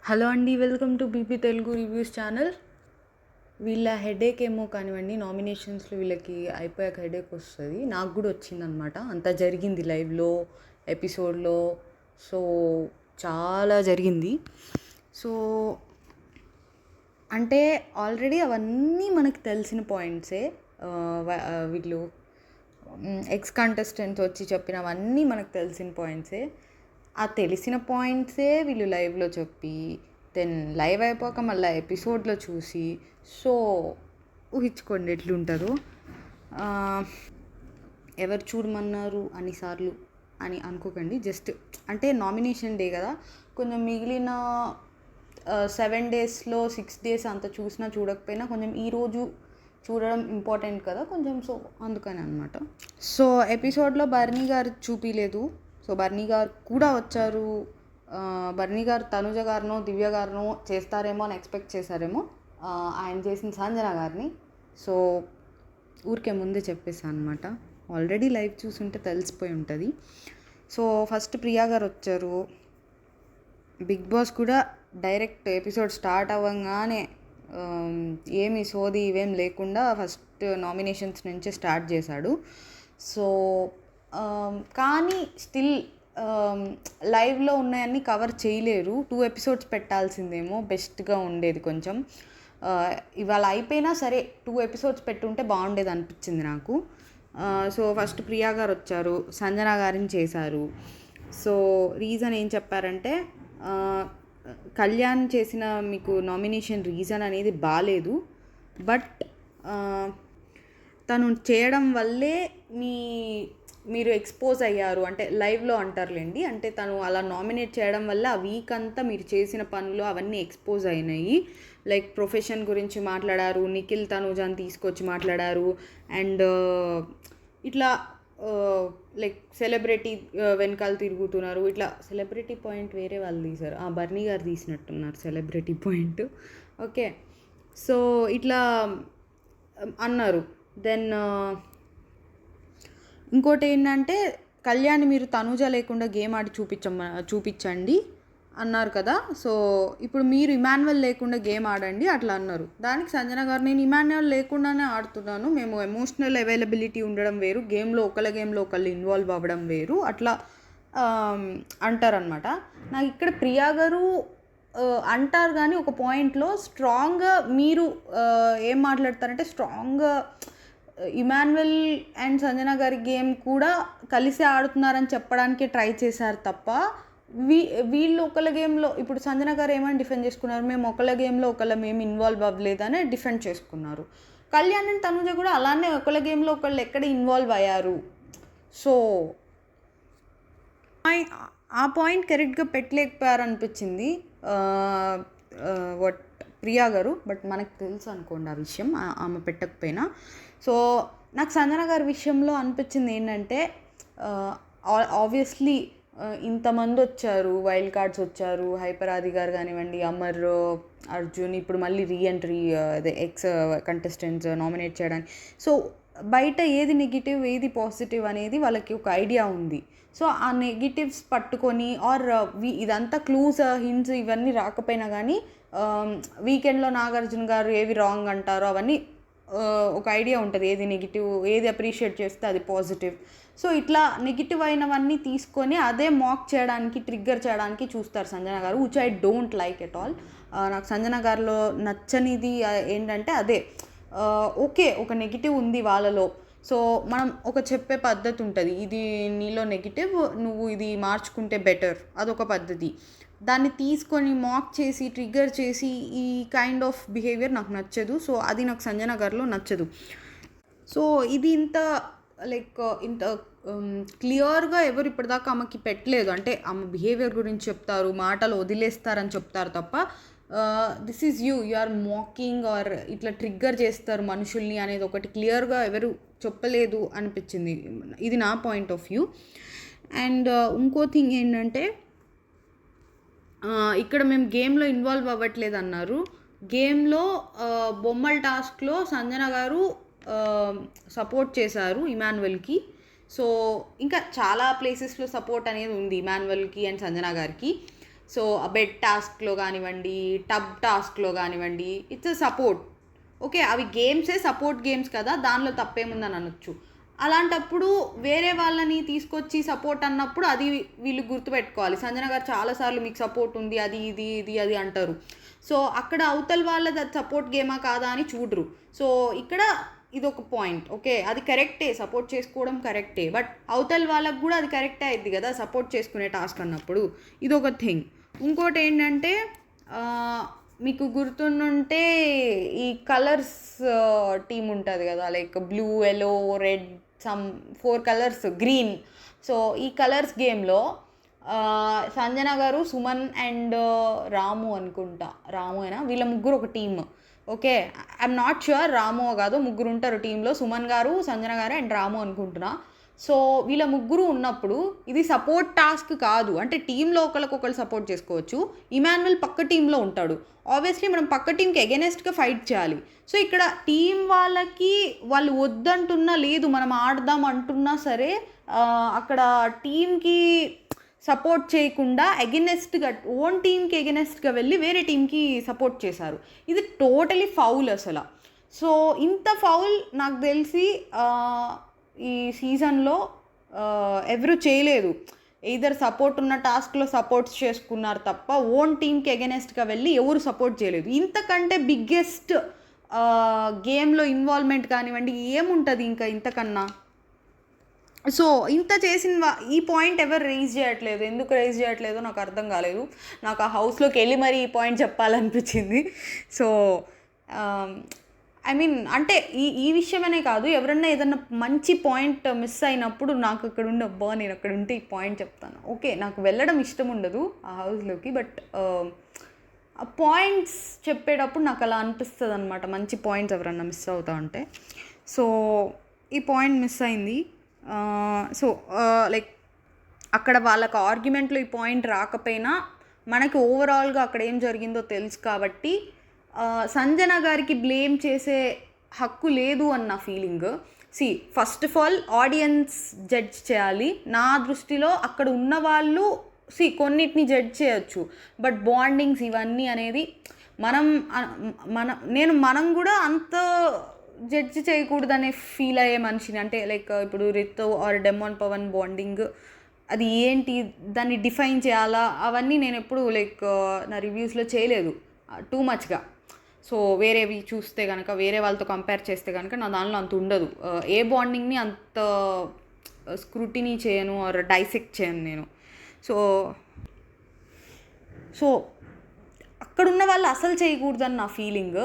Hello అండి, welcome to BP Telugu reviews channel. వీళ్ళ headache ఏమో కానివ్వండి, నామినేషన్స్లో వీళ్ళకి అయిపోయాక హెడేక్ వస్తుంది. నాకు కూడా వచ్చిందనమాట. అంతా జరిగింది లైవ్లో, ఎపిసోడ్లో. సో చాలా జరిగింది. సో అంటే ఆల్రెడీ అవన్నీ మనకు తెలిసిన పాయింట్సే. వీళ్ళు ఎక్స్ కంటెస్టెంట్స్ వచ్చి చెప్పినవన్నీ మనకు తెలిసిన పాయింట్సే. ఆ తెలిసిన పాయింట్సే వీళ్ళు లైవ్లో చెప్పి దెన్ లైవ్ అయిపోక మళ్ళీ ఎపిసోడ్లో చూసి సో ఊహించుకోండి ఎట్లుంటుందో. ఎవరు చూడమన్నారు అన్నిసార్లు అని అనుకోకండి. జస్ట్ అంటే నామినేషన్ డే కదా, కొంచెం మిగిలిన 7 డేస్లో 6 డేస్ అంత చూసినా చూడకపోయినా కొంచెం ఈరోజు చూడడం ఇంపార్టెంట్ కదా కొంచెం. సో అందుకని అనమాట. సో ఎపిసోడ్లో బర్నీ గారు చూపించలేదు. సో బర్నీ గారు కూడా వచ్చారు. బర్నీ గారు తనుజ గారినో దివ్య గారినో చేస్తారేమో అని ఎక్స్పెక్ట్ చేశారేమో. ఆయన చేసిన సంజన గారిని. సో ఊరికే ముందే చెప్పేసాను అనమాట. ఆల్రెడీ లైవ్ చూసుంటే తెలిసిపోయి ఉంటుంది. సో ఫస్ట్ ప్రియా గారు వచ్చారు. బిగ్ బాస్ కూడా డైరెక్ట్ ఎపిసోడ్ స్టార్ట్ అవ్వగానే ఏమి సోది ఇవేం లేకుండా ఫస్ట్ నామినేషన్స్ నుంచే స్టార్ట్ చేశాడు. సో కానీ స్టిల్ లైవ్లో ఉన్నాయన్నీ కవర్ చేయలేరు. 2 ఎపిసోడ్స్ పెట్టాల్సిందేమో, బెస్ట్గా ఉండేది కొంచెం. ఇవాళ అయిపోయినా సరే 2 ఎపిసోడ్స్ పెట్టుంటే బాగుండేది అనిపించింది నాకు. సో ఫస్ట్ ప్రియా గారు వచ్చారు, సంజన గారిని చేశారు. సో రీజన్ ఏం చెప్పారంటే, కళ్యాణ్ చేసిన మీకు నామినేషన్ రీజన్ అనేది బాగాలేదు, బట్ తను చేయడం వల్లే మీరు ఎక్స్పోజ్ అయ్యారు అంటే లైవ్లో అంటారులేండి. అంటే తను అలా నామినేట్ చేయడం వల్ల ఆ వీక్ అంతా మీరు చేసిన పనులు అవన్నీ ఎక్స్పోజ్ అయినాయి. లైక్ ప్రొఫెషన్ గురించి మాట్లాడారు, నిఖిల్ తనుజాని తీసుకొచ్చి మాట్లాడారు. అండ్ ఇట్లా లైక్ సెలబ్రిటీ వెనకాల తిరుగుతున్నారు. ఇట్లా సెలబ్రిటీ పాయింట్ వేరే వాళ్ళు తీశారు, బర్నీ గారు తీసినట్టున్నారు సెలబ్రిటీ పాయింట్. ఓకే, సో ఇట్లా అన్నారు. దెన్ ఇంకోటి ఏంటంటే, కళ్యాణ్ మీరు తనుజ లేకుండా గేమ్ ఆడి చూపించండి అన్నారు కదా. సో ఇప్పుడు మీరు ఇమాన్యువల్ లేకుండా గేమ్ ఆడండి అట్లా అన్నారు. దానికి సంజన గారు, నేను ఇమాన్యువల్ లేకుండానే ఆడుతున్నాను, మేము ఎమోషనల్ అవైలబిలిటీ ఉండడం వేరు, గేమ్లో ఒకళ్ళు ఇన్వాల్వ్ అవ్వడం వేరు, అట్లా అంటారనమాట. నాకు ఇక్కడ ప్రియా గారు అంటారు కానీ ఒక పాయింట్లో స్ట్రాంగ్గా మీరు ఏం మాట్లాడతారంటే, స్ట్రాంగ్గా ఇమాన్యువల్ అండ్ సంజన గారి గేమ్ కూడా కలిసి ఆడుతున్నారని చెప్పడానికి ట్రై చేశారు తప్ప వీళ్ళు ఒకళ్ళ గేమ్లో, ఇప్పుడు సంజన గారు ఏమని డిఫెండ్ చేసుకున్నారు, మేము ఒకళ్ళ గేమ్లో మేము ఇన్వాల్వ్ అవ్వలేదని డిఫెండ్ చేసుకున్నారు. కళ్యాణ్ అండ్ తనుజ కూడా అలానే ఒకళ్ళ గేమ్లో ఒకళ్ళు ఎక్కడ ఇన్వాల్వ్ అయ్యారు. సో ఆ పాయింట్ కరెక్ట్గా పెట్టలేకపోయారు అనిపించింది ప్రియా గారు. బట్ మనకు తెలుసు అనుకోండి ఆ విషయం, ఆమె పెట్టకపోయినా. సో నాకు సంజన గారి విషయంలో అనిపించింది ఏంటంటే, ఆబ్వియస్లీ ఇంతమంది వచ్చారు, వైల్డ్ కార్డ్స్ వచ్చారు, హైపర్ ఆది గారు కానివ్వండి, అమర్, అర్జున్, ఇప్పుడు మళ్ళీ రీఎంట్రీ అదే ఎక్స్ కంటెస్టెంట్స్ నామినేట్ చేయడానికి. సో బయట ఏది నెగిటివ్ ఏది పాజిటివ్ అనేది వాళ్ళకి ఒక ఐడియా ఉంది. సో ఆ నెగిటివ్స్ పట్టుకొని ఇదంతా క్లూస్ హింట్స్ ఇవన్నీ రాకపోయినా కానీ వీకెండ్లో నాగార్జున గారు ఏవి రాంగ్ అంటారో అవన్నీ ఒక ఐడియా ఉంటుంది, ఏది నెగిటివ్ ఏది అప్రిషియేట్ చేస్తే అది పాజిటివ్. సో ఇట్లా నెగిటివ్ అయినవన్నీ తీసుకొని అదే మాక్ చేయడానికి, ట్రిగ్గర్ చేయడానికి చూస్తారు సంజన గారు, which I don't like at all. నాకు సంజన గారిలో నచ్చనిది ఏంటంటే అదే. ఓకే, ఒక నెగిటివ్ ఉంది వాళ్ళలో, సో మనం ఒక చెప్పే పద్ధతి ఉంటుంది, ఇది నీలో నెగిటివ్, నువ్వు ఇది మార్చుకుంటే బెటర్, అదొక పద్ధతి. దాన్ని తీసుకొని మాక్ చేసి ట్రిగ్గర్ చేసి ఈ కైండ్ ఆఫ్ బిహేవియర్ నాకు నచ్చదు. సో అది నాకు సంజన గారిలో నచ్చదు. సో ఇది ఇంత క్లియర్గా ఎవరు ఇప్పటిదాకా ఆమెకి పెట్టలేదు. అంటే ఆమె బిహేవియర్ గురించి చెప్తారు, మాటలు వదిలేస్తారని చెప్తారు తప్ప this is you are mocking or ఇట్లా ట్రిగ్గర్ చేస్తారు మనుషుల్ని అనేది ఒకటి క్లియర్గా ఎవరు చెప్పలేదు అనిపించింది. ఇది నా పాయింట్ ఆఫ్ వ్యూ. అండ్ ఇంకో థింగ్ ఏంటంటే, ఇక్కడ మేము గేమ్లో ఇన్వాల్వ్ అవ్వట్లేదు అన్నారు. గేమ్లో బొమ్మల టాస్క్లో సంజన గారు సపోర్ట్ చేశారు ఇమాన్యువల్కి. సో ఇంకా చాలా ప్లేసెస్లో సపోర్ట్ అనేది ఉంది ఇమాన్యువల్కి అండ్ సంజన గారికి. సో బెడ్ టాస్క్లో కానివ్వండి, టబ్ టాస్క్లో కానివ్వండి, ఇట్స్ అ సపోర్ట్. ఓకే, అవి గేమ్సే, సపోర్ట్ గేమ్స్ కదా, దానిలో తప్పేముందని అనొచ్చు. అలాంటప్పుడు వేరే వాళ్ళని తీసుకొచ్చి సపోర్ట్ అన్నప్పుడు అది వీళ్ళు గుర్తుపెట్టుకోవాలి. సంజన గారు చాలాసార్లు మీకు సపోర్ట్ ఉంది, అది ఇది ఇది అది అంటారు. సో అక్కడ అవతల వాళ్ళది అది సపోర్ట్ గేమా కాదా అని చూడరు. సో ఇక్కడ ఇది ఒక పాయింట్. ఓకే, అది కరెక్టే, సపోర్ట్ చేసుకోవడం కరెక్టే, బట్ అవతల వాళ్ళకు కూడా అది కరెక్టే అయింది కదా సపోర్ట్ చేసుకునే టాస్క్ అన్నప్పుడు. ఇది ఒక థింగ్. ఇంకోటి ఏంటంటే మీకు గుర్తుంటే ఈ కలర్స్ టీమ్ ఉంటుంది కదా, like blue, yellow, red, some 4 colours, green. So ఈ కలర్స్ గేమ్లో సంజన గారు, సుమన్ అండ్ రాము అనుకుంటా, రాము అయినా, వీళ్ళ ముగ్గురు ఒక team. Okay, I'm not sure, Ramu కాదు, ముగ్గురు ఉంటారు టీంలో, సుమన్ గారు, సంజన గారు అండ్ రాము అనుకుంటున్నా. సో వీళ్ళ ముగ్గురు ఉన్నప్పుడు ఇది సపోర్ట్ టాస్క్ కాదు. అంటే టీంలో ఒకరికొకరు సపోర్ట్ చేసుకోవచ్చు. ఇమాన్యుల్ పక్క టీంలో ఉంటాడు, ఆబ్వియస్లీ మనం పక్క టీంకి ఎగెనెస్ట్గా ఫైట్ చేయాలి. సో ఇక్కడ టీం వాళ్ళకి వాళ్ళు వద్దంటున్నా, లేదు మనం ఆడదాం అంటున్నా సరే, అక్కడ టీంకి సపోర్ట్ చేయకుండా ఎగెనెస్ట్గా, ఓన్ టీంకి ఎగెనెస్ట్గా వెళ్ళి వేరే టీంకి సపోర్ట్ చేశారు. ఇది టోటలీ ఫౌల్ అసలు. సో ఇంత ఫౌల్ నాకు తెలిసి ఈ సీజన్లో ఎవరు చేయలేదు. ఎయిదర్ సపోర్ట్ ఉన్న టాస్క్లో సపోర్ట్స్ చేసుకున్నారు తప్ప ఓన్ టీంకి ఎగెనెస్ట్గా వెళ్ళి ఎవరు సపోర్ట్ చేయలేదు. ఇంతకంటే బిగ్గెస్ట్ గేమ్లో ఇన్వాల్వ్మెంట్ కానివ్వండి ఏముంటుంది ఇంకా ఇంతకన్నా. సో ఇంత చేసిన ఈ పాయింట్ ఎవరు రైజ్ చేయట్లేదు. ఎందుకు రైజ్ చేయట్లేదో నాకు అర్థం కాలేదు. నాకు ఆ హౌస్లోకి వెళ్ళి మరి ఈ పాయింట్ చెప్పాలనిపించింది. సో ఐ మీన్ అంటే ఈ విషయమనే కాదు, ఎవరన్నా ఏదన్నా మంచి పాయింట్ మిస్ అయినప్పుడు నాకు అక్కడ ఉండి, అబ్బా నేను అక్కడ ఉంటే ఈ పాయింట్ చెప్తాను. ఓకే, నాకు వెళ్ళడం ఇష్టం ఉండదు ఆ హౌస్లోకి, బట్ ఆ పాయింట్స్ చెప్పేటప్పుడు నాకు అలా అనిపిస్తుంది అనమాట, మంచి పాయింట్స్ ఎవరన్నా మిస్ అవుతా ఉంటే. సో ఈ పాయింట్ మిస్ అయింది. సో లైక్ అక్కడ వాళ్ళకి ఆర్గ్యుమెంట్లో ఈ పాయింట్ రాకపోయినా మనకి ఓవరాల్గా అక్కడ ఏం జరిగిందో తెలుసు కాబట్టి సంజన గారికి బ్లేమ్ చేసే హక్కు లేదు అన్న feeling. First of all audience judge చేయాలి. నా దృష్టిలో అక్కడ ఉన్న వాళ్ళు కొన్నిటిని జడ్జ్ చేయొచ్చు, బట్ బాండింగ్స్ ఇవన్నీ అనేది మనం కూడా అంత జడ్జ్ చేయకూడదనే ఫీల్ అయ్యే మనిషిని. అంటే లైక్ ఇప్పుడు Ritu or demon Pavan bonding అది ఏంటి, దాన్ని డిఫైన్ చేయాలా, అవన్నీ నేను ఎప్పుడు లైక్ నా రివ్యూస్లో చేయలేదు టూ మచ్గా. సో వేరేవి చూస్తే కనుక, వేరే వాళ్ళతో కంపేర్ చేస్తే కనుక నా దానిలో అంత ఉండదు. ఏ బాండింగ్ని అంత స్క్రూటినీ చేయను ఆర్ డైసెక్ట్ చేయను నేను. సో అక్కడున్న వాళ్ళు అసలు చేయకూడదని నా ఫీలింగ్.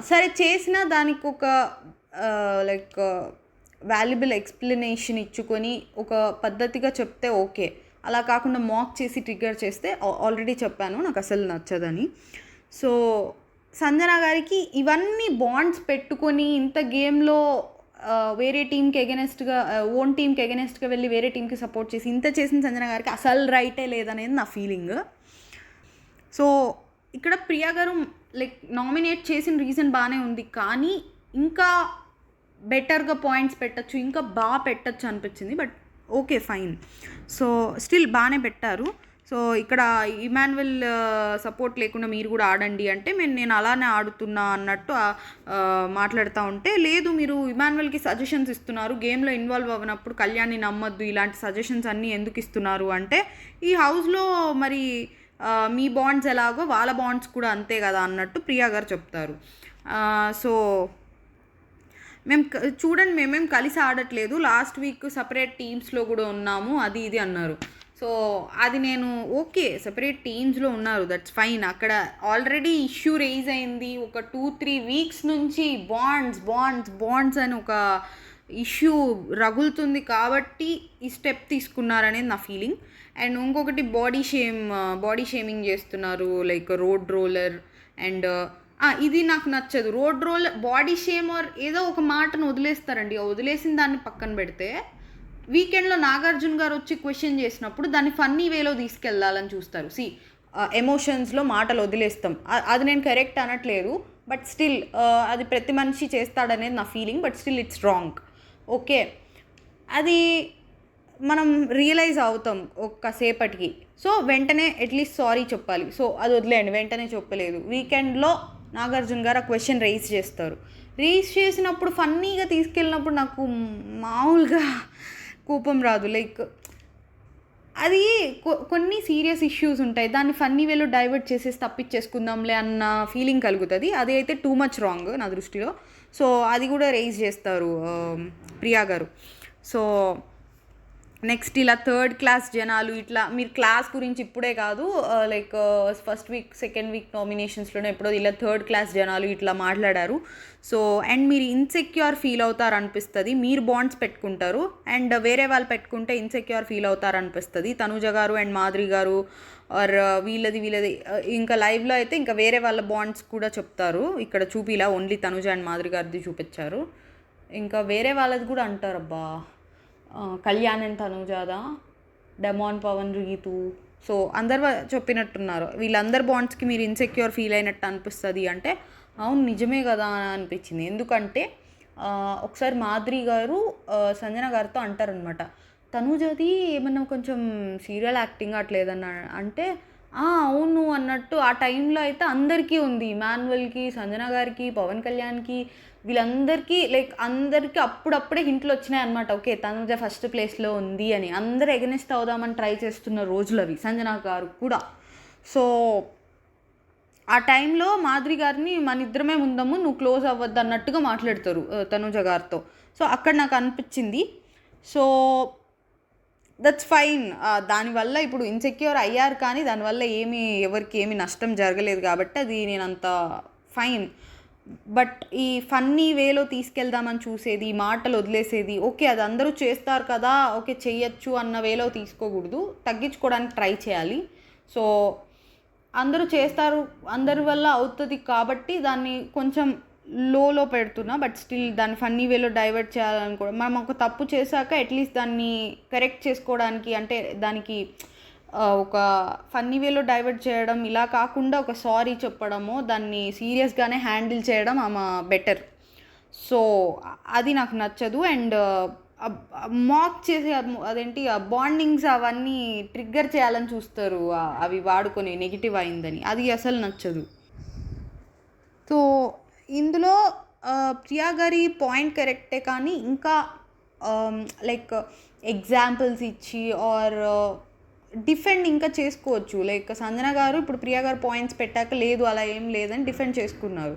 సరే చేసినా దానికి ఒక లైక్ వాల్యుబుల్ ఎక్స్ప్లెనేషన్ ఇచ్చుకొని ఒక పద్ధతిగా చెప్తే ఓకే. అలా కాకుండా మాక్ చేసి ట్రిగ్గర్ చేస్తే ఆల్రెడీ చెప్పాను నాకు అసలు నచ్చదని. సో సంజన గారికి ఇవన్నీ బాండ్స్ పెట్టుకొని ఇంత గేమ్లో వేరే టీంకి ఎగెనెస్ట్గా, ఓన్ టీంకి ఎగెనెస్ట్గా వెళ్ళి వేరే టీంకి సపోర్ట్ చేసి ఇంత చేసిన సంజన గారికి అసలు రైటే లేదనేది నా ఫీలింగ్. సో ఇక్కడ ప్రియా గారు లైక్ నామినేట్ చేసిన రీజన్ బాగానే ఉంది, కానీ ఇంకా బెటర్గా పాయింట్స్ పెట్టచ్చు, ఇంకా బాగా పెట్టచ్చు అనిపించింది. But okay fine. So still బాగానే పెట్టారు. సో ఇక్కడ ఇమాన్యుల్ సపోర్ట్ లేకుండా మీరు కూడా ఆడండి అంటే నేను అలానే ఆడుతున్నా అన్నట్టు మాట్లాడుతూ ఉంటే, లేదు మీరు ఇమాన్యుల్కి సజెషన్స్ ఇస్తున్నారు, గేమ్లో ఇన్వాల్వ్ అవ్వనప్పుడు కళ్యాణ్ని నమ్మొద్దు, ఇలాంటి సజెషన్స్ అన్నీ ఎందుకు ఇస్తున్నారు అంటే, ఈ హౌస్లో మరి మీ బాండ్స్ ఎలాగో వాళ్ళ బాండ్స్ కూడా అంతే కదా అన్నట్టు ప్రియా గారు చెప్తారు. సో చూడండి మేమేం కలిసి ఆడట్లేదు, లాస్ట్ వీక్ సపరేట్ టీమ్స్లో కూడా ఉన్నాము, అది ఇది అన్నారు. సో అది నేను ఓకే, సెపరేట్ టీమ్స్లో ఉన్నారు, దట్స్ ఫైన్. అక్కడ ఆల్రెడీ ఇష్యూ రైజ్ అయింది, ఒక 2-3 వీక్స్ నుంచి బాండ్స్ అని ఒక ఇష్యూ రగులుతుంది కాబట్టి ఈ స్టెప్ తీసుకున్నారనేది నా ఫీలింగ్. అండ్ ఇంకొకటి బాడీ షేమింగ్ చేస్తున్నారు, లైక్ రోడ్ రోలర్. అండ్ ఇది నాకు నచ్చదు. రోడ్ రోలర్, బాడీ షేమర్ ఏదో ఒక మాటను వదిలేస్తారండి. వదిలేసిన దాన్ని పక్కన పెడితే వీకెండ్లో నాగార్జున గారు వచ్చి క్వశ్చన్ చేసినప్పుడు దాన్ని ఫన్నీ వేలో తీసుకెళ్ళాలని చూస్తారు. ఎమోషన్స్లో మాటలు వదిలేస్తాం, అది నేను కరెక్ట్ అనట్లేదు, బట్ స్టిల్ అది ప్రతి మనిషి చేస్తాడనేది నా feeling, but still it's wrong. Okay, అది మనం రియలైజ్ అవుతాం ఒక్కసేపటికి. సో వెంటనే అట్లీస్ట్ సారీ చెప్పాలి. సో అది వదిలేయండి, వెంటనే చెప్పలేదు. వీకెండ్లో నాగార్జున గారు ఆ క్వశ్చన్ రైజ్ చేస్తారు. రైజ్ చేసినప్పుడు ఫన్నీగా తీసుకెళ్ళినప్పుడు నాకు మామూలుగా కోపం రాదు. లైక్ అది కొన్ని సీరియస్ ఇష్యూస్ ఉంటాయి, దాన్ని ఫన్నీ వేలో డైవర్ట్ చేసేసి తప్పించేసుకుందాంలే అన్న ఫీలింగ్ కలుగుతుంది. అది అయితే టూ మచ్ రాంగ్ నా దృష్టిలో. సో అది కూడా రైజ్ చేస్తారు ప్రియా గారు. సో నెక్స్ట్ ఇలా థర్డ్ క్లాస్ జనాలు, ఇట్లా మీరు క్లాస్ గురించి ఇప్పుడే కాదు, like first week second week నామినేషన్స్లోనే ఎప్పుడో ఇలా థర్డ్ క్లాస్ జనాలు ఇట్లా మాట్లాడారు. సో అండ్ మీరు ఇన్సెక్యూర్ ఫీల్ అవుతారు అనిపిస్తుంది. మీరు బాండ్స్ పెట్టుకుంటారు అండ్ వేరే వాళ్ళు పెట్టుకుంటే ఇన్సెక్యూర్ ఫీల్ అవుతారు అనిపిస్తుంది. తనుజ గారు అండ్ మాధురి గారు ఆర్ వీళ్ళది ఇంకా లైవ్లో అయితే ఇంకా వేరే వాళ్ళ బాండ్స్ కూడా చెప్తారు. ఇక్కడ చూపిలా, ఓన్లీ తనుజ అండ్ మాధురి గారిది చూపించారు. ఇంకా వేరే వాళ్ళది కూడా అంటారు. అబ్బా, కళ్యాణ్ అండ్ తనుజాదా, డెమాన్ పవన్ రీతు, సో అందరు చెప్పినట్టున్నారు. వీళ్ళందరు బాండ్స్కి మీరు ఇన్సెక్యూర్ ఫీల్ అయినట్టు అనిపిస్తుంది అంటే అవును నిజమే కదా అని అనిపించింది. ఎందుకంటే ఒకసారి మాధురి గారు సంజన గారితో అంటారనమాట, తనుజది ఏమన్నా కొంచెం సీరియల్ యాక్టింగ్ అట్లేదన్నా అంటే అవును అన్నట్టు. ఆ టైంలో అయితే అందరికీ ఉంది, ఇమాన్యువల్కి, సంజన గారికి, పవన్ కళ్యాణ్కి, వీళ్ళందరికీ లైక్ అందరికీ అప్పుడప్పుడే హింట్లు వచ్చినాయి అనమాట. ఓకే తనుజ ఫస్ట్ ప్లేస్లో ఉంది అని అందరు ఎగనెస్ట్ అవుదామని ట్రై చేస్తున్న రోజులు అవి, సంజన గారు కూడా. సో ఆ టైంలో మాధురి గారిని మన ఇద్దరమే ఉందాము, నువ్వు క్లోజ్ అవ్వద్దు అన్నట్టుగా మాట్లాడతారు తనుజ గారితో. సో అక్కడ నాకు అనిపించింది. So that's fine. దానివల్ల ఇప్పుడు ఇన్సెక్యూర్ అయ్యారు కానీ దానివల్ల ఎవరికి ఏమి నష్టం జరగలేదు కాబట్టి అది నేనంత ఫైన్. బట్ ఈ ఫన్నీ వేలో తీసుకెళ్దామని చూసేది, మాటలు వదిలేసేది, ఓకే అది అందరూ చేస్తారు కదా, ఓకే చెయ్యొచ్చు అన్న వేలో తీసుకోకూడదు, తగ్గించుకోవడానికి ట్రై చేయాలి. సో అందరూ చేస్తారు, అందరి వల్ల అవుతుంది కాబట్టి దాన్ని కొంచెం లోలో పెడుతున్నా. బట్ స్టిల్ దాన్ని ఫన్నీ వేలో డైవర్ట్ చేయాలని కూడా, మనం ఒక తప్పు చేశాక అట్లీస్ట్ దాన్ని కరెక్ట్ చేసుకోవడానికి, అంటే దానికి ఒక ఫన్నీ వేలో డైవర్ట్ చేయడం ఇలా కాకుండా ఒక సారీ చెప్పడము, దాన్ని సీరియస్గానే హ్యాండిల్ చేయడం బెటర్. సో అది నాకు నచ్చదు. అండ్ మాక్ చేసి అదేంటి బాండింగ్స్ అవన్నీ ట్రిగ్గర్ చేయాలని చూస్తారు, అవి వాడుకొని నెగిటివ్ అయిందని, అది అసలు నచ్చదు. సో ఇందులో ప్రియా గారి పాయింట్ కరెక్టే కానీ ఇంకా లైక్ ఎగ్జాంపుల్స్ ఇచ్చి ఆర్ డిఫెండ్ ఇంకా చేసుకోవచ్చు. లైక్ సంజన గారు ఇప్పుడు ప్రియా గారు పాయింట్స్ పెట్టాక లేదు అలా ఏం లేదని డిఫెండ్ చేసుకున్నారు.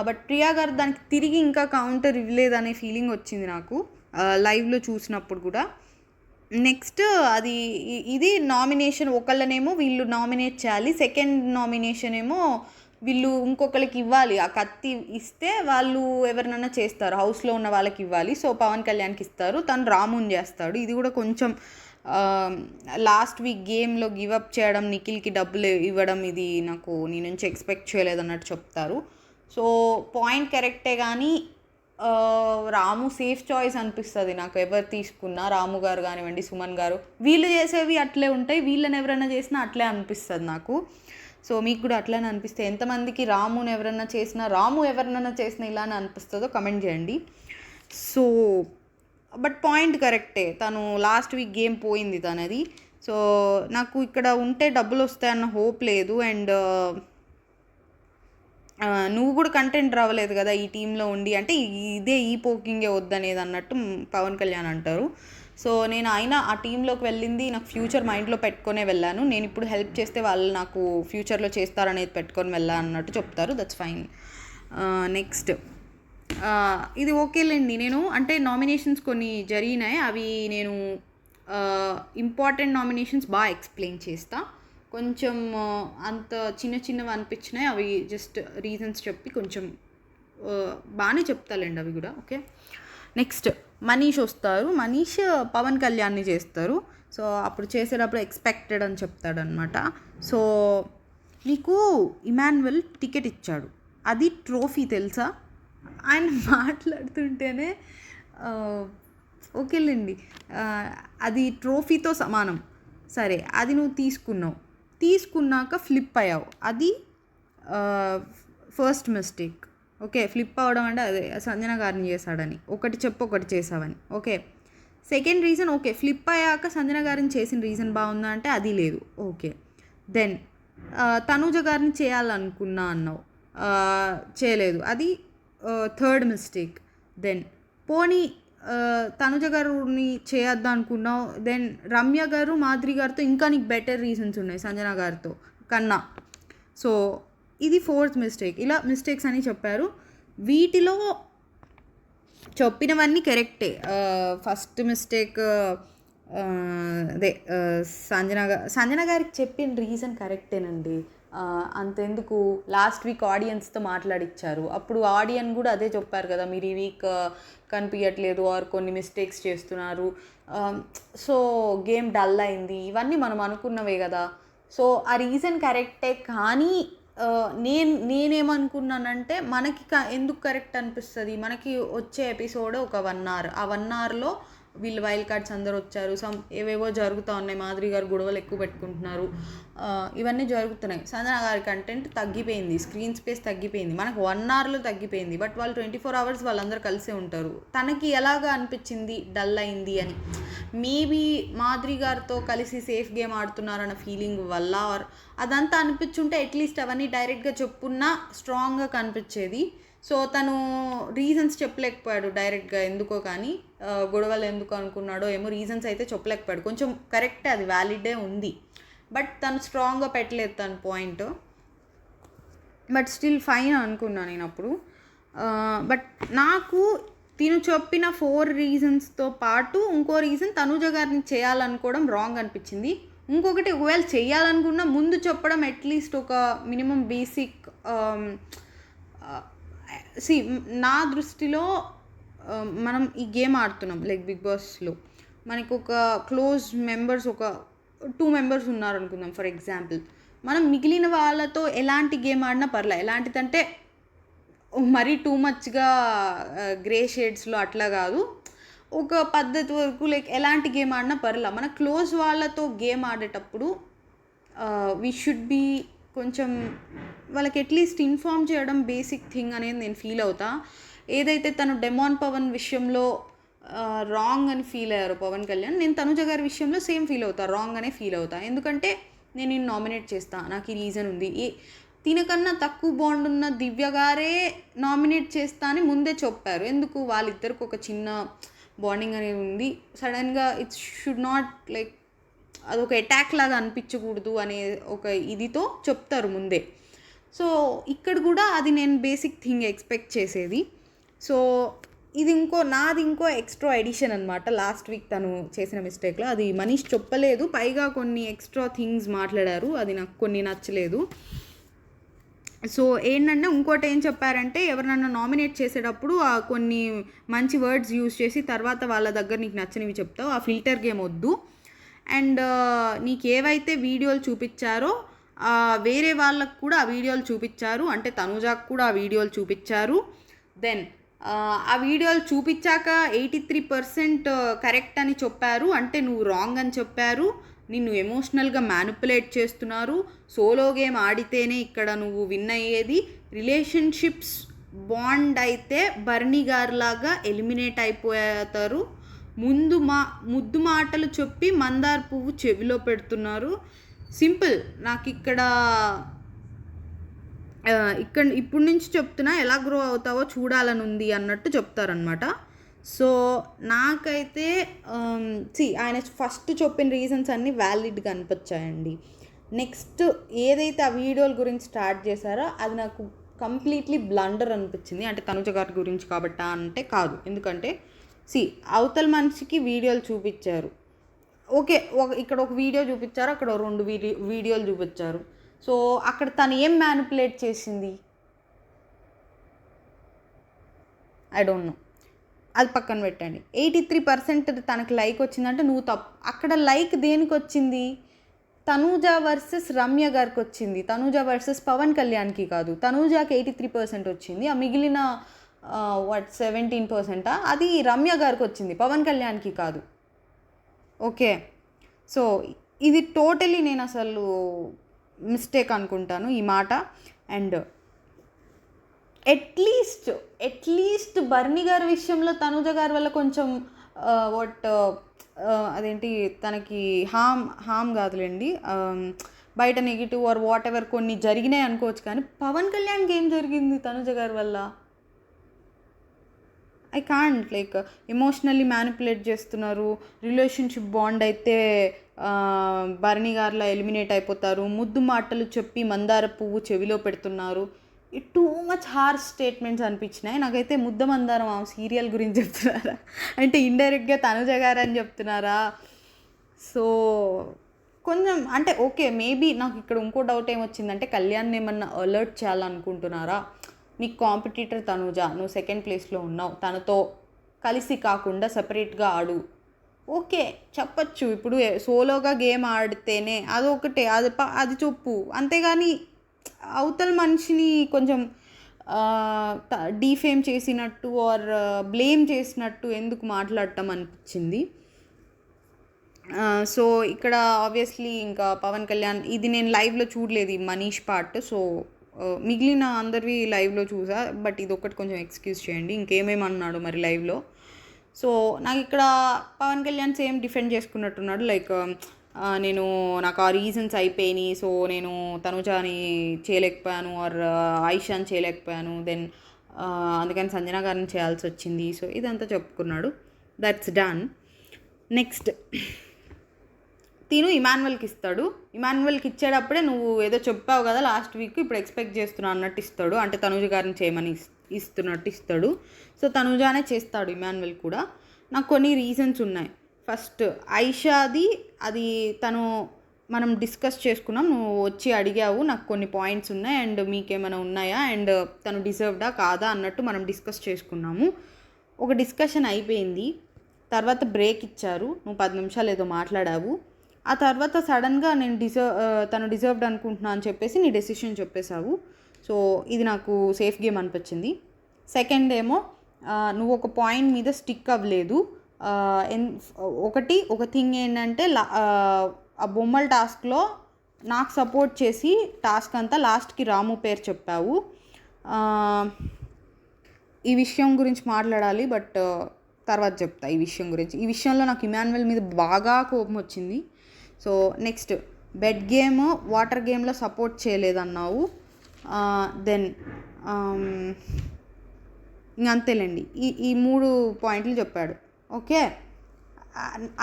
బట్ ప్రియా గారు దానికి తిరిగి ఇంకా కౌంటర్ ఇవ్వలేదనే ఫీలింగ్ వచ్చింది నాకు లైవ్లో చూసినప్పుడు కూడా. నెక్స్ట్ అది ఇది నామినేషన్ ఒకళ్ళనేమో వీళ్ళు నామినేట్ చేయాలి, సెకండ్ నామినేషన్ ఏమో వీళ్ళు ఇంకొకరికి ఇవ్వాలి. ఆ కత్తి ఇస్తే వాళ్ళు ఎవరినైనా చేస్తారు, హౌస్లో ఉన్న వాళ్ళకి ఇవ్వాలి. సో పవన్ కళ్యాణ్కి ఇస్తారు, తను రాముని చేస్తాడు. ఇది కూడా కొంచెం లాస్ట్ వీక్ గేమ్లో గివప్ చేయడం, నిఖిల్కి డబ్బులు ఇవ్వడం, ఇది నాకు నీ నుంచి ఎక్స్పెక్ట్ చేయలేదన్నట్టు చెప్తారు. సో పాయింట్ కరెక్టే కానీ రాము సేఫ్ చాయిస్ అనిపిస్తుంది నాకు. ఎవరు తీసుకున్నా, రాము గారు కానివ్వండి, సుమన్ గారు, వీళ్ళు చేసేవి అట్లే ఉంటాయి, వీళ్ళని ఎవరైనా చేసినా అట్లే అనిపిస్తుంది నాకు. సో మీకు కూడా అట్లనే అనిపిస్తే, ఎంతమందికి రాము ఎవరైనా చేసినా ఇలానే అనిపిస్తుందో కమెంట్ చేయండి. సో బట్ పాయింట్ కరెక్టే, తను లాస్ట్ వీక్ గేమ్ పోయింది తనది. సో నాకు ఇక్కడ ఉంటే డబ్బులు వస్తాయన్న హోప్ లేదు. అండ్ నువ్వు కూడా కంటెంట్ రావలేదు కదా ఈ టీంలో ఉండి అంటే, ఈ పోకింగే వద్దనేది అన్నట్టు పవన్ కళ్యాణ్ అంటారు. సో నేను అయినా ఆ టీంలోకి వెళ్ళింది నాకు ఫ్యూచర్ మైండ్లో పెట్టుకునే వెళ్ళాను, నేను ఇప్పుడు హెల్ప్ చేస్తే వాళ్ళు నాకు ఫ్యూచర్లో చేస్తారనేది పెట్టుకొని వెళ్ళాను అన్నట్టు చెప్తారు. That's fine. నెక్స్ట్ ఇది ఓకేలేండి. నేను అంటే నామినేషన్స్ కొన్ని జరిగినాయి, అవి నేను ఇంపార్టెంట్ నామినేషన్స్ బాగా ఎక్స్ప్లెయిన్ చేస్తా. కొంచెం అంత చిన్నవి అనిపించినాయి, అవి జస్ట్ రీజన్స్ చెప్పి కొంచెం బాగానే చెప్తాలేండి అవి కూడా. ఓకే నెక్స్ట్ మనీష్ వస్తారు. మనీష్ పవన్ కళ్యాణ్ని చేస్తారు. సో అప్పుడు చేసేటప్పుడు ఎక్స్పెక్టెడ్ అని చెప్తాడనమాట. సో నీకు ఇమాన్యువల్ టికెట్ ఇచ్చాడు, అది ట్రోఫీ తెలుసా? ఆయన మాట్లాడుతుంటేనే ఓకేలేండి, అది ట్రోఫీతో సమానం. సరే అది నువ్వు తీసుకున్నాక ఫ్లిప్ అయ్యావు, అది ఫస్ట్ మిస్టేక్. ఓకే ఫ్లిప్ అవ్వడం అంటే అదే సంజన గారిని చేశాడని, ఒకటి చేసావని. Okay second reason okay, flip అయ్యాక సంజన గారిని చేసిన రీజన్ బాగుందా అంటే అది లేదు. ఓకే, దెన్ తనూజ గారిని చేయాలనుకున్నా అన్నావు, చేయలేదు, అది థర్డ్ మిస్టేక్. దెన్ పోనీ తనుజ గారిని చేయొద్దు అనుకున్నావు, దెన్ రమ్య గారు మాధురి గారితో ఇంకా నీకు బెటర్ రీజన్స్ ఉన్నాయి సంజన గారితో కన్నా. సో ఇది ఫోర్త్ మిస్టేక్. ఇలా మిస్టేక్స్ అని చెప్పారు. వీటిలో చెప్పినవన్నీ కరెక్టే. ఫస్ట్ మిస్టేక్ అదే సంజన గారికి చెప్పిన రీజన్ కరెక్టేనండి. అంతెందుకు లాస్ట్ వీక్ ఆడియన్స్తో మాట్లాడిచ్చారు, అప్పుడు ఆడియన్ కూడా అదే చెప్పారు కదా, మీరు ఈ వీక్ కనిపించట్లేదు ఆర్ కొన్ని మిస్టేక్స్ చేస్తున్నారు, సో గేమ్ డల్ అయింది, ఇవన్నీ మనం అనుకున్నవే కదా. సో ఆ రీజన్ కరెక్టే. కానీ నేనేమనుకున్నానంటే మనకి ఎందుకు కరెక్ట్ అనిపిస్తుంది, మనకి వచ్చే ఎపిసోడ్ ఒక 1 hour, ఆ 1 hourలో వీళ్ళు వైల్డ్ కార్డ్స్ అందరు వచ్చారు, ఏవేవో జరుగుతూ ఉన్నాయి, మాధురి గారు గొడవలు ఎక్కువ పెట్టుకుంటున్నారు, ఇవన్నీ జరుగుతున్నాయి. సంజన గారి కంటెంట్ తగ్గిపోయింది, స్క్రీన్ స్పేస్ తగ్గిపోయింది, మనకు 1 hourలో తగ్గిపోయింది. బట్ వాళ్ళు 24 hours వాళ్ళందరూ కలిసే ఉంటారు. తనకి ఎలాగా అనిపించింది డల్ అయింది అని, మేబీ మాధురి గారితో కలిసి సేఫ్ గేమ్ ఆడుతున్నారన్న ఫీలింగ్ వల్ల, ఆర్ అదంతా అనిపించుంటే అట్లీస్ట్ అవన్నీ డైరెక్ట్గా చెప్పున్నా స్ట్రాంగ్గా కనిపించేది. సో తను రీజన్స్ చెప్పలేకపోయాడు డైరెక్ట్గా, ఎందుకో కానీ గొడవలు ఎందుకు అనుకున్నాడో ఏమో, రీజన్స్ అయితే చెప్పలేకపోయాడు. కొంచెం కరెక్టే, అది వ్యాలిడే ఉంది, బట్ తను స్ట్రాంగ్గా పెట్టలేదు తన పాయింట్. బట్ స్టిల్ ఫైన్ అనుకున్నాను నేను అప్పుడు. బట్ నాకు తిను చెప్పిన 4 రీజన్స్తో పాటు ఇంకో రీజన్ తనూజ గారిని చేయాలనుకోవడం రాంగ్ అనిపించింది. ఇంకొకటి, ఒకవేళ చేయాలనుకున్నా ముందు చెప్పడం అట్లీస్ట్ ఒక మినిమం బేసిక్. నా దృష్టిలో మనం ఈ గేమ్ ఆడుతున్నాం లైక్ బిగ్ బాస్లో, మనకు ఒక క్లోజ్ మెంబర్స్, ఒక 2 members ఉన్నారు అనుకుందాం ఫర్ ఎగ్జాంపుల్. మనం మిగిలిన వాళ్ళతో ఎలాంటి గేమ్ ఆడినా పర్లే, ఎలాంటిదంటే మరీ టూ మచ్గా గ్రే షేడ్స్లో అట్లా కాదు, ఒక పద్ధతి వరకు లైక్ ఎలాంటి గేమ్ ఆడినా పర్లే. మన క్లోజ్ వాళ్ళతో గేమ్ ఆడేటప్పుడు వీ షుడ్ బీ కొంచెం వాళ్ళకి అట్లీస్ట్ ఇన్ఫార్మ్ చేయడం బేసిక్ థింగ్ అనేది నేను ఫీల్ అవుతా. ఏదైతే తను డెమాన్ పవన్ విషయంలో రాంగ్ అని ఫీల్ అయ్యారు పవన్ కళ్యాణ్, నేను తనుజ గారి విషయంలో సేమ్ ఫీల్ అవుతా, రాంగ్ అనే ఫీల్ అవుతా. ఎందుకంటే నేను నిన్ను నామినేట్ చేస్తా, నాకు ఈ రీజన్ ఉంది, తినకన్నా తక్కువ బాండ్ ఉన్న దివ్య గారే నామినేట్ చేస్తా అని ముందే చెప్పారు. ఎందుకు, వాళ్ళిద్దరికి ఒక చిన్న బాండింగ్ అనేది ఉంది, సడన్గా ఇట్స్ షుడ్ నాట్ లైక్ అదొక అటాక్ లాగా అనిపించకూడదు అనే ఒక ఇదితో చెప్తారు ముందే. సో ఇక్కడ కూడా అది నేను బేసిక్ థింగ్ ఎక్స్పెక్ట్ చేసేది. సో ఇది నాది ఇంకో ఎక్స్ట్రా ఎడిషన్ అనమాట. లాస్ట్ వీక్ తను చేసిన మిస్టేక్లో అది మనీష్ చెప్పలేదు, పైగా కొన్ని ఎక్స్ట్రా థింగ్స్ మాట్లాడారు, అది నాకు కొన్ని నచ్చలేదు. సో ఏంటంటే ఇంకోటి ఏం చెప్పారంటే, ఎవరినన్నా నామినేట్ చేసేటప్పుడు కొన్ని మంచి వర్డ్స్ యూజ్ చేసి తర్వాత వాళ్ళ దగ్గర నీకు నచ్చనివి చెప్తావు, ఆ ఫిల్టర్ గేమ్ వద్దు. అండ్ నీకు ఏవైతే వీడియోలు చూపించారో వేరే వాళ్ళకు కూడా ఆ వీడియోలు చూపించారు, అంటే తనుజాకు కూడా ఆ వీడియోలు చూపించారు. దెన్ ఆ వీడియోలు చూపించాక 83% కరెక్ట్ అని చెప్పారు, అంటే నువ్వు రాంగ్ అని చెప్పారు, నిన్ను ఎమోషనల్గా మ్యానిపులేట్ చేస్తున్నారు, సోలో గేమ్ ఆడితేనే ఇక్కడ నువ్వు విన్ అయ్యేది, రిలేషన్షిప్స్ బాండ్ అయితే బర్నీ గారిలాగా ఎలిమినేట్ అయిపోతారు, ముద్దు మాటలు చెప్పి మందార్ పువ్వు చెవిలో పెడుతున్నారు. సింపుల్, నాకు ఇక్కడ ఇప్పుడు నుంచి చెప్తున్నా, ఎలా గ్రో అవుతావో చూడాలని ఉంది అన్నట్టు చెప్తారనమాట. సో నాకైతే ఆయన ఫస్ట్ చెప్పిన రీజన్స్ అన్నీ వ్యాలిడ్గా అనిపించాయండి. నెక్స్ట్ ఏదైతే ఆ వీడియోల గురించి స్టార్ట్ చేశారో అది నాకు కంప్లీట్లీ బ్లండర్ అనిపించింది. అంటే తనుజ గారి గురించి కాబట్టా అంటే కాదు, ఎందుకంటే అవతల మనిషికి వీడియోలు చూపించారు, ఓకే, ఇక్కడ ఒక వీడియో చూపించారు, అక్కడ 2 వీడియోలు చూపించారు. సో అక్కడ తను ఏం మ్యానిపులేట్ చేసింది, ఐ డోంట్ నో, అది పక్కన పెట్టండి. 83% తనకు లైక్ వచ్చిందంటే నువ్వు తప్పు. అక్కడ లైక్ దేనికి వచ్చింది, తనూజ వర్సెస్ రమ్య గారికి వచ్చింది, తనూజ వర్సెస్ పవన్ కళ్యాణ్కి కాదు. తనూజాకి 83% వచ్చింది, ఆ మిగిలిన 17% అది రమ్య గారికి వచ్చింది, పవన్ కళ్యాణ్కి కాదు. ఓకే, సో ఇది టోటలీ నేను అసలు మిస్టేక్ అనుకుంటాను ఈ మాట. అండ్ అట్లీస్ట్ బర్నీ గారి విషయంలో తనూజ గారి వల్ల కొంచెం వాట్ అదేంటి తనకి హామ్ కాదులేండి, బయట నెగిటివ్ ఆర్ వాట్ ఎవర్ కొన్ని జరిగినాయి అనుకోవచ్చు, కానీ పవన్ కళ్యాణ్కి ఏం జరిగింది తనుజ గారి వల్ల? I can't like emotionally manipulate చేస్తున్నారు. రిలేషన్షిప్ బాండ్ అయితే భరణి గారిలా ఎలిమినేట్ అయిపోతారు. ముద్దు మాటలు చెప్పి మందార పువ్వు చెవిలో పెడుతున్నారు. టూ మచ్ హార్ష్ స్టేట్మెంట్స్ అనిపించినాయి నాకైతే. ముద్ద మందారం ఆ సీరియల్ గురించి చెప్తున్నారా, అంటే ఇండైరెక్ట్గా తనుజ గారు అని చెప్తున్నారా? సో కొంచెం అంటే ఓకే, మేబీ నాకు ఇక్కడ ఇంకో డౌట్ ఏమొచ్చిందంటే కళ్యాణ్ ఏమన్నా అలర్ట్ చేయాలనుకుంటున్నారా? నీకు కాంపిటీటర్ తనుజ, నువ్వు సెకండ్ ప్లేస్లో ఉన్నావు, తనతో కలిసి కాకుండా సపరేట్గా ఆడు. ఓకే చెప్పచ్చు, ఇప్పుడు సోలోగా గేమ్ ఆడితేనే అదొకటే, అది చెప్పు. అంతేగాని అవతల మనిషిని కొంచెం డీఫేమ్ చేసినట్టు ఆర్ బ్లేమ్ చేసినట్టు ఎందుకు మాట్లాడటం అనిపించింది. సో ఇక్కడ ఆబ్వియస్లీ ఇంకా పవన్ కళ్యాణ్, ఇది నేను లైవ్లో చూడలేదు ఈ మనీష్ పార్ట్, సో మిగిలిన అందరివి లైవ్లో చూసా, బట్ ఇది ఒక్కటి కొంచెం ఎక్స్క్యూజ్ చేయండి. ఇంకేమేమి అన్నాడు మరి లైవ్లో? సో నాకు ఇక్కడ పవన్ కళ్యాణ్ సేమ్ డిఫెండ్ చేసుకున్నట్టున్నాడు, లైక్ నాకు ఆ రీజన్స్ అయిపోయినాయి, సో నేను తనుజాని చేయలేకపోయాను ఆర్ ఆయిషాని చేయలేకపోయాను, దెన్ అందుకని సంజన గారిని చేయాల్సి వచ్చింది. సో ఇదంతా చెప్పుకున్నాడు, దట్స్ డన్. నెక్స్ట్ తిను ఇమాన్యువల్కి ఇస్తాడు. ఇమాన్యువల్కి ఇచ్చేటప్పుడే నువ్వు ఏదో చెప్పావు కదా లాస్ట్ వీక్, ఇప్పుడు ఎక్స్పెక్ట్ చేస్తున్నా అన్నట్టు ఇస్తాడు, అంటే తనుజ గారిని చేయమని ఇస్తున్నట్టు ఇస్తాడు. సో తనుజానే చేస్తాడు ఇమాన్యువల్ కూడా. నాకు కొన్ని రీజన్స్ ఉన్నాయి. ఫస్ట్ ఆయిషాది, అది మనం డిస్కస్ చేసుకున్నాం, నువ్వు వచ్చి అడిగావు, నాకు కొన్ని పాయింట్స్ ఉన్నాయి అండ్ మీకేమైనా ఉన్నాయా అండ్ తను డిజర్వ్డా కాదా అన్నట్టు మనం డిస్కస్ చేసుకున్నాము. ఒక డిస్కషన్ అయిపోయింది, తర్వాత బ్రేక్ ఇచ్చారు, నువ్వు 10 నిమిషాలు ఏదో మాట్లాడావు, ఆ తర్వాత సడన్గా నేను తను డిజర్వ్డ్ అనుకుంటున్నా అని చెప్పేసి నీ డెసిషన్ చెప్పేశావు. సో ఇది నాకు సేఫ్ గేమ్ అనిపించింది. సెకండ్ ఏమో నువ్వు ఒక పాయింట్ మీద స్టిక్ అవ్వలేదు. ఒక థింగ్ ఏంటంటే ఆ బొమ్మల టాస్క్లో నాకు సపోర్ట్ చేసి టాస్క్ అంతా లాస్ట్కి రాము పేరు చెప్పావు. ఈ విషయం గురించి మాట్లాడాలి, బట్ తర్వాత చెప్తా ఈ విషయం గురించి. ఈ విషయంలో నాకు ఇమాన్యువల్ మీద బాగా కోపం వచ్చింది. So next bed game, water గేమ్లో సపోర్ట్ చేయలేదన్నావు. దెన్ ఇంకంతేలేండి, ఈ 3 పాయింట్లు చెప్పాడు. ఓకే,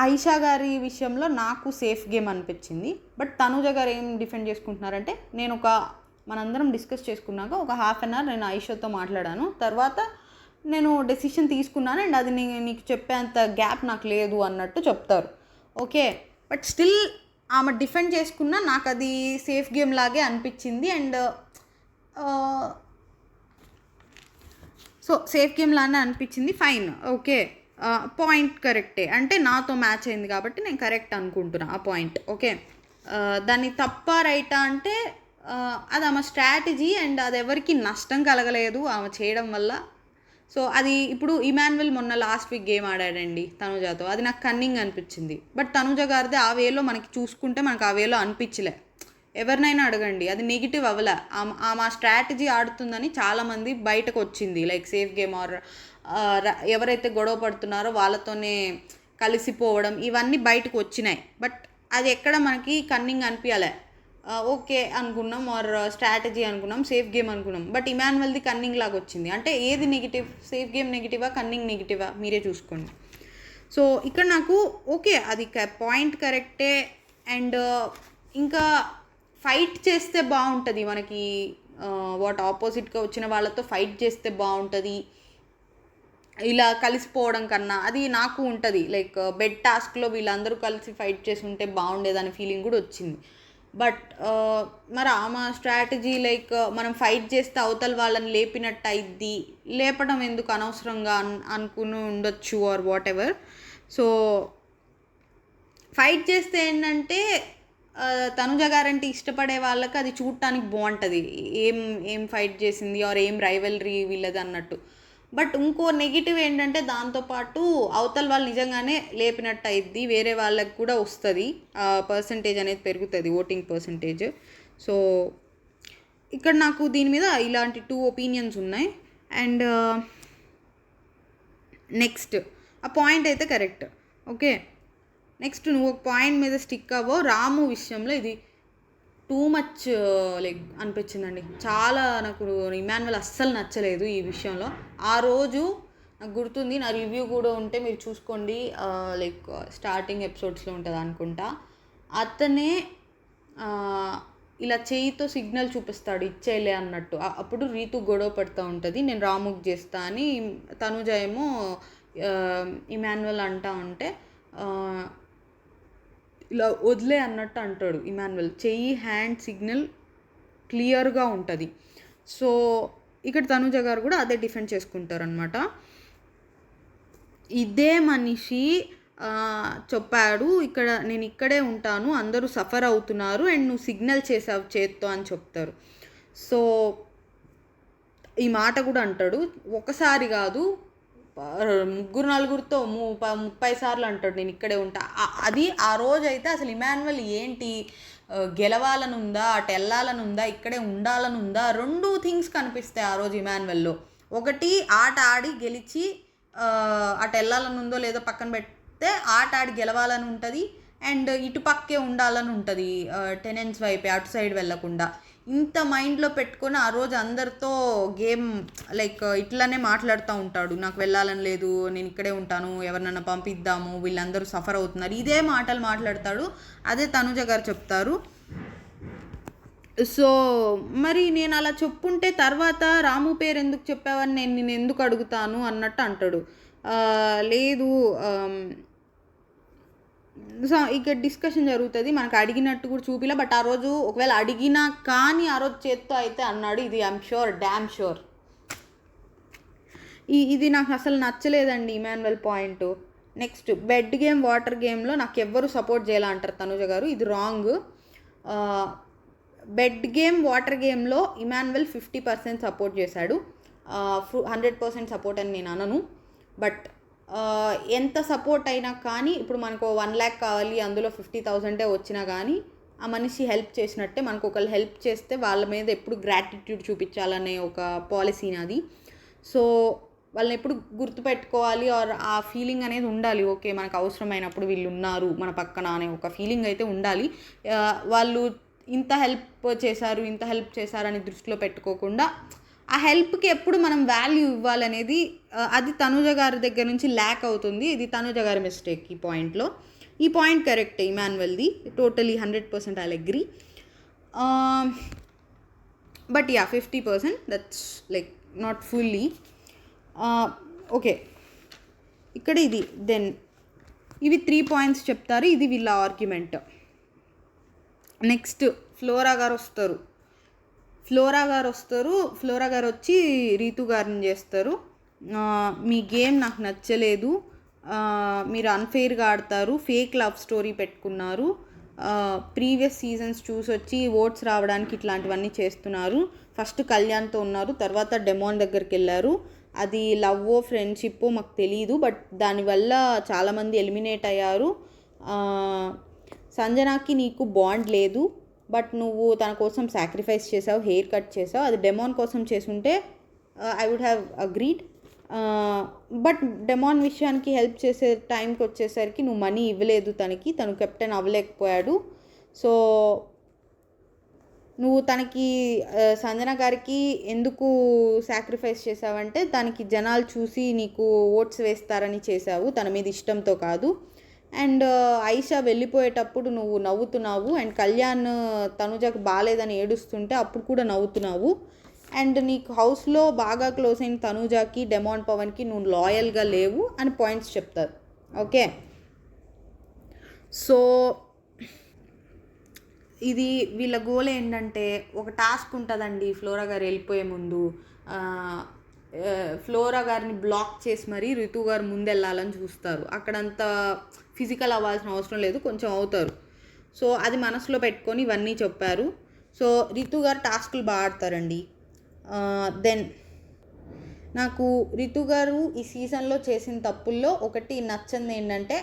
ఆయిషా గారి విషయంలో నాకు సేఫ్ గేమ్ అనిపించింది, బట్ తనుజ గారు ఏం డిఫెండ్ చేసుకుంటున్నారంటే మనందరం డిస్కస్ చేసుకున్నాక ఒక హాఫ్ అన్ అవర్ నేను ఆయిషాతో మాట్లాడాను, తర్వాత నేను డెసిషన్ తీసుకున్నాను అండ్ అది నీకు చెప్పేంత గ్యాప్ నాకు లేదు అన్నట్టు చెప్తారు. ఓకే, బట్ స్టిల్ ఆమె డిఫెండ్ చేసుకున్నా నాకు అది సేఫ్ గేమ్ లాగే అనిపించింది. అండ్ సో సేఫ్ గేమ్ లానే అనిపించింది, ఫైన్, ఓకే, పాయింట్ కరెక్టే, అంటే నాతో మ్యాచ్ అయింది కాబట్టి నేను కరెక్ట్ అనుకుంటున్నా ఆ పాయింట్. ఓకే, దాన్ని తప్ప రైటా అంటే అది ఆమె స్ట్రాటజీ అండ్ అది ఎవరికి నష్టం కలగలేదు ఆమె చేయడం వల్ల. సో అది ఇప్పుడు ఇమాన్యువల్ మొన్న లాస్ట్ వీక్ గేమ్ ఆడాడండి తనుజాతో, అది నాకు కన్నింగ్ అనిపించింది, బట్ తనుజ గారిది ఆ వేలో మనకి చూసుకుంటే మనకు ఆ వేలో అనిపించలే. ఎవరినైనా అడగండి, అది నెగిటివ్ అవ్వలే, ఆమె స్ట్రాటజీ ఆడుతుందని చాలామంది బయటకు వచ్చింది, లైక్ సేఫ్ గేమ్ ఆర్ ఎవరైతే గొడవ పడుతున్నారో వాళ్ళతోనే కలిసిపోవడం, ఇవన్నీ బయటకు వచ్చినాయి, బట్ అది ఎక్కడ మనకి కన్నింగ్ అనిపించలే. ఓకే అనుకున్నాం ఆర్ స్ట్రాటజీ అనుకున్నాం, సేఫ్ గేమ్ అనుకున్నాం, బట్ ఇమాన్యువల్ది కన్నింగ్ లాగా వచ్చింది. అంటే ఏది నెగిటివ్, సేఫ్ గేమ్ నెగిటివా, కన్నింగ్ నెగిటివా, మీరే చూసుకోండి. సో ఇక్కడ నాకు ఓకే, అది పాయింట్ కరెక్టే. అండ్ ఇంకా ఫైట్ చేస్తే బాగుంటుంది, మనకి వాట్ ఆపోజిట్గా వచ్చిన వాళ్ళతో ఫైట్ చేస్తే బాగుంటుంది ఇలా కలిసిపోవడం కన్నా, అది నాకు ఉంటుంది. లైక్ బెడ్ టాస్క్లో వీళ్ళందరూ కలిసి ఫైట్ చేసి ఉంటే బాగుండేదని ఫీలింగ్ కూడా వచ్చింది. బట్ మరి ఆమె స్ట్రాటజీ లైక్ మనం ఫైట్ చేస్తే అవతల వాళ్ళని లేపినట్టు అయింది, లేపడం ఎందుకు అనవసరంగా అనుకుని ఉండొచ్చు or whatever. So fight చేస్తే ఏంటంటే తనుజ గారంటే ఇష్టపడే వాళ్ళకి అది చూడటానికి బాగుంటుంది, ఏం ఫైట్ చేసింది ఆర్ ఏం రైవల్రీ వీళ్ళది అన్నట్టు. బట్ ఇంకో నెగిటివ్ ఏంటంటే దాంతోపాటు అవతల వాళ్ళు నిజంగానే లేపినట్టు అయింది, వేరే వాళ్ళకి కూడా వస్తుంది, పర్సంటేజ్ అనేది పెరుగుతుంది, ఓటింగ్ పర్సంటేజ్. సో ఇక్కడ నాకు దీని మీద ఇలాంటి 2 ఒపీనియన్స్ ఉన్నాయి. అండ్ నెక్స్ట్ ఆ పాయింట్ అయితే కరెక్ట్. ఓకే, నెక్స్ట్ నువ్వు ఒక పాయింట్ మీద స్టిక్ అవ్వవు. రాము విషయంలో ఇది టూ మచ్ లైక్ అనిపించిందండి. చాలా నాకు ఇమాన్యుయల్ అస్సలు నచ్చలేదు ఈ విషయంలో. ఆ రోజు నాకు గుర్తుంది, నా రివ్యూ కూడా ఉంటే మీరు చూసుకోండి, లైక్ స్టార్టింగ్ ఎపిసోడ్స్లో ఉంటుంది అనుకుంటా. అతనే ఇలా చేయితో సిగ్నల్ చూపిస్తాడు ఇచ్చేయలే అన్నట్టు. అప్పుడు రీతు గొడవ పడుతూ ఉంటుంది, నేను రాముకి చేస్తా అని. తనుజ ఏమో ఇమాన్యుయల్ అంటా ఉంటే ఇలా వదిలే అన్నట్టు అంటాడు ఇమాన్యుయల్. చెయ్యి హ్యాండ్ సిగ్నల్ క్లియర్గా ఉంటుంది. సో ఇక్కడ తనుజ గారు కూడా అదే డిఫెండ్ చేసుకుంటారనమాట. ఇదే మనిషి చెప్పాడు, ఇక్కడ నేను ఇక్కడే ఉంటాను, అందరూ సఫర్ అవుతున్నారు అండ్ నువ్వు సిగ్నల్ చేసావు చేత్తో అని చెప్తారు. సో ఈ మాట కూడా అంటాడు, ఒకసారి కాదు 3-4 30 సార్లు అంటాడు నేను ఇక్కడే ఉంటా. అది ఆ రోజు అయితే అసలు ఇమాన్యుయల్ ఏంటి, గెలవాలని ఉందా, అటు వెళ్ళాలని ఉందా, ఇక్కడే ఉండాలని ఉందా, 2 థింగ్స్ కనిపిస్తాయి ఆ రోజు ఇమాన్యుయల్లో. ఒకటి ఆట ఆడి గెలిచి అటు వెళ్ళాలని ఉందో లేదో పక్కన పెడితే ఆట ఆడి గెలవాలని ఉంటుంది, అండ్ ఇటు పక్కే ఉండాలని ఉంటుంది, టెనెన్స్ వైపే అటు సైడ్ వెళ్ళకుండా. ఇంత మైండ్లో పెట్టుకొని ఆ రోజు అందరితో గేమ్ లైక్ ఇట్లానే మాట్లాడుతూ ఉంటాడు, నాకు వెళ్ళాలని లేదు, నేను ఇక్కడే ఉంటాను, ఎవరినన్నా పంపిద్దాము, వీళ్ళందరూ సఫర్ అవుతున్నారు, ఇదే మాటలు మాట్లాడతాడు. అదే తనుజ గారు చెప్తారు. సో మరి నేను అలా చెప్పుంటే తర్వాత రాము పేరు ఎందుకు చెప్పావని నేను ఎందుకు అడుగుతాను అన్నట్టు అంటాడు. లేదు, సో ఇక్కడ డిస్కషన్ జరుగుతుంది, మనకు అడిగినట్టు కూడా చూపిలా, బట్ ఆ రోజు ఒకవేళ అడిగినా కానీ ఆ రోజు చేత్తో అయితే అన్నాడు. ఇది ఐఎమ్ షూర్, డ్యామ్ షూర్. ఇది నాకు అసలు నచ్చలేదండి Emmanuel point. Next bed game water గేమ్లో నాకు ఎవ్వరు సపోర్ట్ చేయాలి అంటారు తనుజ గారు, ఇది రాంగ్. బెడ్ గేమ్ వాటర్ గేమ్లో ఇమాన్యుయల్ 50% సపోర్ట్ చేశాడు, 100% సపోర్ట్ అని నేను అనను. బట్ ఎంత సపోర్ట్ అయినా కానీ ఇప్పుడు మనకు 1 lakh కావాలి, అందులో 50,000 వచ్చినా కానీ ఆ మనిషి హెల్ప్ చేసినట్టే. మనకు ఒకళ్ళు హెల్ప్ చేస్తే వాళ్ళ మీద ఎప్పుడు గ్రాటిట్యూడ్ చూపించాలనే ఒక పాలసీ నాది. సో వాళ్ళని ఎప్పుడు గుర్తుపెట్టుకోవాలి, ఆర్ ఆ ఫీలింగ్ అనేది ఉండాలి. ఓకే, మనకు అవసరమైనప్పుడు వీళ్ళు ఉన్నారు మన పక్కన అనే ఒక ఫీలింగ్ అయితే ఉండాలి. వాళ్ళు ఇంత హెల్ప్ చేశారని దృష్టిలో పెట్టుకోకుండా ఆ హెల్ప్కి ఎప్పుడు మనం వాల్యూ ఇవ్వాలనేది అది తనుజ గారి దగ్గర నుంచి ల్యాక్ అవుతుంది. ఇది తనుజ గారి మిస్టేక్ ఈ పాయింట్లో. ఈ పాయింట్ కరెక్ట్ ఇమాన్యుయల్ది, totally 100% I'll agree. But ya 50%, that's like not fully okay. ఇక్కడ ఇది దెన్ ఇవి 3 పాయింట్స్ చెప్తారు, ఇది వీళ్ళ ఆర్గ్యుమెంట్. నెక్స్ట్ ఫ్లోరా గారు వస్తారు. ఫ్లోరా గారు వచ్చి రీతు గారిని చేస్తారు, మీ గేమ్ నాకు నచ్చలేదు, మీరు అన్ఫెయిర్గా ఆడతారు, ఫేక్ లవ్ స్టోరీ పెట్టుకున్నారు, ప్రీవియస్ సీజన్స్ చూసి వచ్చి ఓట్స్ రావడానికి ఇట్లాంటివన్నీ చేస్తున్నారు, ఫస్ట్ కళ్యాణ్తో ఉన్నారు, తర్వాత డెమాన్ దగ్గరికి వెళ్ళారు, అది లవ్వో ఫ్రెండ్షిప్పో మాకు తెలీదు, బట్ దానివల్ల చాలామంది ఎలిమినేట్ అయ్యారు, సంజనాకి నీకు బాండ్ లేదు, బట్ నువ్వు తన కోసం సాక్రిఫైస్ చేసావు, హెయిర్ కట్ చేసావు, అది డెమాన్ కోసం చేసుంటే I would have agreed. But demon విషయానికి హెల్ప్ చేసే టైంకి వచ్చేసరికి నువ్వు మనీ ఇవ్వలేదు తనకి, తను కెప్టెన్ అవ్వలేకపోయాడు. సో నువ్వు తనకి సంజన గారికి ఎందుకు సాక్రిఫైస్ చేసావంటే దానికి జనాలు చూసి నీకు ఓట్స్ వేస్తారని చేసావు, తన మీద ఇష్టంతో కాదు. అండ్ ఐషా వెళ్ళిపోయేటప్పుడు నువ్వు నవ్వుతున్నావు, అండ్ కళ్యాణ్ తనుజకు బాగాలేదని ఏడుస్తుంటే అప్పుడు కూడా నవ్వుతున్నావు, అండ్ నీకు హౌస్లో బాగా క్లోజ్ అయిన తనుజాకి డెమాన్ పవన్కి నువ్వు లాయల్గా లేవు అని పాయింట్స్ చెప్తారు. ఓకే, సో ఇది వీళ్ళ గోల్ ఏంటంటే ఒక టాస్క్ ఉంటుందండి ఫ్లోరా గారు వెళ్ళిపోయే ముందు, ఫ్లోరా గారిని బ్లాక్ చేసి మరీ రితు గారు ముందు వెళ్ళాలని చూస్తారు. అక్కడంతా ఫిజికల్ అవ్వాల్సిన అవసరం లేదు, కొంచెం అవుతారు. సో అది మనసులో పెట్టుకొని ఇవన్నీ చెప్పారు. సో రితు గారు టాస్కులు బాగా ఆడతారండి. దెన్ నాకు రితు గారు ఈ సీజన్లో చేసిన తప్పుల్లో ఒకటి నచ్చంది ఏంటంటే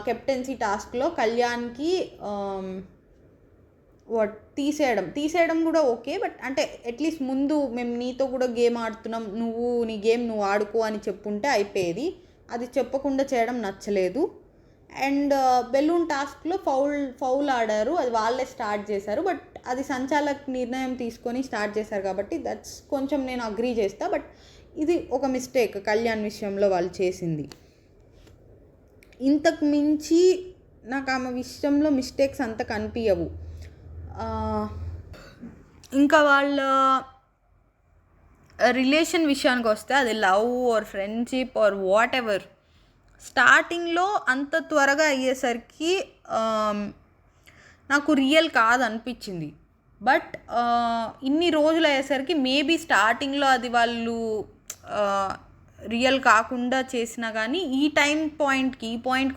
కెప్టెన్సీ టాస్క్లో కళ్యాణ్కి తీసేయడం కూడా ఓకే, బట్ అంటే అట్లీస్ట్ ముందు మేము నీతో కూడా గేమ్ ఆడుతున్నాం, నువ్వు నీ గేమ్ నువ్వు ఆడుకో అని చెప్పుంటే అయిపోయేది. అది చెప్పకుండా చేయడం నచ్చలేదు. అండ్ బెలూన్ టాస్క్లో ఫౌల్ ఆడారు, అది వాళ్ళే స్టార్ట్ చేశారు. బట్ అది సంచాలక్ నిర్ణయం తీసుకొని స్టార్ట్ చేశారు కాబట్టి దట్స్ కొంచెం నేను అగ్రీ చేస్తా. బట్ ఇది ఒక మిస్టేక్ కళ్యాణ్ విషయంలో వాళ్ళు చేసింది. ఇంతకు మించి నాకు ఆమె విషయంలో మిస్టేక్స్ అంత కనిపించవు. ఇంకా వాళ్ళ రిలేషన్ విషయానికి వస్తే అది love or friendship are what ever, స్టార్టింగ్లో అంత త్వరగా అయ్యేసరికి నాకు రియల్ కాదనిపించింది. బట్ ఇన్ని రోజులు అయ్యేసరికి మేబీ స్టార్టింగ్లో అది వాళ్ళు రియల్ కాకుండా చేసినా కానీ ఈ పాయింట్కి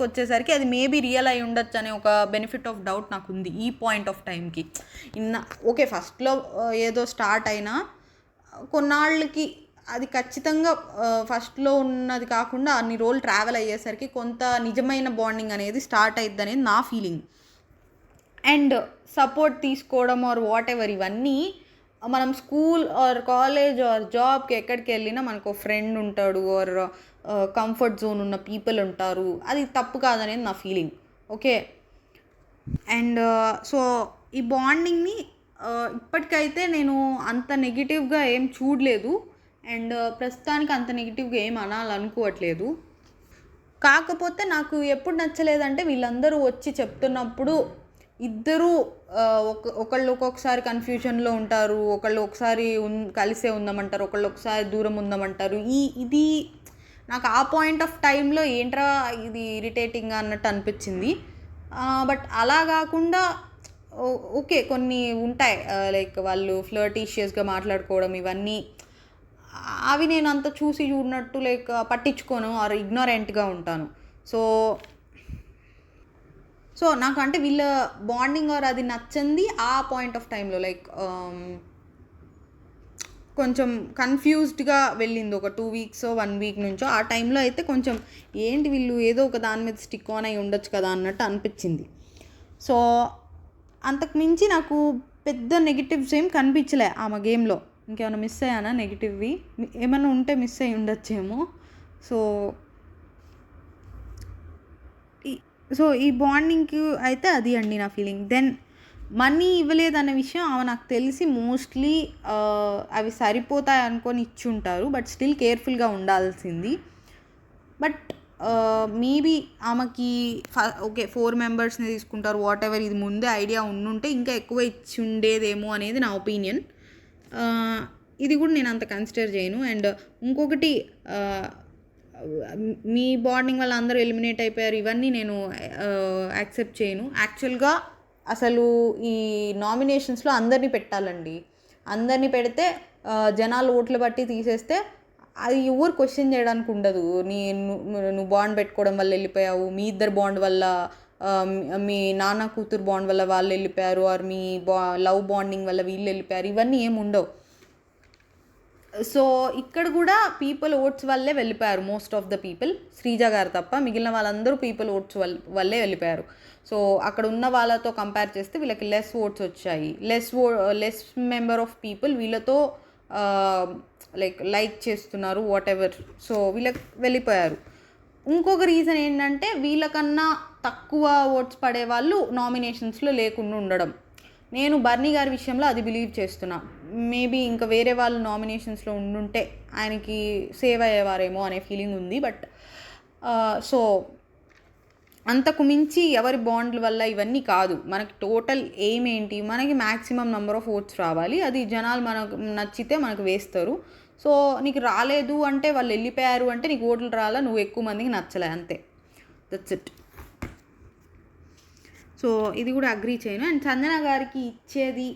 వచ్చేసరికి అది మేబీ రియల్ అయి ఉండొచ్చు అనే ఒక బెనిఫిట్ ఆఫ్ డౌట్ నాకు ఉంది ఈ పాయింట్ ఆఫ్ టైంకి. ఓకే ఫస్ట్లో ఏదో స్టార్ట్ అయినా కొన్నాళ్ళకి అది ఖచ్చితంగా ఫస్ట్లో ఉన్నది కాకుండా అన్ని రోజులు ట్రావెల్ అయ్యేసరికి కొంత నిజమైన బాండింగ్ అనేది స్టార్ట్ అవుతుంది అనేది నా ఫీలింగ్. అండ్ సపోర్ట్ తీసుకోవడం ఆర్ వాట్ ఎవర్, ఇవన్నీ మనం స్కూల్ ఆర్ కాలేజ్ ఆర్ జాబ్కి ఎక్కడికి వెళ్ళినా మనకు ఫ్రెండ్ ఉంటాడు ఆర్ కంఫర్ట్ జోన్ ఉన్న పీపుల్ ఉంటారు, అది తప్పు కాదనేది నా ఫీలింగ్. ఓకే, అండ్ సో ఈ బాండింగ్ని ఇప్పటికైతే నేను అంత నెగిటివ్గా ఏం చూడలేదు. అండ్ ప్రస్తుతానికి అంత నెగిటివ్గా ఏం అనాలనుకోవట్లేదు. కాకపోతే నాకు ఎప్పుడు నచ్చలేదంటే వీళ్ళందరూ వచ్చి చెప్తున్నప్పుడు ఇద్దరూ ఒకళ్ళు ఒక్కొక్కసారి కన్ఫ్యూజన్లో ఉంటారు, ఒకళ్ళు ఒకసారి కలిసే ఉందామంటారు, ఒకళ్ళు ఒకసారి దూరం ఉందామంటారు. ఇది నాకు ఆ పాయింట్ ఆఫ్ టైంలో ఏంట్రా ఇది ఇరిటేటింగ్ అన్నట్టు అనిపించింది. బట్ అలా కాకుండా ఓకే కొన్ని ఉంటాయి లైక్ వాళ్ళు ఫ్లర్టీషియస్గా మాట్లాడుకోవడం, ఇవన్నీ అవి నేను అంత చూడనట్టు లైక్ పట్టించుకోను ఆర్ ఇగ్నోరెంట్గా ఉంటాను. సో నాకు అంటే వీళ్ళ బాండింగ్ ఆర్ అది నచ్చింది ఆ పాయింట్ ఆఫ్ టైంలో, లైక్ కొంచెం కన్ఫ్యూజ్డ్గా వెళ్ళింది ఒక 2 weeks 1 week నుంచో. ఆ టైంలో అయితే కొంచెం ఏంటి వీళ్ళు ఏదో ఒక దాని మీద స్టిక్ ఆన్ అయి ఉండొచ్చు కదా అన్నట్టు అనిపించింది. సో అంతకుమించి నాకు పెద్ద నెగిటివ్స్ ఏం కనిపించలే ఆమె గేమ్లో. ఇంకేమైనా మిస్ అయ్యానా నెగిటివ్వి? ఏమైనా ఉంటే మిస్ అయ్యి ఉండొచ్చేమో. సో ఈ బాండింగ్కి అయితే అది అండి నా ఫీలింగ్. దెన్ మనీ ఇవ్వలేదన్న విషయం ఆమె నాకు తెలిసి మోస్ట్లీ అవి సరిపోతాయి అనుకొని ఇచ్చి ఉంటారు. బట్ స్టిల్ కేర్ఫుల్గా ఉండాల్సింది. బట్ మేబీ ఆమెకి ఓకే 4 మెంబర్స్ని తీసుకుంటారు వాట్ ఎవర్, ఇది ముందే ఐడియా ఉండుంటే ఇంకా ఎక్కువ ఇచ్చి ఉండేదేమో అనేది నా ఒపీనియన్. ఇది కూడా నేను అంత కన్సిడర్ చేయను. అండ్ ఇంకొకటి మీ బాండింగ్ వల్ల అందరూ ఎలిమినేట్ అయిపోయారు, ఇవన్నీ నేను యాక్సెప్ట్ చేయను. యాక్చువల్గా అసలు ఈ నామినేషన్స్లో అందరినీ పెట్టాలండి. అందరినీ పెడితే జనాలు ఓట్లు బట్టి తీసేస్తే అది ఎవరు క్వశ్చన్ చేయడానికి ఉండదు. నువ్వు బాండ్ పెట్టుకోవడం వల్ల వెళ్ళిపోయావు, మీ ఇద్దరు బాండ్ వల్ల మీ నాన్న కూతురు బాండ్ వల్ల వాళ్ళు వెళ్ళిపోయారు, ఆర్ మీ లవ్ బాండింగ్ వల్ల వీళ్ళు వెళ్ళిపోయారు, ఇవన్నీ ఏమి ఉండవు. సో ఇక్కడ కూడా పీపుల్ ఓట్స్ వల్లే వెళ్ళిపోయారు most of the people, Sreeja గారు తప్ప మిగిలిన వాళ్ళందరూ పీపుల్ ఓట్స్ వల్లే వెళ్ళిపోయారు. సో అక్కడ ఉన్న వాళ్ళతో కంపేర్ చేస్తే వీళ్ళకి లెస్ ఓట్స్ వచ్చాయి, లెస్ మెంబర్ ఆఫ్ పీపుల్ వీళ్ళతో లైక్ చేస్తున్నారు వాట్ ఎవర్. సో వీళ్ళకి వెళ్ళిపోయారు. ఇంకొక రీజన్ ఏంటంటే వీళ్ళకన్నా తక్కువ ఓట్స్ పడే వాళ్ళు నామినేషన్స్లో లేకుండా ఉండడం. నేను బర్నీ గారి విషయంలో అది బిలీవ్ చేస్తున్నా. మేబీ ఇంకా వేరే వాళ్ళు నామినేషన్స్లో ఉండుంటే ఆయనకి సేవ్ అయ్యేవారేమో అనే ఫీలింగ్ ఉంది. బట్ సో అంతకు మించి ఎవరి బాండ్ల వల్ల ఇవన్నీ కాదు. మనకి టోటల్ ఎయిమ్ ఏంటి, మనకి మ్యాక్సిమం నెంబర్ ఆఫ్ ఓట్స్ రావాలి, అది జనాలు మనకు నచ్చితే మనకు వేస్తారు. సో నీకు రాలేదు అంటే వాళ్ళు వెళ్ళిపోయారు అంటే నీకు ఓట్లు రాలా, నువ్వు ఎక్కువ మందికి నచ్చలే, అంతే, దట్స్ ఇట్. సో ఇది కూడా అగ్రీ చేయను. అండ్ సంజన గారికి ఇచ్చేది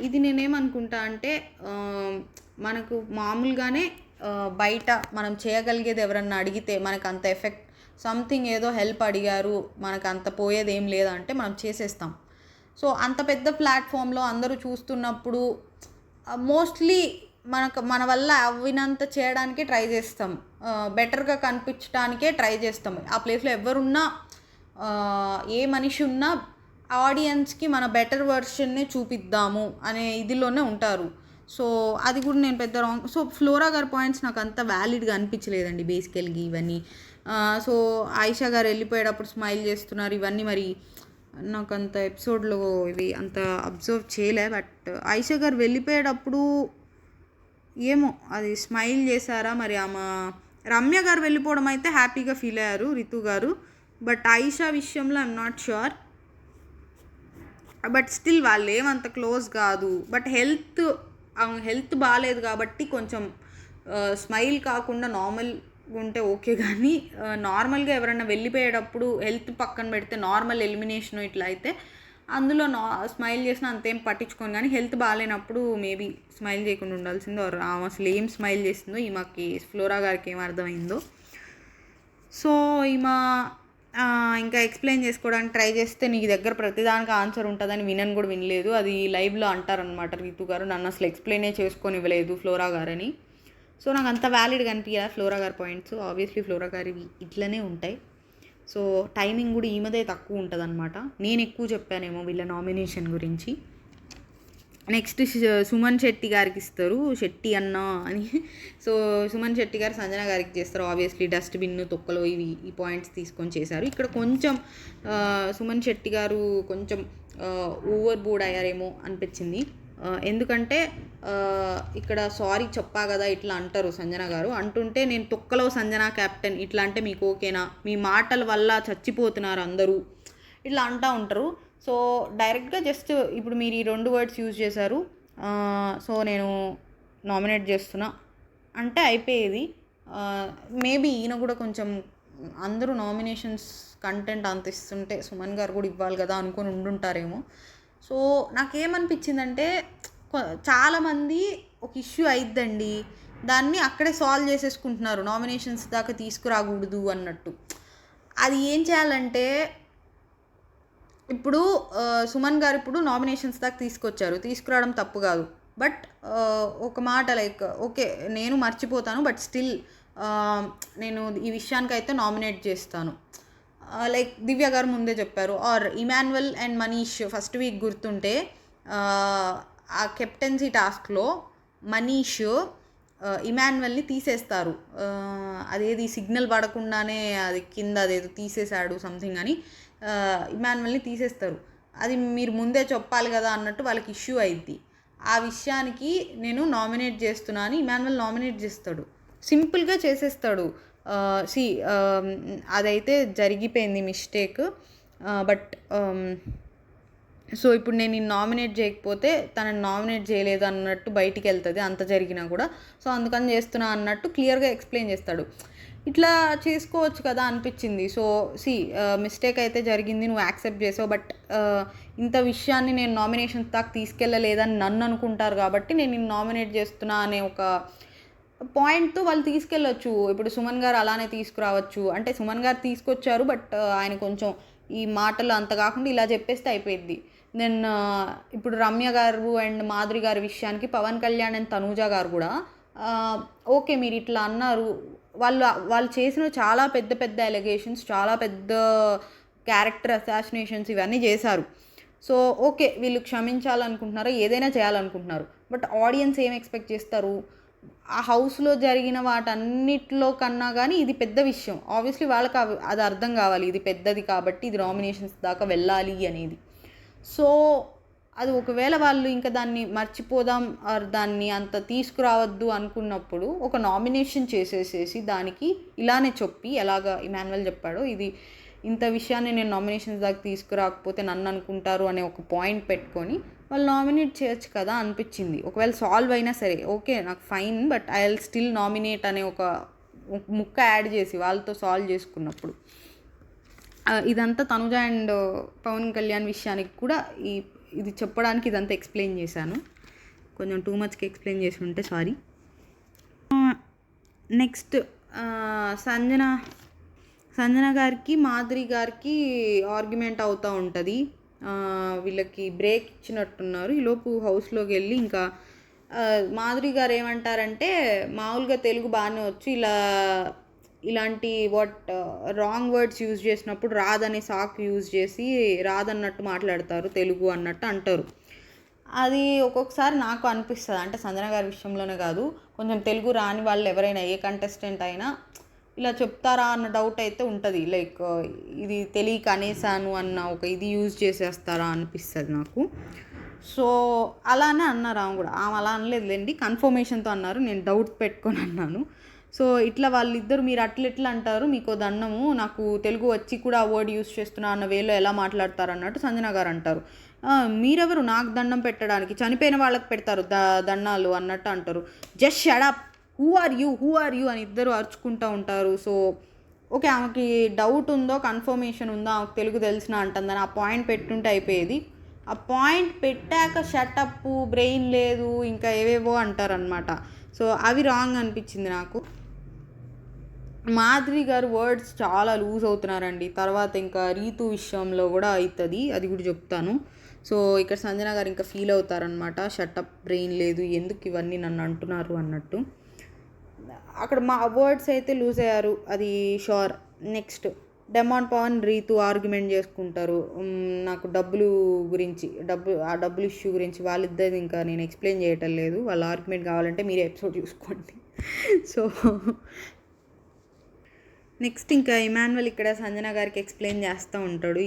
ఇది నేనేమనుకుంటా అంటే మనకు మామూలుగానే బయట మనం చేయగలిగేది ఎవరన్నా అడిగితే మనకు అంత ఎఫెక్ట్ సంథింగ్ ఏదో హెల్ప్ అడిగారు మనకు అంత పోయేది ఏం లేదంటే మనం చేసేస్తాం. సో అంత పెద్ద ప్లాట్ఫామ్లో అందరూ చూస్తున్నప్పుడు మోస్ట్లీ మన వల్ల అవినంత చేయడానికే ట్రై చేస్తాం, బెటర్గా కనిపించడానికే ట్రై చేస్తాం. ఆ ప్లేస్లో ఎవరున్నా ఏ మనిషి ఉన్నా ఆడియన్స్కి మన బెటర్ వర్షన్నే చూపిద్దాము అనే ఇదిలోనే ఉంటారు. సో అది కూడా నేను పెద్ద రాంగ్. సో ఫ్లోరా గారి పాయింట్స్ నాకు అంత వ్యాలిడ్గా అనిపించలేదండి బేసికల్గా. ఇవన్నీ సో ఆయిషా గారు వెళ్ళిపోయేటప్పుడు స్మైల్ చేస్తున్నారు. ఇవన్నీ మరి నాకు అంత ఎపిసోడ్లో ఇవి అంత అబ్జర్వ్ చేయలే. బట్ ఆయిషా గారు వెళ్ళిపోయేటప్పుడు ఏమో అది స్మైల్ చేశారా మరి. ఆమె రమ్య గారు వెళ్ళిపోవడం అయితే హ్యాపీగా ఫీల్ అయ్యారు రితు గారు. బట్ ఆయిషా విషయంలో I'm not sure. But still వాళ్ళు ఏమంత క్లోజ్ కాదు. బట్ హెల్త్ బాగాలేదు కాబట్టి కొంచెం స్మైల్ కాకుండా నార్మల్ ఉంటే ఓకే. కానీ నార్మల్గా ఎవరైనా వెళ్ళిపోయేటప్పుడు హెల్త్ పక్కన పెడితే నార్మల్ ఎలిమినేషన్ ఇట్లా అయితే అందులో స్మైల్ చేసినా అంతేం పట్టించుకోను. కానీ హెల్త్ బాగాలేనప్పుడు మేబీ స్మైల్ చేయకుండా ఉండాల్సిందో. ఆమె అసలు ఏం స్మైల్ చేసిందో ఈమెకి ఫ్లోరా గారికి ఏం అర్థమైందో. సో ఈమె ఇంకా ఎక్స్ప్లెయిన్ చేసుకోవడానికి ట్రై చేస్తే నీకు దగ్గర ప్రతిదానికి ఆన్సర్ ఉంటుందని వినని కూడా వినలేదు. అది లైవ్లో అంటారనమాట రితు గారు. నన్ను అసలు ఎక్స్ప్లెయినే చేసుకొని ఇవ్వలేదు ఫ్లోరా గారని. సో నాకు అంత వ్యాలిడ్గా అనిపించాలి ఫ్లోరా గారి పాయింట్స్. ఆబ్వియస్లీ ఫ్లోరా గారివి ఇట్లనే ఉంటాయి. సో టైమింగ్ కూడా ఈమెదే తక్కువ ఉంటుంది అనమాట. నేను ఎక్కువ చెప్పానేమో వీళ్ళ నామినేషన్ గురించి. నెక్స్ట్ సుమన్ శెట్టి గారికి ఇస్తారు, శెట్టి అన్న అని. సో సుమన్ శెట్టి గారు సంజన గారికి చేస్తారు. ఆబ్వియస్లీ డస్ట్బిన్ తొక్కలో ఈ పాయింట్స్ తీసుకొని చేశారు. ఇక్కడ కొంచెం సుమన్ శెట్టి గారు కొంచెం ఓవర్ బోర్డ్ అయ్యారేమో అనిపించింది. ఎందుకంటే ఇక్కడ సారీ చెప్పా కదా ఇట్లా అంటారు సంజన గారు. అంటుంటే నేను తొక్కలో సంజన క్యాప్టెన్ ఇట్లా అంటే మీకు ఓకేనా, మీ మాటల వల్ల చచ్చిపోతున్నారు అందరూ ఇట్లా అంటూ ఉంటారు. సో డైరెక్ట్గా జస్ట్ ఇప్పుడు మీరు ఈ 2 వర్డ్స్ యూజ్ చేశారు, సో నేను నామినేట్ చేస్తున్నా అంటే అయిపోయేది. మేబీ ఈయన కూడా కొంచెం అందరూ నామినేషన్స్ కంటెంట్ అంత ఇస్తుంటే సుమన్ గారు కూడా ఇవ్వాలి కదా అనుకొని ఉండుంటారేమో. సో నాకేమనిపించిందంటే చాలామంది ఒక ఇష్యూ అయిద్దండి, దాన్ని అక్కడే సాల్వ్ చేసేసుకుంటున్నారు, నామినేషన్స్ దాకా తీసుకురాకూడదు అన్నట్టు. అది ఏం చేయాలంటే ఇప్పుడు సుమన్ గారు ఇప్పుడు నామినేషన్స్ దాకా తీసుకురావడం తప్పు కాదు. బట్ ఒక మాట లైక్ ఓకే నేను మర్చిపోతాను బట్ స్టిల్ నేను ఈ విషయానికైతే నామినేట్ చేస్తాను. లైక్ దివ్య గారు ముందే చెప్పారు. Or Emmanuel and Manish first week గుర్తుంటే ఆ కెప్టెన్సీ టాస్క్లో మనీష్ ఇమాన్యువల్ని తీసేస్తారు. అదేది సిగ్నల్ పడకుండానే అది కింద అదేదో తీసేశాడు సంథింగ్ అని ఇమాన్యువల్ని తీసేస్తారు. అది మీరు ముందే చెప్పాలి కదా అన్నట్టు వాళ్ళకి ఇష్యూ అయింది. ఆ విషయానికి నేను నామినేట్ చేస్తున్నా అని ఇమాన్యువల్ నామినేట్ చేస్తాడు, సింపుల్గా చేసేస్తాడు. అదైతే జరిగిపోయింది మిస్టేక్. బట్ సో ఇప్పుడు నేను నామినేట్ చేయకపోతే తనని నామినేట్ చేయలేదు అన్నట్టు బయటికి వెళ్తుంది అంత జరిగినా కూడా. సో అందుకని చేస్తున్నా అన్నట్టు క్లియర్గా ఎక్స్ప్లెయిన్ చేస్తాడు. ఇట్లా చేసుకోవచ్చు కదా అనిపించింది. సో మిస్టేక్ అయితే జరిగింది, నువ్వు యాక్సెప్ట్ చేసావు. బట్ ఇంత విషయాన్ని నేను నామినేషన్స్ దాకా తీసుకెళ్ళలేదని నన్ను అనుకుంటారు కాబట్టి నేను నామినేట్ చేస్తున్నా అనే ఒక పాయింట్తో వాళ్ళు తీసుకెళ్ళొచ్చు. ఇప్పుడు సుమన్ గారు అలానే తీసుకురావచ్చు. అంటే సుమన్ గారు తీసుకొచ్చారు బట్ ఆయన కొంచెం ఈ మాటలు అంత కాకుండా ఇలా చెప్పేస్తే అయిపోయింది. దెన్ ఇప్పుడు రమ్య గారు అండ్ మాధురి గారి విషయానికి పవన్ కళ్యాణ్ అండ్ తనూజ గారు కూడా ఓకే మీరు ఇట్లా అన్నారు, వాళ్ళు చేసిన చాలా పెద్ద పెద్ద ఎలిగేషన్స్, చాలా పెద్ద క్యారెక్టర్ అసాసినేషన్స్ ఇవన్నీ చేశారు. సో ఓకే వీళ్ళు క్షమించాలనుకుంటున్నారు, ఏదైనా చేయాలనుకుంటున్నారు. బట్ ఆడియన్స్ ఏం ఎక్స్పెక్ట్ చేస్తారు, ఆ హౌస్లో జరిగిన వాటన్నిటిలో కన్నా కానీ ఇది పెద్ద విషయం. ఆబ్వియస్లీ వాళ్ళకి అది అర్థం కావాలి, ఇది పెద్దది కాబట్టి ఇది నామినేషన్స్ దాకా వెళ్ళాలి అనేది. సో అది ఒకవేళ వాళ్ళు ఇంకా దాన్ని మర్చిపోదాం దాన్ని అంత తీసుకురావద్దు అనుకున్నప్పుడు ఒక నామినేషన్ చేసేసేసి దానికి ఇలానే చెప్పి ఎలాగ ఇమాన్యువల్ చెప్పాడో ఇది ఇంత విషయాన్ని నేను నామినేషన్స్ దాకా తీసుకురాకపోతే నన్ను అనుకుంటారు అనే ఒక పాయింట్ పెట్టుకొని వాళ్ళు నామినేట్ చేయొచ్చు కదా అనిపించింది. ఒకవేళ సాల్వ్ అయినా సరే ఓకే నాకు fine, but I will still nominate అనే ఒక ముక్క యాడ్ చేసి వాళ్ళతో సాల్వ్ చేసుకున్నప్పుడు. ఇదంతా తనుజ అండ్ పవన్ కళ్యాణ్ విషయానికి కూడా ఇది చెప్పడానికి ఇదంతా ఎక్స్ప్లెయిన్ చేశాను. కొంచెం టూ మచ్కి ఎక్స్ప్లెయిన్ చేసి ఉంటే సారీ. నెక్స్ట్ సంజన గారికి మాధురి గారికి ఆర్గ్యుమెంట్ అవుతూ ఉంటుంది. వీళ్ళకి బ్రేక్ ఇచ్చినట్టున్నారు. ఈలోపు హౌస్లోకి వెళ్ళి ఇంకా మాధురి గారు ఏమంటారంటే మామూలుగా తెలుగు బాగానే వచ్చు, ఇలాంటి రాంగ్ వర్డ్స్ యూజ్ చేసినప్పుడు రాదనే సాకు యూజ్ చేసి రాదన్నట్టు మాట్లాడతారు, తెలుగు అన్నట్టు అంటారు. అది ఒక్కొక్కసారి నాకు అనిపిస్తుంది, అంటే సంజన గారి విషయంలోనే కాదు, కొంచెం తెలుగు రాని వాళ్ళు ఎవరైనా ఏ కంటెస్టెంట్ అయినా ఇలా చెప్తారా అన్న డౌట్ అయితే ఉంటుంది. లైక్ ఇది తెలియక అనేసాను అన్న ఒక ఇది యూజ్ చేసేస్తారా అనిపిస్తుంది నాకు. సో అలానే అన్నారు ఆమె కూడా. ఆమె అలా అనలేదులేండి, కన్ఫర్మేషన్తో అన్నారు, నేను డౌట్ పెట్టుకొని అన్నాను. సో ఇట్లా వాళ్ళిద్దరు మీరు అట్లెట్లా అంటారు, మీకు దండము, నాకు తెలుగు వచ్చి కూడా ఆ వర్డ్ యూజ్ చేస్తున్నా అన్న వేలో ఎలా మాట్లాడతారు అన్నట్టు సంజన గారు అంటారు. మీరెవరు నాకు దండం పెట్టడానికి, చనిపోయిన వాళ్ళకి పెడతారు దండాలు అన్నట్టు అంటారు. Just shut up, who are you అని ఇద్దరు అరుచుకుంటూ ఉంటారు. సో ఓకే, ఆమెకి డౌట్ ఉందో కన్ఫర్మేషన్ ఉందో, ఆమెకు తెలుగు తెలిసిన అంటుందని ఆ పాయింట్ పెట్టుంటే అయిపోయేది. ఆ పాయింట్ పెట్టాక షటప్, బ్రెయిన్ లేదు, ఇంకా ఏవేవో అంటారనమాట. సో అవి రాంగ్ అనిపించింది నాకు. మాధురి గారు వర్డ్స్ చాలా లూజ్ అవుతున్నారండి. తర్వాత ఇంకా రీతు విషయంలో కూడా అవుతుంది, అది కూడా చెప్తాను. సో ఇక్కడ సంజన గారు ఇంకా ఫీల్ అవుతారనమాట, షటప్, బ్రెయిన్ లేదు, ఎందుకు ఇవన్నీ నన్ను అంటున్నారు అన్నట్టు. అక్కడ మా వర్డ్స్ అయితే లూజ్ అయ్యారు, అది sure. Next demon Pavan Ritu argument చేసుకుంటారు నాకు డబ్బులు గురించి, ఆ డబ్బులు ఇష్యూ గురించి. వాళ్ళిద్దరిది ఇంకా నేను ఎక్స్ప్లెయిన్ చేయటం లేదు, వాళ్ళ ఆర్గ్యుమెంట్ కావాలంటే మీరే ఎపిసోడ్ చూసుకోండి. సో నెక్స్ట్ ఇంకా ఇమాన్యువల్ ఇక్కడ సంజన గారికి ఎక్స్ప్లెయిన్ చేస్తూ ఉంటాడు,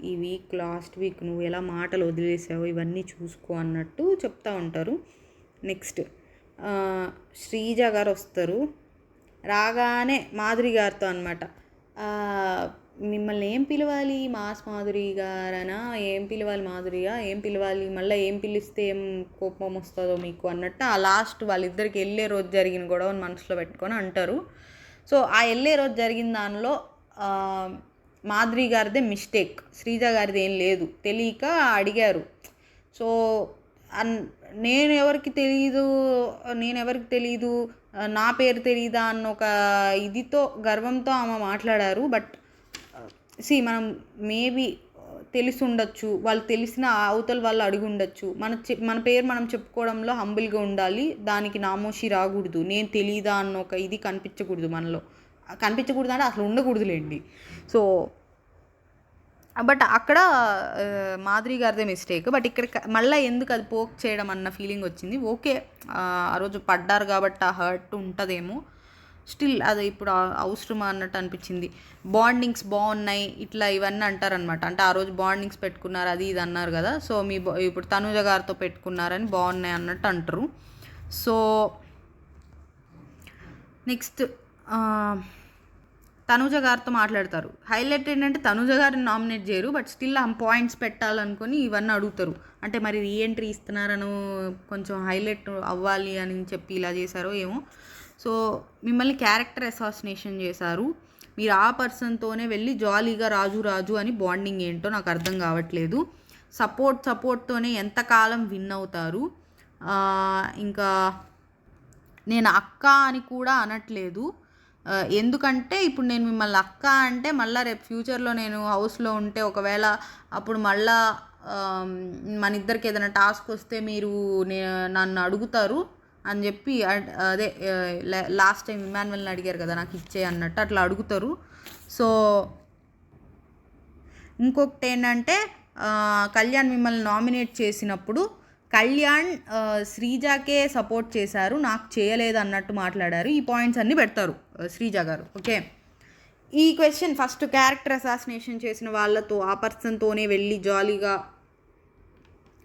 ఈ వీక్ లాస్ట్ వీక్ నువ్వు ఎలా మాటలు వదిలేసావు ఇవన్నీ చూసుకో అన్నట్టు చెప్తూ ఉంటారు. నెక్స్ట్ శ్రీజ గారు వస్తారు. రాగానే మాధురి గారితో అనమాట, మిమ్మల్ని ఏం పిలవాలి, మాస్ మాధురి గారనా, ఏం పిలవాలి మాధురిగా, ఏం పిలవాలి, మళ్ళీ ఏం పిలిస్తే ఏం కోపం వస్తుందో మీకు అన్నట్టు ఆ లాస్ట్ వాళ్ళిద్దరికి వెళ్ళే రోజు జరిగిన గొడవని మనసులో పెట్టుకొని అంటారు. సో ఆ వెళ్ళే రోజు జరిగిన దానిలో మాధురి గారిదే మిస్టేక్, శ్రీజ గారిది ఏం లేదు, తెలియక అడిగారు. సో నేను ఎవరికి తెలీదు, నా పేరు తెలీదా అన్న ఒక ఇదితో, గర్వంతో ఆమె మాట్లాడారు. బట్ మనం మేబీ తెలిసి ఉండొచ్చు, వాళ్ళు తెలిసిన అవతల వాళ్ళు అడిగి ఉండొచ్చు. మన పేరు మనం చెప్పుకోవడంలో హంబుల్గా ఉండాలి, దానికి నామోషి రాకూడదు, నేను తెలీదా అన్న ఒక ఇది కనిపించకూడదు మనలో. కనిపించకూడదు అంటే అసలు ఉండకూడదులేండి. సో బట్ అక్కడ మాధురి గారిదే మిస్టేక్. బట్ ఇక్కడ మళ్ళీ ఎందుకు అది పోక్ చేయడం అన్న ఫీలింగ్ వచ్చింది. ఓకే, ఆ రోజు పడ్డారు కాబట్టి ఆ హర్ట్ ఉంటుందేమో, స్టిల్ అది ఇప్పుడు అవసరమా అన్నట్టు అనిపించింది. బాండింగ్స్ బాగున్నాయి ఇట్లా ఇవన్నీ అంటారనమాట. అంటే ఆ రోజు బాండింగ్స్ పెట్టుకున్నారు అది ఇది అన్నారు కదా, సో ఇప్పుడు తనుజ గారితో పెట్టుకున్నారని బాగున్నాయి అన్నట్టు అంటారు. సో నెక్స్ట్ తనుజ గారితో మాట్లాడతారు. హైలైట్ ఏంటంటే తనుజ గారిని నామినేట్ చేయరు, బట్ స్టిల్ ఆ పాయింట్స్ పెట్టాలనుకొని ఇవన్నీ అడుగుతారు. అంటే మరి రీఎంట్రీ ఇస్తున్నారను కొంచెం హైలైట్ అవ్వాలి అని చెప్పి ఇలా చేశారో ఏమో. సో మిమ్మల్ని క్యారెక్టర్ అసాసినేషన్ చేశారు, మీరు ఆ పర్సన్తోనే వెళ్ళి జాలీగా రాజు అని బాండింగ్ ఏంటో నాకు అర్థం కావట్లేదు. సపోర్ట్తోనే ఎంతకాలం విన్ అవుతారు. ఇంకా నేను అక్క అని కూడా అనట్లేదు, ఎందుకంటే ఇప్పుడు నేను మిమ్మల్ని అక్క అంటే మళ్ళీ రేపు ఫ్యూచర్లో నేను హౌస్లో ఉంటే ఒకవేళ అప్పుడు మళ్ళా మన ఇద్దరికి ఏదైనా టాస్క్ వస్తే మీరు నన్ను అడుగుతారు అని చెప్పి, అదే లాస్ట్ టైం ఇమాన్యువల్ని అడిగారు కదా నాకు ఇచ్చే అన్నట్టు అట్లా అడుగుతారు. సో ఇంకొకటి ఏంటంటే కళ్యాణ్ మిమ్మల్ని నామినేట్ చేసినప్పుడు కళ్యాణ్ శ్రీజాకే సపోర్ట్ చేశారు, నాకు చేయలేదు అన్నట్టు మాట్లాడారు. ఈ పాయింట్స్ అన్నీ పెడతారు శ్రీజ గారు. ఓకే, ఈ క్వశ్చన్ ఫస్ట్ క్యారెక్టర్ అసాసినేషన్ చేసిన వాళ్ళతో ఆ పర్సన్తోనే వెళ్ళి జాలీగా,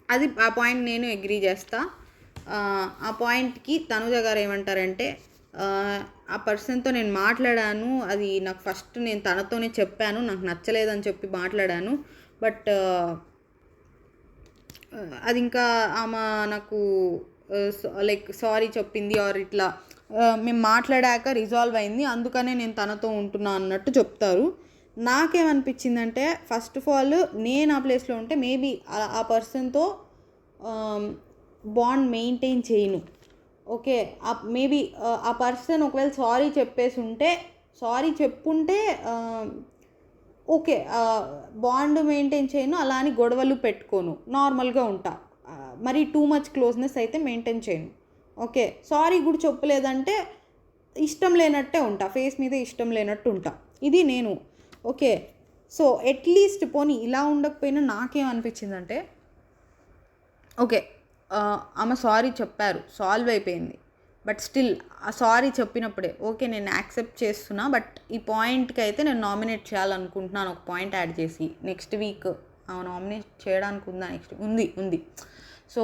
అది ఆ పాయింట్ నేను అగ్రీ చేస్తా. ఆ పాయింట్కి తనుజ గారు ఏమంటారంటే, ఆ పర్సన్తో నేను మాట్లాడాను, అది నాకు ఫస్ట్ నేను తనతోనే చెప్పాను, నాకు నచ్చలేదని చెప్పి మాట్లాడాను, బట్ అది ఇంకా ఆమె నాకు లైక్ సారీ చెప్పింది ఆర్ ఇట్లా మేము మాట్లాడాక రిజాల్వ్ అయింది, అందుకనే నేను తనతో ఉంటున్నా అన్నట్టు చెప్తారు. నాకేమనిపించిందంటే ఫస్ట్ ఆఫ్ ఆల్ నేను ఆ ప్లేస్లో ఉంటే మేబీ ఆ పర్సన్తో బాండ్ మెయింటైన్ చేయను. ఓకే, మేబీ ఆ పర్సన్ ఒకవేళ సారీ చెప్పుంటే ఓకే, బాండ్ మెయింటైన్ చేయను, అలా అని గొడవలు పెట్టుకోను, నార్మల్గా ఉంటా. మరి టూ మచ్ క్లోజ్నెస్ అయితే మెయింటైన్ చేయను. ఓకే, సారీ కూడా చెప్పలేదంటే ఇష్టం లేనట్టే ఉంటా, ఫేస్ మీద ఇష్టం లేనట్టు ఉంటా, ఇది నేను. ఓకే, సో అట్లీస్ట్ పోనీ ఇలా ఉండకపోయినా నాకేమనిపించిందంటే, ఓకే ఆమె సారీ చెప్పారు, సాల్వ్ అయిపోయింది, బట్ స్టిల్ సారీ చెప్పినప్పుడే ఓకే నేను యాక్సెప్ట్ చేస్తున్నా, బట్ ఈ పాయింట్కి అయితే నేను నామినేట్ చేయాలనుకుంటున్నాను ఒక పాయింట్ యాడ్ చేసి. నెక్స్ట్ వీక్ నామినేట్ చేయడానికి ఉందా, నెక్స్ట్ ఉంది. సో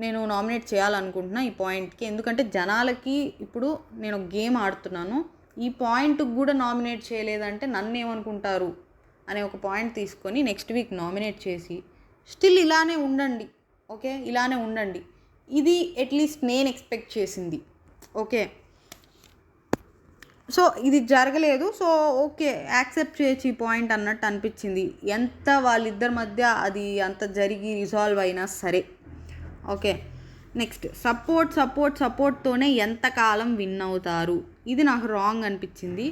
నేను నామినేట్ చేయాలనుకుంటున్నా ఈ పాయింట్కి, ఎందుకంటే జనాలకి ఇప్పుడు నేను గేమ్ ఆడుతున్నాను, ఈ పాయింట్కి కూడా నామినేట్ చేయలేదంటే నన్ను ఏమనుకుంటారు అనే ఒక పాయింట్ తీసుకొని నెక్స్ట్ వీక్ నామినేట్ చేసి స్టిల్ ఇలానే ఉండండి. ఓకే, ఇలానే ఉండండి. ఇది అట్లీస్ట్ నేను ఎక్స్పెక్ట్ చేసింది. ఓకే, సో ఇది జరగలేదు. సో ఓకే, యాక్సెప్ట్ చేయొచ్చు ఈ పాయింట్ అన్నట్టు అనిపించింది. ఎంత వాళ్ళిద్దరి మధ్య అది అంత జరిగి రిజాల్వ్ అయినా సరే. ఓకే, నెక్స్ట్ సపోర్ట్తోనే ఎంతకాలం విన్ అవుతారు, ఇది నాకు రాంగ్ అనిపించింది.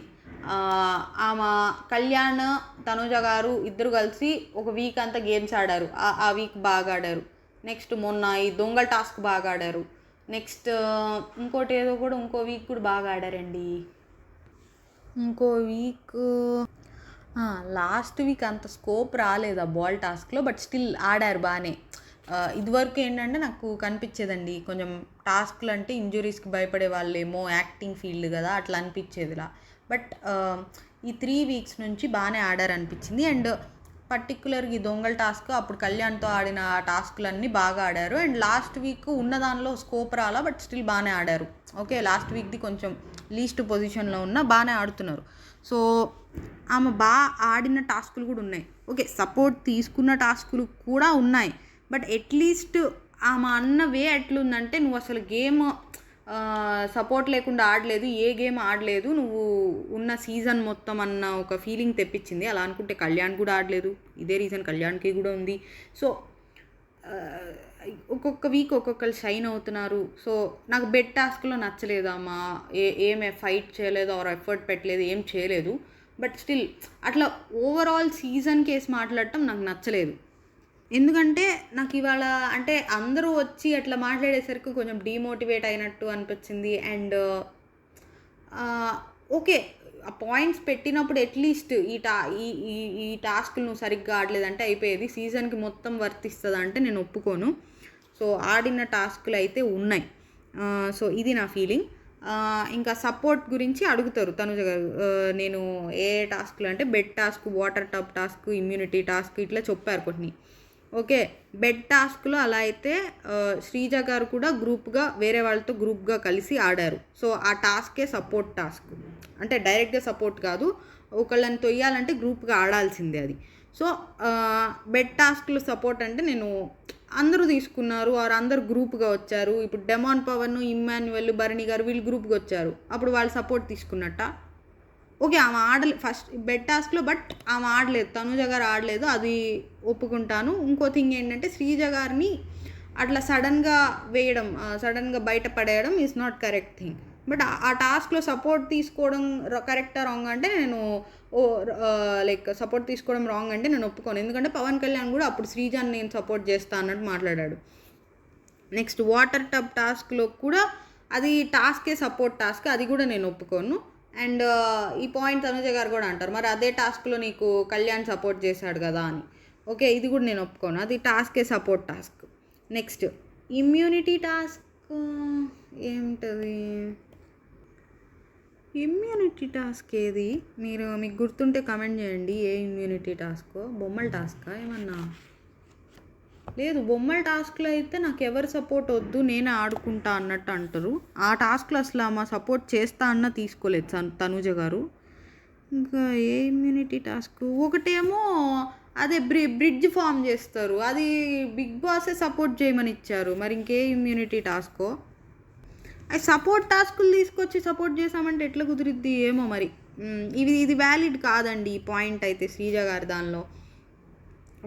ఆమె కళ్యాణ్ తనుజ గారు ఇద్దరు కలిసి ఒక వీక్ అంతా గేమ్స్ ఆడారు, ఆ వీక్ బాగా ఆడారు. నెక్స్ట్ మొన్న ఈ దొంగల టాస్క్ బాగా ఆడారు. నెక్స్ట్ ఇంకోటి ఏదో కూడా ఇంకో వీక్ కూడా బాగా ఆడారండి. ఇంకో వీక్ లాస్ట్ వీక్ అంత స్కోప్ రాలేదు ఆ బాల్ టాస్క్లో, బట్ స్టిల్ ఆడారు బాగానే. ఇదివరకు ఏంటంటే నాకు కనిపించేదండి కొంచెం టాస్క్లు అంటే ఇంజురీస్కి భయపడే వాళ్ళేమో యాక్టింగ్ ఫీల్డ్ కదా అట్లా అనిపించేదిలా. బట్ ఈ 3 వీక్స్ నుంచి బాగానే ఆడారు అనిపించింది. అండ్ పర్టిక్యులర్గా ఈ దొంగల టాస్క్ అప్పుడు కళ్యాణ్తో ఆడిన టాస్క్లన్నీ బాగా ఆడారు. అండ్ లాస్ట్ వీక్ ఉన్న దానిలో స్కోప్ రాలా, బట్ స్టిల్ బాగానే ఆడారు. ఓకే, లాస్ట్ వీక్ది కొంచెం లీస్ట్ పొజిషన్లో ఉన్న బాగానే ఆడుతున్నారు. సో ఆమె బాగా ఆడిన టాస్కులు కూడా ఉన్నాయి. ఓకే, సపోర్ట్ తీసుకున్న టాస్కులు కూడా ఉన్నాయి, బట్ అట్లీస్ట్ ఆమె అన్న వే ఎట్లుందంటే నువ్వు అసలు గేమ్ సపోర్ట్ లేకుండా ఆడలేదు, ఏ గేమ్ ఆడలేదు నువ్వు ఉన్న సీజన్ మొత్తం అన్న ఒక ఫీలింగ్ తెప్పించింది. అలా అనుకుంటే కళ్యాణ్ కూడా ఆడలేదు, ఇదే రీజన్ కళ్యాణ్కి కూడా ఉంది. సో ఒక్కొక్క వీక్ ఒక్కొక్కరు షైన్ అవుతున్నారు. సో నాకు బెట్ టాస్క్లో నచ్చలేదు, అమ్మా ఏమే ఫైట్ చేయలేదు ఆర్ ఎఫర్ట్ పెట్టలేదు, ఏం చేయలేదు. బట్ స్టిల్ అట్లా ఓవరాల్ సీజన్ కేసు మాట్లాడటం నాకు నచ్చలేదు. ఎందుకంటే నాకు ఇవాళ అంటే అందరూ వచ్చి అట్లా మాట్లాడేసరికి కొంచెం డీమోటివేట్ అయినట్టు అనిపించింది. అండ్ ఓకే, ఆ పాయింట్స్ పెట్టినప్పుడు అట్లీస్ట్ ఈ టాస్క్లు నువ్వు సరిగ్గా ఆడలేదంటే అయిపోయేది, సీజన్కి మొత్తం వర్తిస్తుంది అంటే నేను ఒప్పుకోను. సో ఆడిన టాస్క్లు అయితే ఉన్నాయి. సో ఇది నా ఫీలింగ్. ఇంకా సపోర్ట్ గురించి అడుగుతారు తనుజ గారు, నేను ఏ టాస్క్లు అంటే bed task, water tub task, immunity task ఇట్లా చెప్పారు కొన్ని. ఓకే, బెడ్ టాస్క్లో అలా అయితే శ్రీజ గారు కూడా గ్రూప్గా వేరే వాళ్ళతో గ్రూప్గా కలిసి ఆడారు. సో ఆ టాస్కే సపోర్ట్ టాస్క్, అంటే డైరెక్ట్గా సపోర్ట్ కాదు, ఒకళ్ళని తొయ్యాలంటే గ్రూప్గా ఆడాల్సిందే అది. సో బెడ్ టాస్క్లో సపోర్ట్ అంటే నేను అందరూ తీసుకున్నారు ఆరు అందరు గ్రూప్గా వచ్చారు. ఇప్పుడు డెమాన్ పవన్, ఇమ్మాన్యువల్, భరణి గారు వీళ్ళు గ్రూప్గా వచ్చారు, అప్పుడు వాళ్ళు సపోర్ట్ తీసుకున్నట్ట. ఓకే, ఆమె ఆడలేదు ఫస్ట్ బెడ్ టాస్క్లో, బట్ ఆమె ఆడలేదు, తనుజ గారు ఆడలేదు, అది ఒప్పుకుంటాను. ఇంకో థింగ్ ఏంటంటే శ్రీజ గారిని అట్లా సడన్గా వేయడం, సడన్గా బయట పడేయడం is not correct thing. But ఆ టాస్క్లో సపోర్ట్ తీసుకోవడం కరెక్టా రాంగ్ అంటే నేను లైక్ సపోర్ట్ తీసుకోవడం రాంగ్ అంటే నేను ఒప్పుకోను. ఎందుకంటే పవన్ కళ్యాణ్ కూడా అప్పుడు శ్రీజాని నేను సపోర్ట్ చేస్తా అన్నట్టు మాట్లాడాడు. నెక్స్ట్ వాటర్ టబ్ టాస్క్లో కూడా అది టాస్కే సపోర్ట్ టాస్క్, అది కూడా నేను ఒప్పుకోను. అండ్ ఈ పాయింట్ తనుజ గారు కూడా అంటారు, మరి అదే టాస్క్లో నీకు కళ్యాణ్ సపోర్ట్ చేశాడు కదా అని. ఓకే, ఇది కూడా నేను ఒప్పుకోను, అది టాస్కే support task. Next immunity task ఏమిటది, ఇమ్యూనిటీ టాస్క్ ఏది మీకు గుర్తుంటే కమెంట్ చేయండి. ఏ ఇమ్యూనిటీ టాస్క్, బొమ్మల టాస్కా ఏమన్నా? లేదు, బొమ్మల టాస్క్లో అయితే నాకు ఎవరు సపోర్ట్ వద్దు నేనే ఆడుకుంటా అన్నట్టు అంటారు. ఆ టాస్క్లో అసలు మా సపోర్ట్ చేస్తా అన్న తీసుకోలేదు తనుజ గారు. ఇంకా ఏ ఇమ్యూనిటీ టాస్క్, ఒకటేమో అదే బ్రిడ్జ్ ఫామ్ చేస్తారు, అది బిగ్ బాసే సపోర్ట్ చేయమని ఇచ్చారు, మరి ఇంకే ఇమ్యూనిటీ టాస్కో. అది సపోర్ట్ టాస్కులు తీసుకొచ్చి సపోర్ట్ చేసామంటే ఎట్లా కుదిరిద్ది ఏమో మరి. ఇది వ్యాలిడ్ కాదండి ఈ పాయింట్ అయితే శ్రీజ గారి దానిలో.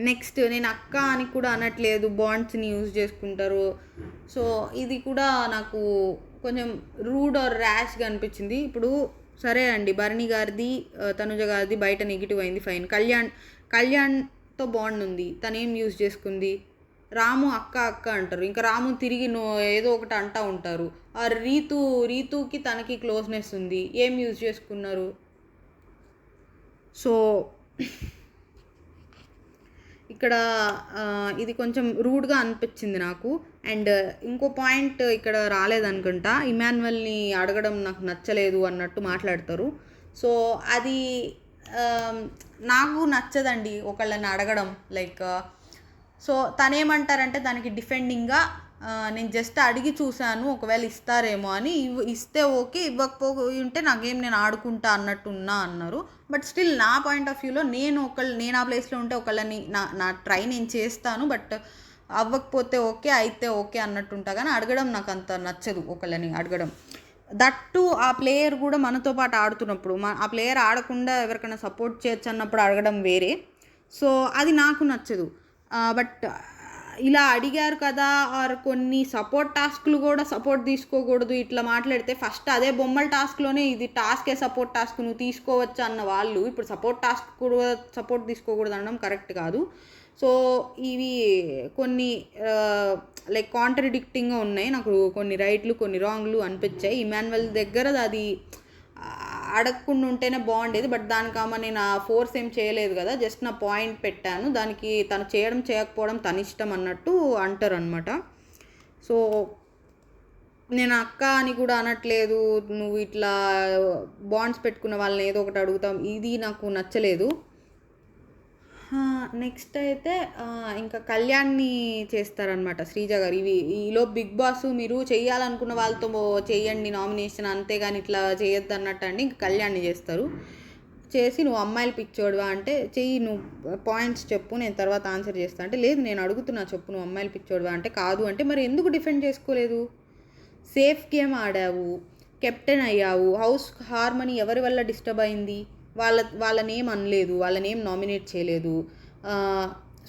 నెక్స్ట్ నేను అక్క అని కూడా అనట్లేదు, బాండ్స్ని యూజ్ చేసుకుంటారు. సో ఇది కూడా నాకు కొంచెం రూడ్ ఆర్ ర్యాష్గా అనిపించింది. ఇప్పుడు సరే అండి, భరణి గారిది తనుజ గారిది బయట నెగిటివ్ అయింది, ఫైన్. కళ్యాణ్తో బాండ్ ఉంది, తనేం యూజ్ చేసుకుంది, రాము అక్క అంటారు, ఇంకా రాము తిరిగి ఏదో ఒకటి అంటూ ఉంటారు. ఆ రీతుకి తనకి క్లోజ్నెస్ ఉంది, ఏం యూజ్ చేసుకున్నారు. సో ఇక్కడ ఇది కొంచెం రూడ్గా అనిపించింది నాకు. అండ్ ఇంకో పాయింట్ ఇక్కడ రాలేదనుకుంటా, ఇమాన్యువల్ని అడగడం నాకు నచ్చలేదు అన్నట్టు మాట్లాడతారు. సో అది నాకు నచ్చదండి ఒకళ్ళని అడగడం. లైక్ సో తనేమంటారంటే దానికి డిఫెండింగ్గా నేను జస్ట్ అడిగి చూశాను ఒకవేళ ఇస్తారేమో అని, ఇస్తే ఓకే, ఇవ్వకపోయి ఉంటే నాకేం నేను ఆడుకుంటా అన్నట్టు ఉన్నా అన్నారు. బట్ స్టిల్ నా పాయింట్ ఆఫ్ వ్యూలో నేను ఆ ప్లేస్లో ఉంటే ఒకళ్ళని నా ట్రై నేను చేస్తాను. బట్ అవ్వకపోతే ఓకే, అయితే ఓకే అన్నట్టు ఉంటా. కానీ అడగడం నాకు అంత నచ్చదు ఒకళ్ళని అడగడం. దట్టు ఆ ప్లేయర్ కూడా మనతో పాటు ఆడుతున్నప్పుడు, ఆ ప్లేయర్ ఆడకుండా ఎవరికైనా సపోర్ట్ చేయొచ్చు అన్నప్పుడు అడగడం వేరే. సో అది నాకు నచ్చదు. బట్ ఇలా అడిగారు కదా, ఆర్ కొన్ని సపోర్ట్ టాస్క్లు కూడా సపోర్ట్ తీసుకోకూడదు ఇట్లా మాట్లాడితే, ఫస్ట్ అదే బొమ్మల టాస్క్లోనే ఇది టాస్కే సపోర్ట్ టాస్క్ నువ్వు తీసుకోవచ్చు అన్న వాళ్ళు ఇప్పుడు సపోర్ట్ టాస్క్ కూడా సపోర్ట్ తీసుకోకూడదు అనడం కరెక్ట్ కాదు. సో ఇవి కొన్ని లైక్ కాంట్రడిక్టింగ్గా ఉన్నాయి. నాకు కొన్ని రైట్లు కొన్ని రాంగ్లు అనిపించాయి. ఇమాన్యువల్ దగ్గర అది అడగకుండా ఉంటేనే బాగుండేది. బట్ దానికి నేను ఆ ఫోర్స్ ఏం చేయలేదు కదా, జస్ట్ నా పాయింట్ పెట్టాను. దానికి తను చేయడం చేయకపోవడం తన ఇష్టం అన్నట్టు అంటారు అనమాట. సో నేను అక్క అని కూడా అనట్లేదు, నువ్వు ఇట్లా బాండ్స్ పెట్టుకున్న వాళ్ళని ఏదో ఒకటి అడుగుతాం, ఇది నాకు నచ్చలేదు. నెక్స్ట్ అయితే ఇంకా కళ్యాణ్ని చేస్తారనమాట శ్రీజ గారు. ఈలో బిగ్ బాస్ మీరు చేయాలనుకున్న వాళ్ళతో చేయండి నామినేషన్, అంతేగాని ఇట్లా చేయొద్దు అన్నట్టు అండి. ఇంకా కళ్యాణ్ని చేస్తారు. చేసి నువ్వు అమ్మాయిలు పిచ్చోడువా అంటే, చెయ్యి నువ్వు పాయింట్స్ చెప్పు నేను తర్వాత ఆన్సర్ చేస్తా అంటే, లేదు నేను అడుగుతున్నా చెప్పు నువ్వు అమ్మాయిలు పిచ్చోడువా అంటే, కాదు అంటే, మరి ఎందుకు డిఫెండ్ చేసుకోలేదు? సేఫ్ గేమ్ ఆడావు, కెప్టెన్ అయ్యావు, హౌస్ హార్మనీ ఎవరి వల్ల డిస్టర్బ్ అయింది? వాళ్ళనేం అనలేదు, వాళ్ళనేం నామినేట్ చేయలేదు.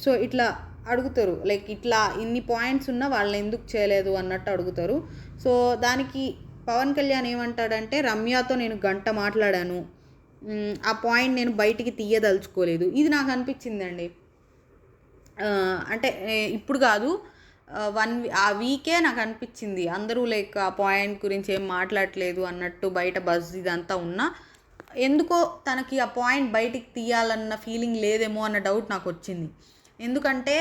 సో ఇట్లా అడుగుతారు, లైక్ ఇట్లా ఇన్ని పాయింట్స్ ఉన్నా వాళ్ళని ఎందుకు చేయలేదు అన్నట్టు అడుగుతారు. సో దానికి పవన్ కళ్యాణ్ ఏమంటాడంటే, రమ్యతో నేను గంట మాట్లాడాను, ఆ పాయింట్ నేను బయటికి తీయదలుచుకోలేదు. ఇది నాకు అనిపించిందండి. అంటే ఇప్పుడు కాదు, ఆ వీకే నాకు అనిపించింది అందరూ లైక్ ఆ పాయింట్ గురించి ఏం మాట్లాడట్లేదు అన్నట్టు బయట బజ్ ఇదంతా ఉన్నా, ఎందుకో తనకి ఆ పాయింట్ బయటికి తీయాలన్న ఫీలింగ్ లేదేమో అన్న డౌట్ నాకు వచ్చింది. ఎందుకంటే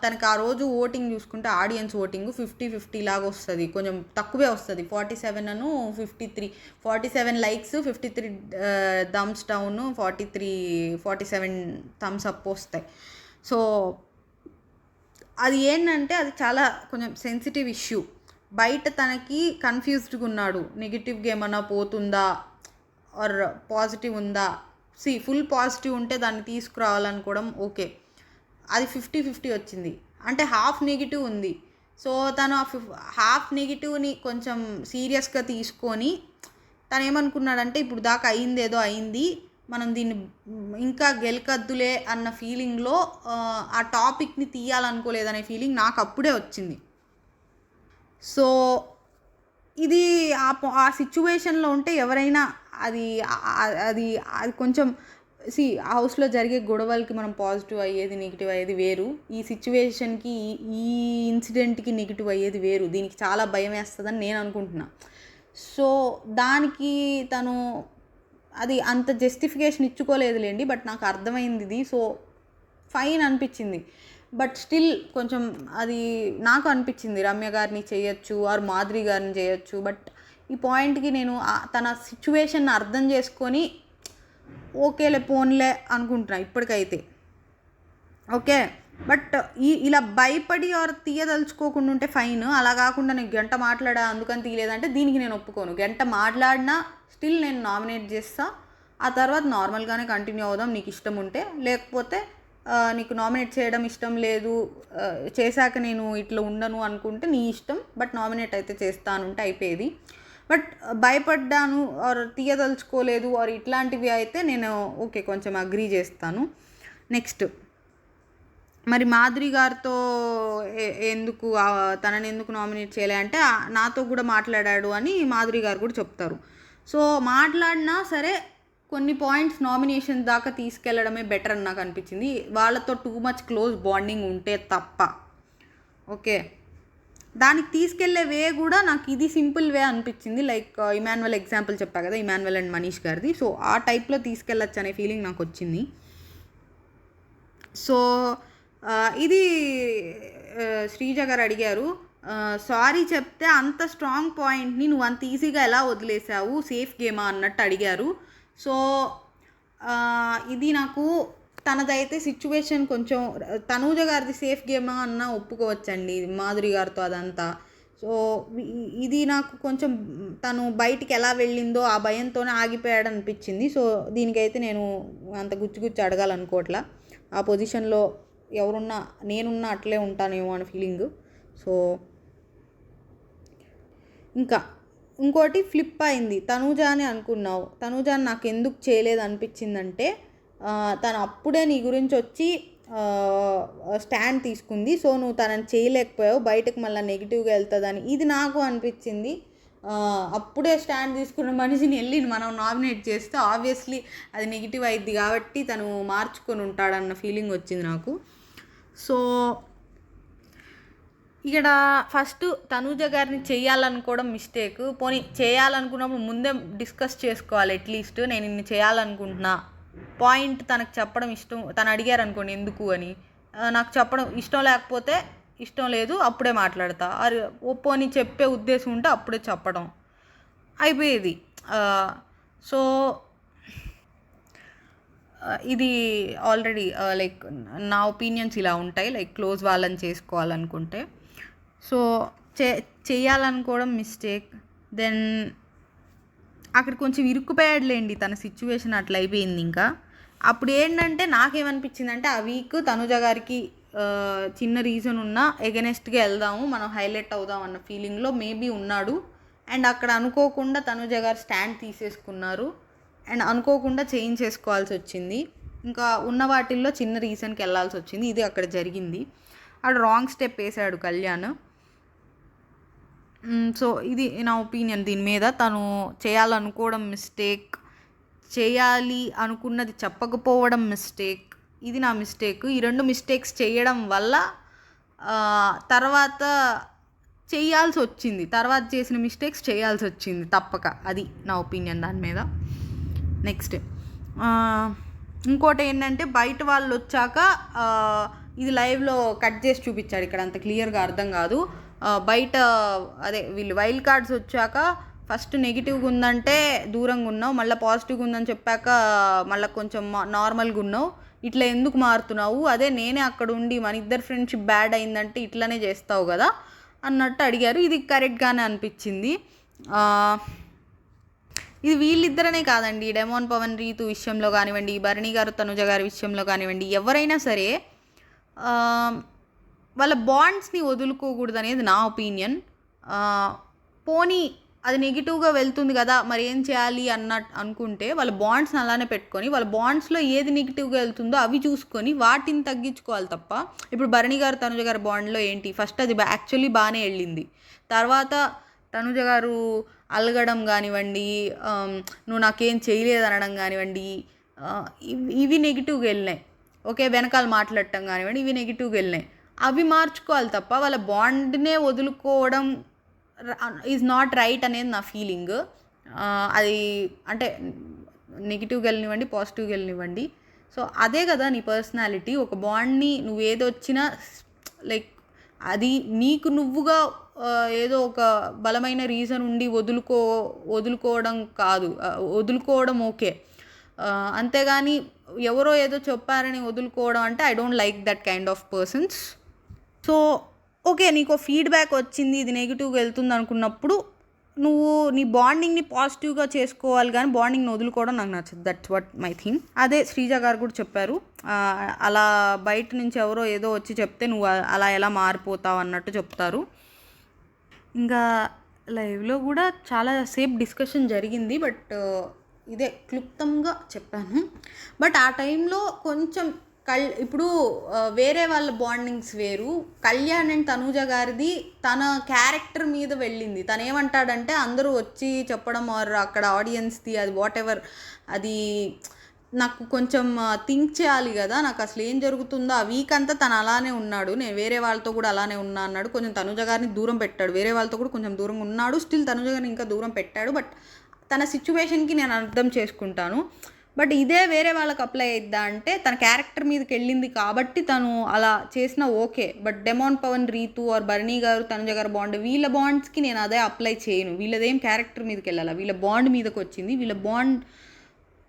తనకి ఆ రోజు ఓటింగ్ చూసుకుంటే ఆడియన్స్ ఓటింగ్ 50-50 లాగా వస్తుంది, కొంచెం తక్కువే వస్తుంది. 47 అను 53, 47 likes, 53 thumbs down, 47 thumbs up వస్తాయి. సో అది ఏంటంటే అది చాలా కొంచెం సెన్సిటివ్ ఇష్యూ. బయట తనకి కన్ఫ్యూజ్డ్గా ఉన్నాడు, నెగిటివ్గా ఏమన్నా పోతుందా ఆర్ పాజిటివ్ ఉందా. ఫుల్ పాజిటివ్ ఉంటే దాన్ని తీసుకురావాలనుకోవడం ఓకే, అది 50-50 వచ్చింది అంటే హాఫ్ నెగిటివ్ ఉంది. సో తను ఆ హాఫ్ నెగిటివ్ని కొంచెం సీరియస్గా తీసుకొని తను ఏమనుకున్నాడంటే, ఇప్పుడు దాకా అయింది ఏదో అయింది, మనం దీన్ని ఇంకా గెలకద్దులే అన్న ఫీలింగ్లో ఆ టాపిక్ని తీయాలనుకోలేదనే ఫీలింగ్ నాకు అప్పుడే వచ్చింది. సో ఇది ఆ సిచ్యువేషన్లో ఉంటే ఎవరైనా అది అది అది కొంచెం హౌస్లో జరిగే గొడవలకి మనం పాజిటివ్ అయ్యేది నెగిటివ్ అయ్యేది వేరు, ఈ సిచ్యువేషన్కి ఈ ఇన్సిడెంట్కి నెగిటివ్ అయ్యేది వేరు. దీనికి చాలా భయం వేస్తుందని నేను అనుకుంటున్నా. సో దానికి తను అది అంత జస్టిఫికేషన్ ఇచ్చుకోలేదులేండి, బట్ నాకు అర్థమైంది ఇది. సో ఫైన్ అనిపించింది. బట్ స్టిల్ కొంచెం అది నాకు అనిపించింది రమ్య గారిని చేయొచ్చు ఆర్ మాధురి గారిని చేయొచ్చు. బట్ ఈ పాయింట్కి నేను తన సిచ్యువేషన్ అర్థం చేసుకొని ఓకేలే పోన్లే అనుకుంటున్నా ఇప్పటికైతే. ఓకే, బట్ ఇలా భయపడి ఆర్ తీయదలుచుకోకుండా ఉంటే ఫైన్. అలా కాకుండా నేను గంట మాట్లాడా అందుకని తీయలేదంటే దీనికి నేను ఒప్పుకోను. గంట మాట్లాడినా స్టిల్ నేను నామినేట్ చేస్తా, ఆ తర్వాత నార్మల్గానే కంటిన్యూ అవుదాం నీకు ఇష్టం ఉంటే. లేకపోతే నీకు నామినేట్ చేయడం ఇష్టం లేదు, చేశాక నేను ఇట్లా ఉండను అనుకుంటే నీ ఇష్టం, బట్ నామినేట్ అయితే చేస్తానుంటే అయిపోయేది. బట్ భయపడ్డాను ఆర్ తీయదలుచుకోలేదు ఆర్ ఇట్లాంటివి అయితే నేను ఓకే కొంచెం అగ్రీ చేస్తాను. నెక్స్ట్ మరి మాధురి గారితో ఎందుకు తనని ఎందుకు నామినేట్ చేయలే అంటే, నాతో కూడా మాట్లాడాడు అని మాధురి గారు కూడా చెప్తారు. సో మాట్లాడినా సరే కొన్ని పాయింట్స్ నామినేషన్ దాకా తీసుకెళ్ళడమే బెటర్ అని నాకు అనిపించింది, వాళ్ళతో టూ మచ్ క్లోజ్ బాండింగ్ ఉంటే తప్ప. ఓకే, దానికి తీసుకెళ్లే వే కూడా నాకు ఇది సింపుల్ వే అనిపించింది. లైక్ ఇమాన్యువల్ ఎగ్జాంపుల్ చెప్పా కదా, ఇమాన్యువల్ అండ్ మనీష్ గారిది. సో ఆ టైప్లో తీసుకెళ్ళచ్చు అనే ఫీలింగ్ నాకు వచ్చింది. సో ఇది శ్రీజ గారు అడిగారు, సారీ చెప్తే అంత స్ట్రాంగ్ పాయింట్ని నువ్వు అంత ఈజీగా ఎలా వదిలేసావు, సేఫ్ గేమా అన్నట్టు అడిగారు. సో ఇది నాకు తనదైతే సిచ్యువేషన్ కొంచెం, తనూజ గారిది సేఫ్ గేమా అన్న ఒప్పుకోవచ్చండి, మాధురి గారితో అదంతా. సో ఇది నాకు కొంచెం తను బయటికి ఎలా వెళ్ళిందో ఆ భయంతోనే ఆగిపోయాడు అనిపించింది. సో దీనికైతే నేను అంత గుచ్చి అడగాలనుకోవట్లా. ఆ పొజిషన్లో ఎవరున్నా నేనున్నా అట్లే ఉంటానేమో అని ఫీలింగ్. సో ఇంకా ఇంకోటి ఫ్లిప్ అయింది, తనూజ అని అనుకున్నావు, తనూజ నాకు ఎందుకు చేయలేదు అనిపించిందంటే, తను అప్పుడే నీ గురించి వచ్చి స్టాండ్ తీసుకుంది. సో నువ్వు తనని చేయలేకపోయావు, బయటకు మళ్ళీ నెగిటివ్గా వెళ్తుందని ఇది నాకు అనిపించింది. అప్పుడే స్టాండ్ తీసుకున్న మనిషిని వెళ్ళి మనం నామినేట్ చేస్తే ఆబ్వియస్లీ అది నెగిటివ్ అయింది కాబట్టి తను మార్చుకొని ఉంటాడన్న ఫీలింగ్ వచ్చింది నాకు. సో ఇక్కడ ఫస్ట్ తనూజ గారిని చేయాలనుకోవడం మిస్టేక్. పోనీ చేయాలనుకున్నప్పుడు ముందే డిస్కస్ చేసుకోవాలి, అట్లీస్ట్ నేను ఇన్ని చేయాలనుకుంటున్నా పాయింట్ తనకు చెప్పడం ఇష్టం. తను అడిగారు అనుకోండి ఎందుకు అని, నాకు చెప్పడం ఇష్టం లేకపోతే ఇష్టం లేదు అప్పుడే మాట్లాడతా, పోనీ చెప్పే ఉద్దేశం ఉంటే అప్పుడే చెప్పడం అయిపోయేది. సో ఇది ఆల్రెడీ లైక్ నా ఒపీనియన్స్ ఇలా ఉంటాయి, లైక్ క్లోజ్ వాళ్ళని చేసుకోవాలనుకుంటే. So చేయాలనుకోవడం mistake. దెన్ అక్కడ కొంచెం ఇరుక్కుపోయాడులేండి, తన సిచ్యువేషన్ అట్లా అయిపోయింది. ఇంకా అప్పుడు ఏంటంటే నాకేమనిపించిందంటే ఆ వీక్ తనుజ గారికి చిన్న రీజన్ ఉన్నా ఎగనెస్ట్గా వెళ్దాము, మనం హైలైట్ అవుదాం అన్న ఫీలింగ్లో మేబీ ఉన్నాడు. అండ్ అక్కడ అనుకోకుండా తనుజ గారు స్టాండ్ తీసేసుకున్నారు అండ్ అనుకోకుండా చేంజ్ చేసుకోవాల్సి వచ్చింది. ఇంకా ఉన్న వాటిల్లో చిన్న రీజన్కి వెళ్ళాల్సి వచ్చింది. ఇది అక్కడ జరిగింది. అక్కడ రాంగ్ స్టెప్ వేసాడు కళ్యాణ్. సో ఇది నా ఒపీనియన్ దీని మీద. తను చేయాలనుకోవడం మిస్టేక్, చేయాలి అనుకున్నది చెప్పకపోవడం మిస్టేక్, ఇది నా మిస్టేక్. ఈ రెండు మిస్టేక్స్ చేయడం వల్ల తర్వాత చేయాల్సి వచ్చింది, తర్వాత చేసిన మిస్టేక్స్ చేయాల్సి వచ్చింది తప్పక. అది నా ఒపీనియన్ దాని మీద. నెక్స్ట్ ఇంకోటి ఏంటంటే బయట వాళ్ళు వచ్చాక ఇది లైవ్లో కట్ చేసి చూపించాడు, ఇక్కడ అంత క్లియర్గా అర్థం కాదు. బయట అదే వీళ్ళు వైల్డ్ కార్డ్స్ వచ్చాక ఫస్ట్ నెగిటివ్గా ఉందంటే దూరంగా ఉన్నావు, మళ్ళీ పాజిటివ్గా ఉందని చెప్పాక మళ్ళీ కొంచెం నార్మల్గా ఉన్నావు, ఇట్లా ఎందుకు మారుతున్నావు, అదే నేనే అక్కడ ఉండి మన ఇద్దరు ఫ్రెండ్షిప్ బ్యాడ్ అయిందంటే ఇట్లనే చేస్తావు కదా అన్నట్టు అడిగారు. ఇది కరెక్ట్గానే అనిపించింది. ఇది వీళ్ళిద్దరనే కాదండి, డెమోన్ పవన్ రీతు విషయంలో కానివ్వండి, భరణి గారు తనుజ గారి విషయంలో కానివ్వండి, ఎవరైనా సరే వాళ్ళ బాండ్స్ని వదులుకోకూడదు అనేది నా ఒపీనియన్. పోనీ అది నెగిటివ్గా వెళ్తుంది కదా మరి ఏం చేయాలి అనుకుంటే వాళ్ళ బాండ్స్ని అలానే పెట్టుకొని వాళ్ళ బాండ్స్లో ఏది నెగిటివ్గా వెళ్తుందో అవి చూసుకొని వాటిని తగ్గించుకోవాలి తప్ప. ఇప్పుడు భరణి గారు తనుజ గారి బాండ్లో ఏంటి, ఫస్ట్ అది యాక్చువల్లీ బాగానే వెళ్ళింది, తర్వాత తనుజ గారు అలగడం కానివ్వండి, నువ్వు నాకేం చేయలేదు అనడం కానివ్వండి, ఇవి నెగిటివ్గా వెళ్ళినాయి. ఓకే, వెనకాల మాట్లాడటం కానివ్వండి, ఇవి నెగిటివ్గా వెళ్ళినాయి. అవి మార్చుకోవాలి తప్ప వాళ్ళ బాండ్నే వదులుకోవడం ఈజ్ నాట్ రైట్ అనేది నా ఫీలింగ్. అది అంటే నెగిటివ్గా వెళ్ళనివ్వండి, పాజిటివ్గా వెళ్ళనివ్వండి. సో అదే కదా నీ పర్సనాలిటీ. ఒక బాండ్ని నువ్వు ఏదొచ్చినా లైక్ అది నీకు నువ్వుగా ఏదో ఒక బలమైన రీజన్ ఉండి వదులుకోవడం కాదు, వదులుకోవడం ఓకే, అంతేగాని ఎవరో ఏదో చెప్పారని వదులుకోవడం అంటే I don't like that kind of persons. So okay, నీకు ఫీడ్బ్యాక్ వచ్చింది ఇది నెగిటివ్గా వెళ్తుంది అనుకున్నప్పుడు నువ్వు నీ బాండింగ్ని పాజిటివ్గా చేసుకోవాలి, కానీ బాండింగ్ని వదులుకోవడం నాకు నచ్చదు. That's what my thing. అదే శ్రీజ గారు కూడా చెప్పారు, అలా బయట నుంచి ఎవరో ఏదో వచ్చి చెప్తే నువ్వు అలా ఎలా మారిపోతావు అన్నట్టు చెప్తారు. ఇంకా లైవ్లో కూడా చాలా సేపు డిస్కషన్ జరిగింది, బట్ ఇదే క్లుప్తంగా చెప్పాను. బట్ ఆ టైంలో కొంచెం ఇప్పుడు వేరే వాళ్ళ బాండింగ్స్ వేరు, కళ్యాణ్ అండ్ తనూజ గారిది తన క్యారెక్టర్ మీద వెళ్ళింది. తను ఏమంటాడంటే అందరూ వచ్చి చెప్పడం ఆర్ అక్కడ ఆడియన్స్ది అది వాట్ ఎవర్, అది నాకు కొంచెం థింక్ చేయాలి కదా, నాకు అసలు ఏం జరుగుతుందో. ఆ వీక్ అంతా తను అలానే ఉన్నాడు, నేను వేరే వాళ్ళతో కూడా అలానే ఉన్నా అన్నాడు. కొంచెం తనూజ గారిని దూరం పెట్టాడు, వేరే వాళ్ళతో కూడా కొంచెం దూరంగా ఉన్నాడు, స్టిల్ తనూజ గారిని ఇంకా దూరం పెట్టాడు. బట్ తన సిచ్యువేషన్కి నేను అర్థం చేసుకుంటాను. బట్ ఇదే వేరే వాళ్ళకి అప్లై అయిద్దా అంటే తన క్యారెక్టర్ మీదకి వెళ్ళింది కాబట్టి తను అలా చేసినా okay. But demon Pavan, Ritu or Bharani garu, Tanuja గారు బాండ్, వీళ్ళ బాండ్స్కి నేను అదే అప్లై చేయను. వీళ్ళదేం క్యారెక్టర్ మీదకి వెళ్ళాలా, వీళ్ళ బాండ్ మీదకి వచ్చింది. వీళ్ళ బాండ్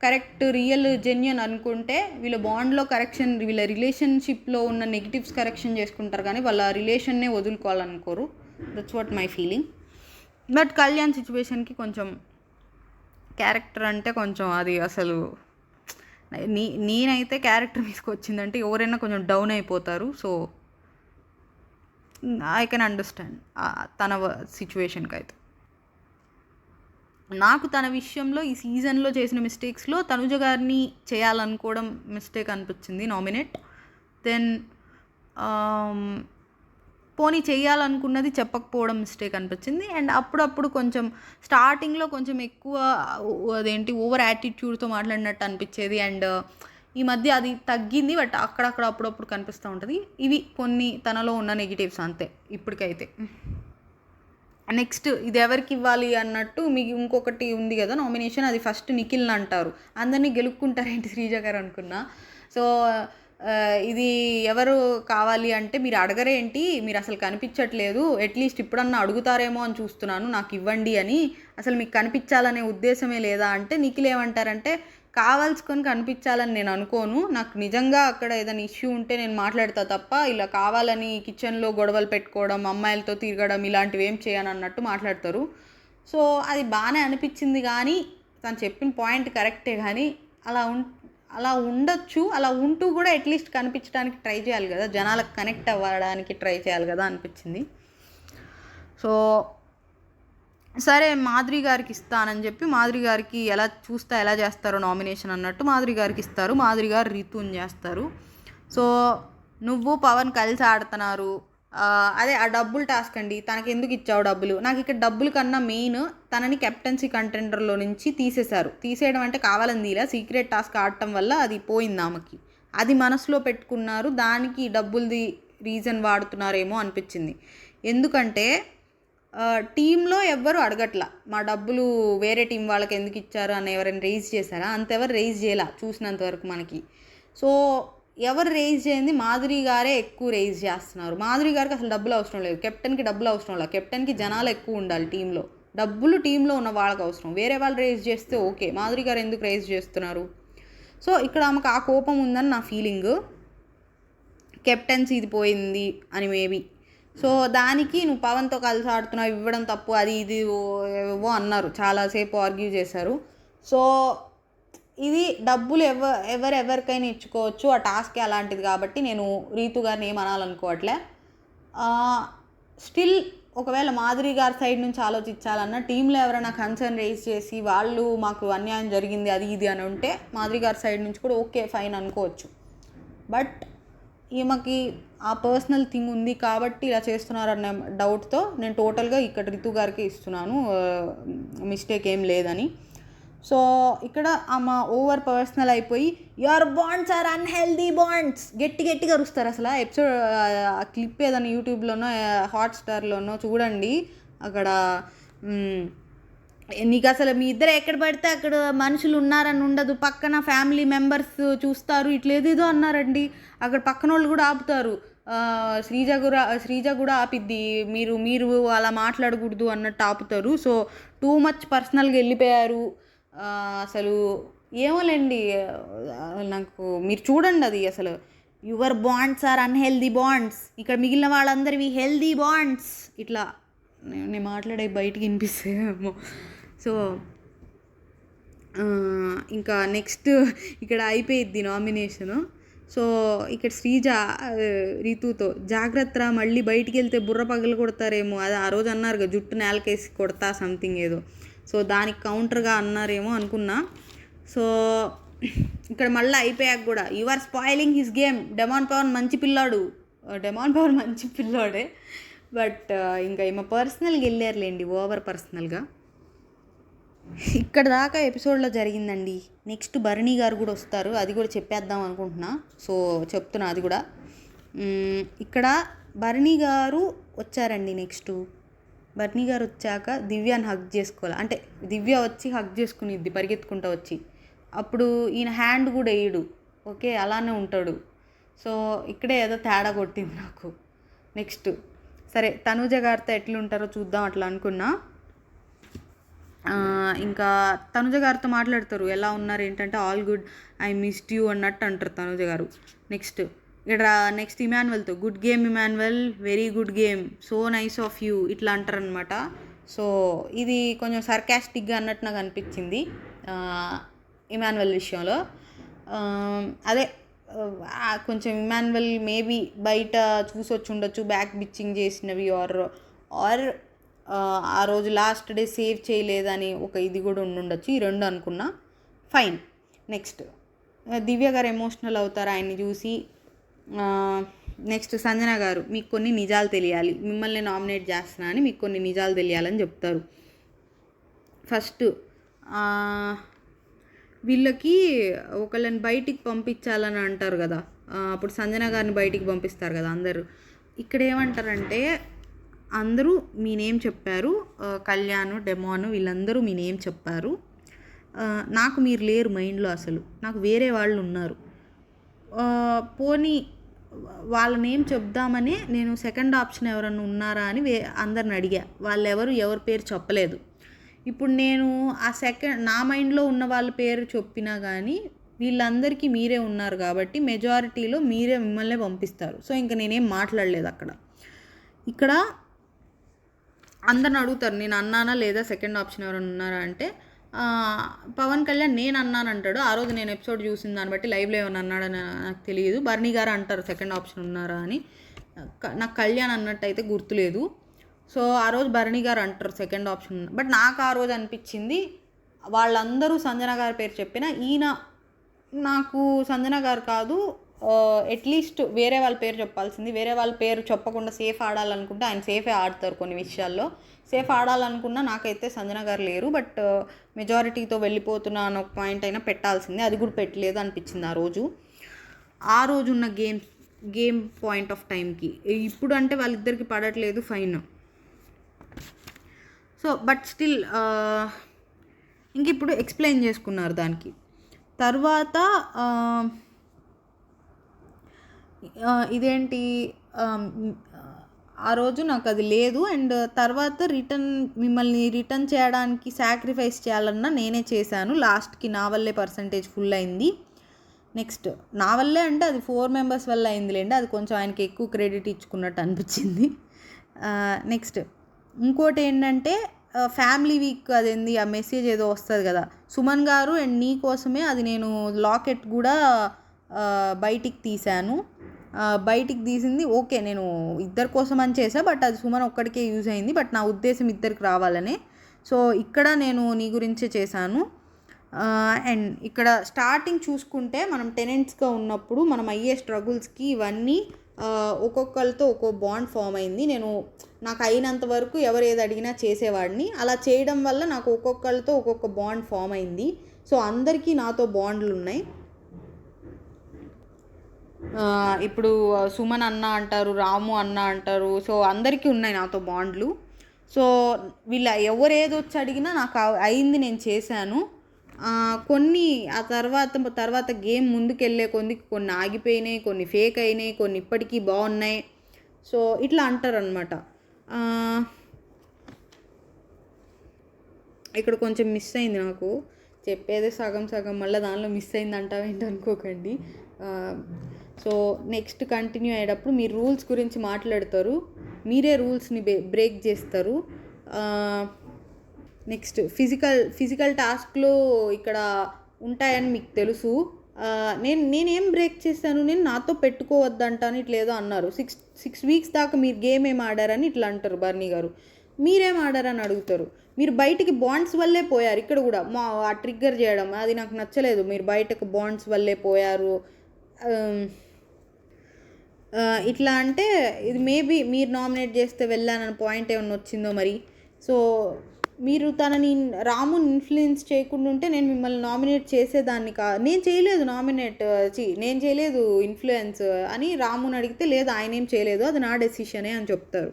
కరెక్ట్, రియల్, జెన్యున్ అనుకుంటే వీళ్ళ బాండ్లో కరెక్షన్, వీళ్ళ రిలేషన్షిప్లో ఉన్న నెగిటివ్స్ కరెక్షన్ చేసుకుంటారు కానీ వాళ్ళ రిలేషన్నే వదులుకోవాలనుకోరు. That's what my feeling. But Kalyan సిచ్యువేషన్కి కొంచెం క్యారెక్టర్ అంటే కొంచెం అది అసలు నేనైతే క్యారెక్టర్ మీదకి వచ్చిందంటే ఎవరైనా కొంచెం డౌన్ అయిపోతారు. సో ఐ కెన్ అండర్స్టాండ్ తన సిచ్యువేషన్కి. అయితే నాకు తన విషయంలో ఈ సీజన్లో చేసిన మిస్టేక్స్లో తనుజ గారిని చేయాలనుకోవడం మిస్టేక్ అనిపించింది, నామినేట్. దెన్ పోనీ చేయాలనుకున్నది చెప్పకపోవడం మిస్టేక్ అనిపించింది. అండ్ అప్పుడప్పుడు కొంచెం స్టార్టింగ్లో కొంచెం ఎక్కువ అదేంటి ఓవర్ యాటిట్యూడ్తో మాట్లాడినట్టు అనిపించేది. అండ్ ఈ మధ్య అది తగ్గింది, బట్ అక్కడక్కడ అప్పుడప్పుడు కనిపిస్తూ ఉంటుంది. ఇవి కొన్ని తనలో ఉన్న నెగిటివ్స్ అంతే ఇప్పటికైతే. నెక్స్ట్ ఇది ఎవరికి ఇవ్వాలి అన్నట్టు మీకు ఇంకొకటి ఉంది కదా నామినేషన్, అది ఫస్ట్ నిఖిల్ని అంటారు. అందరినీ గెలుపుకుంటారేంటి శ్రీజ గారు అనుకున్నా. సో ఇది ఎవరు కావాలి అంటే మీరు అడగరేంటి, మీరు అసలు కనిపించట్లేదు, అట్లీస్ట్ ఇప్పుడన్నా అడుగుతారేమో అని చూస్తున్నాను, నాకు ఇవ్వండి అని. అసలు మీకు కనిపించాలనే ఉద్దేశమే లేదా అంటే నిఖిల్ ఏమంటారంటే కావాల్సుకొని కనిపించాలని నేను అనుకోను, నాకు నిజంగా అక్కడ ఏదైనా ఇష్యూ ఉంటే నేను మాట్లాడతా తప్ప ఇలా కావాలని కిచెన్లో గొడవలు పెట్టుకోవడం, అమ్మాయిలతో తిరగడం ఇలాంటివి ఏం చేయను అన్నట్టు మాట్లాడతారు. సో అది బాగానే అనిపించింది, కానీ తను చెప్పిన పాయింట్ కరెక్టే. కానీ అలా ఉండొచ్చు, అలా ఉంటూ కూడా అట్లీస్ట్ కనిపించడానికి ట్రై చేయాలి కదా, జనాలకు కనెక్ట్ అవ్వడానికి ట్రై చేయాలి కదా అనిపించింది. సో సరే మాధురి గారికి ఇస్తానని చెప్పి మాధురి గారికి ఎలా చేస్తారో నామినేషన్ అన్నట్టు మాధురి గారికి ఇస్తారు. మాధురి గారు రితుని చేస్తారు. సో నువ్వు పవన్ కలిసి ఆడుతున్నారు, అదే ఆ డబ్బులు టాస్క్ అండి, తనకి ఎందుకు ఇచ్చావు డబ్బులు. నాకు ఇక్కడ డబ్బుల కన్నా మెయిన్ తనని కెప్టెన్సీ కంటెండర్లో నుంచి తీసేశారు. తీసేయడం అంటే కావాలని తీలా, సీక్రెట్ టాస్క్ ఆడటం వల్ల అది పోయింది ఆమెకి, అది మనసులో పెట్టుకున్నారు. దానికి డబ్బులది రీజన్ వాడుతున్నారేమో అనిపించింది. ఎందుకంటే టీంలో ఎవ్వరు అడగట్లా మా డబ్బులు వేరే టీం వాళ్ళకి ఎందుకు ఇచ్చారు అని ఎవరైనా రేజ్ చేశారా, అంతెవరు రేజ్ చేయాల చూసినంతవరకు మనకి. సో ఎవరు రేజ్ చేయండి, మాధురి గారే ఎక్కువ రేజ్ చేస్తున్నారు. మాధురి గారికి అసలు డబ్బులు అవసరం లేదు, కెప్టెన్కి డబ్బులు అవసరం లేదు. కెప్టెన్కి జనాలు ఎక్కువ ఉండాలి టీంలో, డబ్బులు టీంలో ఉన్న వాళ్ళకి అవసరం. వేరే వాళ్ళు రేజ్ చేస్తే ఓకే, మాధురి గారు ఎందుకు రేజ్ చేస్తున్నారు. సో ఇక్కడ ఆమెకు ఆ కోపం ఉందని నా ఫీలింగ్, కెప్టెన్సీ ఇది పోయింది అని మేబీ. సో దానికి నువ్వు పవన్తో కలిసి ఆడుతున్నావు, ఇవ్వడం తప్పు, అది ఇది ఏవో అన్నారు, చాలాసేపు ఆర్గ్యూ చేశారు. సో ఇది డబ్బులు ఎవరికైనా ఇచ్చుకోవచ్చు, ఆ టాస్క్ అలాంటిది కాబట్టి నేను రీతు గారిని ఏమనాలనుకోవట్లే. స్టిల్ ఒకవేళ మాధురి గారి సైడ్ నుంచి ఆలోచించాలన్నా టీంలో ఎవరైనా కన్సర్న్ రేజ్ చేసి వాళ్ళు మాకు అన్యాయం జరిగింది అది ఇది అని ఉంటే మాధురి గారి సైడ్ నుంచి కూడా ఓకే ఫైన్ అనుకోవచ్చు. బట్ ఈమెకి ఆ పర్సనల్ థింగ్ ఉంది కాబట్టి ఇలా చేస్తున్నారన్న డౌట్తో నేను టోటల్గా ఇక్కడ రితు గారికి ఇస్తున్నాను, మిస్టేక్ ఏం లేదని. సో ఇక్కడ ఆమె ఓవర్ పర్సనల్ అయిపోయి your bonds are unhealthy bonds గట్టిగా అరుస్తారు. అసలు ఎపిసోడ్ ఆ క్లిప్ ఏదైనా యూట్యూబ్లోనో హాట్స్టార్లోనో చూడండి, అక్కడ నీకు అసలు మీ ఇద్దరు ఎక్కడ పడితే అక్కడ మనుషులు ఉన్నారని ఉండదు, పక్కన ఫ్యామిలీ మెంబర్స్ చూస్తారు, ఇట్లేదేదో అన్నారండి. అక్కడ పక్కన వాళ్ళు కూడా ఆపుతారు, శ్రీజ కూడా ఆపిద్ది, మీరు అలా మాట్లాడకూడదు అన్నట్టు ఆపుతారు. సో టూ మచ్ పర్సనల్గా వెళ్ళిపోయారు. అసలు ఏమోలేండి, నాకు మీరు చూడండి అది అసలు your bonds are unhealthy bonds, ఇక్కడ మిగిలిన వాళ్ళందరివి హెల్దీ బాండ్స్, ఇట్లా నేను మాట్లాడే బయటికి వినిపిస్తేమో. సో ఇంకా నెక్స్ట్ ఇక్కడ అయిపోయిద్ది నామినేషను. సో ఇక్కడ శ్రీజ రీతుతో జాగ్రత్త, మళ్ళీ బయటికి వెళ్తే బుర్ర పగలు కొడతారేమో, అది ఆ రోజు అన్నారు కదా జుట్టు నేలకేసి కొడతా సంథింగ్ ఏదో, సో దానికి కౌంటర్గా అన్నారేమో అనుకున్నా. సో ఇక్కడ మళ్ళీ అయిపోయాక కూడా you are spoiling his game, demon Pavan మంచి పిల్లోడే, బట్ ఇంకా ఈమె పర్సనల్గా వెళ్ళారులేండి, ఓవర్ పర్సనల్గా. ఇక్కడ దాకా ఎపిసోడ్లో జరిగిందండి. నెక్స్ట్ భరణి గారు కూడా వస్తారు, అది కూడా చెప్పేద్దాం అనుకుంటున్నా. సో చెప్తున్నా అది కూడా. ఇక్కడ భరణి గారు వచ్చారండి. నెక్స్ట్ భరణి గారు వచ్చాక దివ్యాని హగ్ చేసుకోవాలి, అంటే దివ్య వచ్చి హగ్ చేసుకునిద్ది పరిగెత్తుకుంటూ వచ్చి. అప్పుడు ఈయన హ్యాండ్ కూడా వేయడు, ఓకే, అలానే ఉంటాడు. సో ఇక్కడే ఏదో తేడా కొట్టింది నాకు. నెక్స్ట్ సరే తనూజ గారితో ఎట్లుంటారో చూద్దాం అట్లా అనుకున్నా. ఇంకా తనుజ గారితో మాట్లాడతారు, ఎలా ఉన్నారు ఏంటంటే all good, I missed you అన్నట్టు అంటారు తనుజ గారు. నెక్స్ట్ ఇమాన్యువల్తో good game Emmanuel, very good game, so nice of you ఇట్లా అంటారనమాట. సో ఇది కొంచెం సర్కాస్టిక్గా అన్నట్టు నాకు అనిపించింది ఇమాన్యువల్ విషయంలో. అదే కొంచెం ఇమాన్యువల్ మేబీ బయట చూసొచ్చి ఉండొచ్చు బ్యాక్ బిచ్చింగ్ చేసినవి, ఆర్ ఆ రోజు లాస్ట్ డే సేవ్ చేయలేదని ఒక ఇది కూడా ఉండుండొచ్చు. ఈ రెండు అనుకున్నా, ఫైన్. నెక్స్ట్ దివ్య గారు ఎమోషనల్ అవుతారు ఆయన్ని చూసి. నెక్స్ట్ సంజన గారు, మీకు కొన్ని నిజాలు తెలియాలి, మిమ్మల్ని నామినేట్ చేస్తున్నా అని మీకు కొన్ని నిజాలు తెలియాలని చెప్తారు. ఫస్ట్ వీళ్ళకి ఒకళ్ళని బయటికి పంపించాలని అంటారు కదా, అప్పుడు సంజన గారిని బయటికి పంపిస్తారు కదా అందరూ. ఇక్కడ ఏమంటారంటే అందరూ మీ నేమ్ చెప్పారు, కళ్యాణ్, డెమోన్ వీళ్ళందరూ మీ నేమ్ చెప్పారు, నాకు మీరు లేరు మైండ్లో, అసలు నాకు వేరే వాళ్ళు ఉన్నారు. పోనీ వాళ్ళ నేమ్ చెప్దామని నేను సెకండ్ ఆప్షన్ ఎవరన్నా ఉన్నారా అని అందరిని అడిగా, ఎవరి పేరు చెప్పలేదు. ఇప్పుడు నేను నా మైండ్లో ఉన్న వాళ్ళ పేరు చెప్పినా కానీ వీళ్ళందరికీ మీరే ఉన్నారు కాబట్టి మెజారిటీలో మీరే మిమ్మల్ని పంపిస్తారు. సో ఇంకా నేనేం మాట్లాడలేదు అక్కడ. ఇక్కడ అందరిని అడుగుతారు నేను అన్నానా లేదా సెకండ్ ఆప్షన్ ఎవరైనా ఉన్నారా అంటే పవన్ కళ్యాణ్ నేను అన్నాను అంటాడు. ఆ రోజు నేను ఎపిసోడ్ చూసిన దాన్ని బట్టి లైవ్లో ఏమైనా అన్నాడని నాకు తెలియదు. బర్నీ గారు అంటారు సెకండ్ ఆప్షన్ ఉన్నారా అని, నాకు కళ్యాణ్ అన్నట్టు అయితే గుర్తులేదు. సో ఆ రోజు భరణి గారు అంటారు సెకండ్ ఆప్షన్. బట్ నాకు ఆ రోజు అనిపించింది వాళ్ళందరూ సంజన గారి పేరు చెప్పిన ఈయన నాకు సంజన గారు కాదు, అట్లీస్ట్ వేరే వాళ్ళ పేరు చెప్పాల్సింది. వేరే వాళ్ళ పేరు చెప్పకుండా సేఫ్ ఆడాలనుకుంటే ఆయన సేఫే ఆడతారు కొన్ని విషయాల్లో. సేఫ్ ఆడాలనుకున్నా నాకైతే సంజన గారు లేరు, బట్ మెజారిటీతో వెళ్ళిపోతున్నా అని ఒక పాయింట్ అయినా పెట్టాల్సిందే, అది కూడా పెట్టలేదు అనిపించింది ఆ రోజు ఉన్న గేమ్ పాయింట్ ఆఫ్ టైంకి. ఇప్పుడు అంటే వాళ్ళిద్దరికి పడట్లేదు, ఫైన్. సో బట్ స్టిల్ ఇంక ఇప్పుడు ఎక్స్ప్లెయిన్ చేసుకున్నారు దానికి. తర్వాత ఇదేంటి ఆ రోజు నాకు అది లేదు. అండ్ తర్వాత మిమ్మల్ని రిటర్న్ చేయడానికి సాక్రిఫైస్ చేయాలన్నా నేనే చేశాను, లాస్ట్కి నా వల్లే పర్సంటేజ్ ఫుల్ అయింది. నెక్స్ట్ నా వల్లే అంటే అది 4 మెంబర్స్ వల్ల అయిందిలేండి, అది కొంచెం ఆయనకి ఎక్కువ క్రెడిట్ ఇచ్చుకున్నట్టు అనిపించింది. నెక్స్ట్ ఇంకోటి ఏంటంటే ఫ్యామిలీ వీక్ అదేంది ఆ మెసేజ్ ఏదో వస్తుంది కదా సుమన్ గారు, అండ్ నీ కోసమే అది నేను లాకెట్ కూడా బయటికి తీశాను. బయటికి తీసింది ఓకే, నేను ఇద్దరి కోసం అని చేసా, బట్ అది సుమన్ ఒక్కడికే యూజ్ అయింది, బట్ నా ఉద్దేశం ఇద్దరికి రావాలనే. సో ఇక్కడ నేను నీ గురించే చేశాను. అండ్ ఇక్కడ స్టార్టింగ్ చూసుకుంటే మనం టెనెంట్స్గా ఉన్నప్పుడు మనం అయ్యే స్ట్రగుల్స్కి ఇవన్నీ ఒక్కొక్కరితో ఒక్కో బాండ్ ఫామ్ అయింది. నాకు అయినంత వరకు ఎవరు ఏది అడిగినా చేసేవాడిని, అలా చేయడం వల్ల నాకు ఒక్కొక్కరితో ఒక్కొక్క బాండ్ ఫామ్ అయింది. సో అందరికీ నాతో బాండ్లు ఉన్నాయి. ఇప్పుడు సుమన్ అన్న అంటారు, రాము అన్న అంటారు, సో అందరికీ ఉన్నాయి నాతో బాండ్లు. సో ఎవరు ఏది వచ్చి అడిగినా నాకు అయింది, నేను చేశాను. కొన్ని ఆ తర్వాత గేమ్ ముందుకెళ్ళే కొన్ని ఆగిపోయినాయి, కొన్ని ఫేక్ అయినాయి, కొన్ని ఇప్పటికీ బాగున్నాయి. సో ఇట్లా అంటారనమాట. ఇక్కడ కొంచెం మిస్ అయింది నాకు చెప్పేదే సగం మళ్ళీ దానిలో మిస్ అయింది అంటావేంటి అనుకోకండి. సో నెక్స్ట్ కంటిన్యూ అయ్యేటప్పుడు మీరు రూల్స్ గురించి మాట్లాడతారు, మీరే రూల్స్ని బ్రేక్ చేస్తారు. నెక్స్ట్ ఫిజికల్ టాస్క్లు ఇక్కడ ఉంటాయని మీకు తెలుసు. నేనేం బ్రేక్ చేశాను, నేను నాతో పెట్టుకోవద్దంటాను ఇట్లేదో అన్నారు. 6 వీక్స్ దాకా మీరు గేమ్ ఏం ఆడారని ఇట్లా అంటారు బర్నీ గారు. మీరేం ఆడారని అడుగుతారు. మీరు బయటికి బాండ్స్ వల్లే పోయారు. ఇక్కడ కూడా ఆ ట్రిగ్గర్ చేయడం అది నాకు నచ్చలేదు. మీరు బయటకు బాండ్స్ వల్లే పోయారు ఇట్లా అంటే ఇది మేబీ మీరు నామినేట్ చేస్తే వెళ్ళానని పాయింట్ ఏమన్నా వచ్చిందో మరి. సో మీరు రాముని ఇన్ఫ్లుయెన్స్ చేయకుండా ఉంటే నేను మిమ్మల్ని నామినేట్ చేసేదాన్ని నేను చేయలేదు నేను చేయలేదు ఇన్ఫ్లుయెన్స్ అని రాముని అడిగితే లేదు ఆయన ఏం చేయలేదు, అది నా డెసిషనే అని చెప్తారు.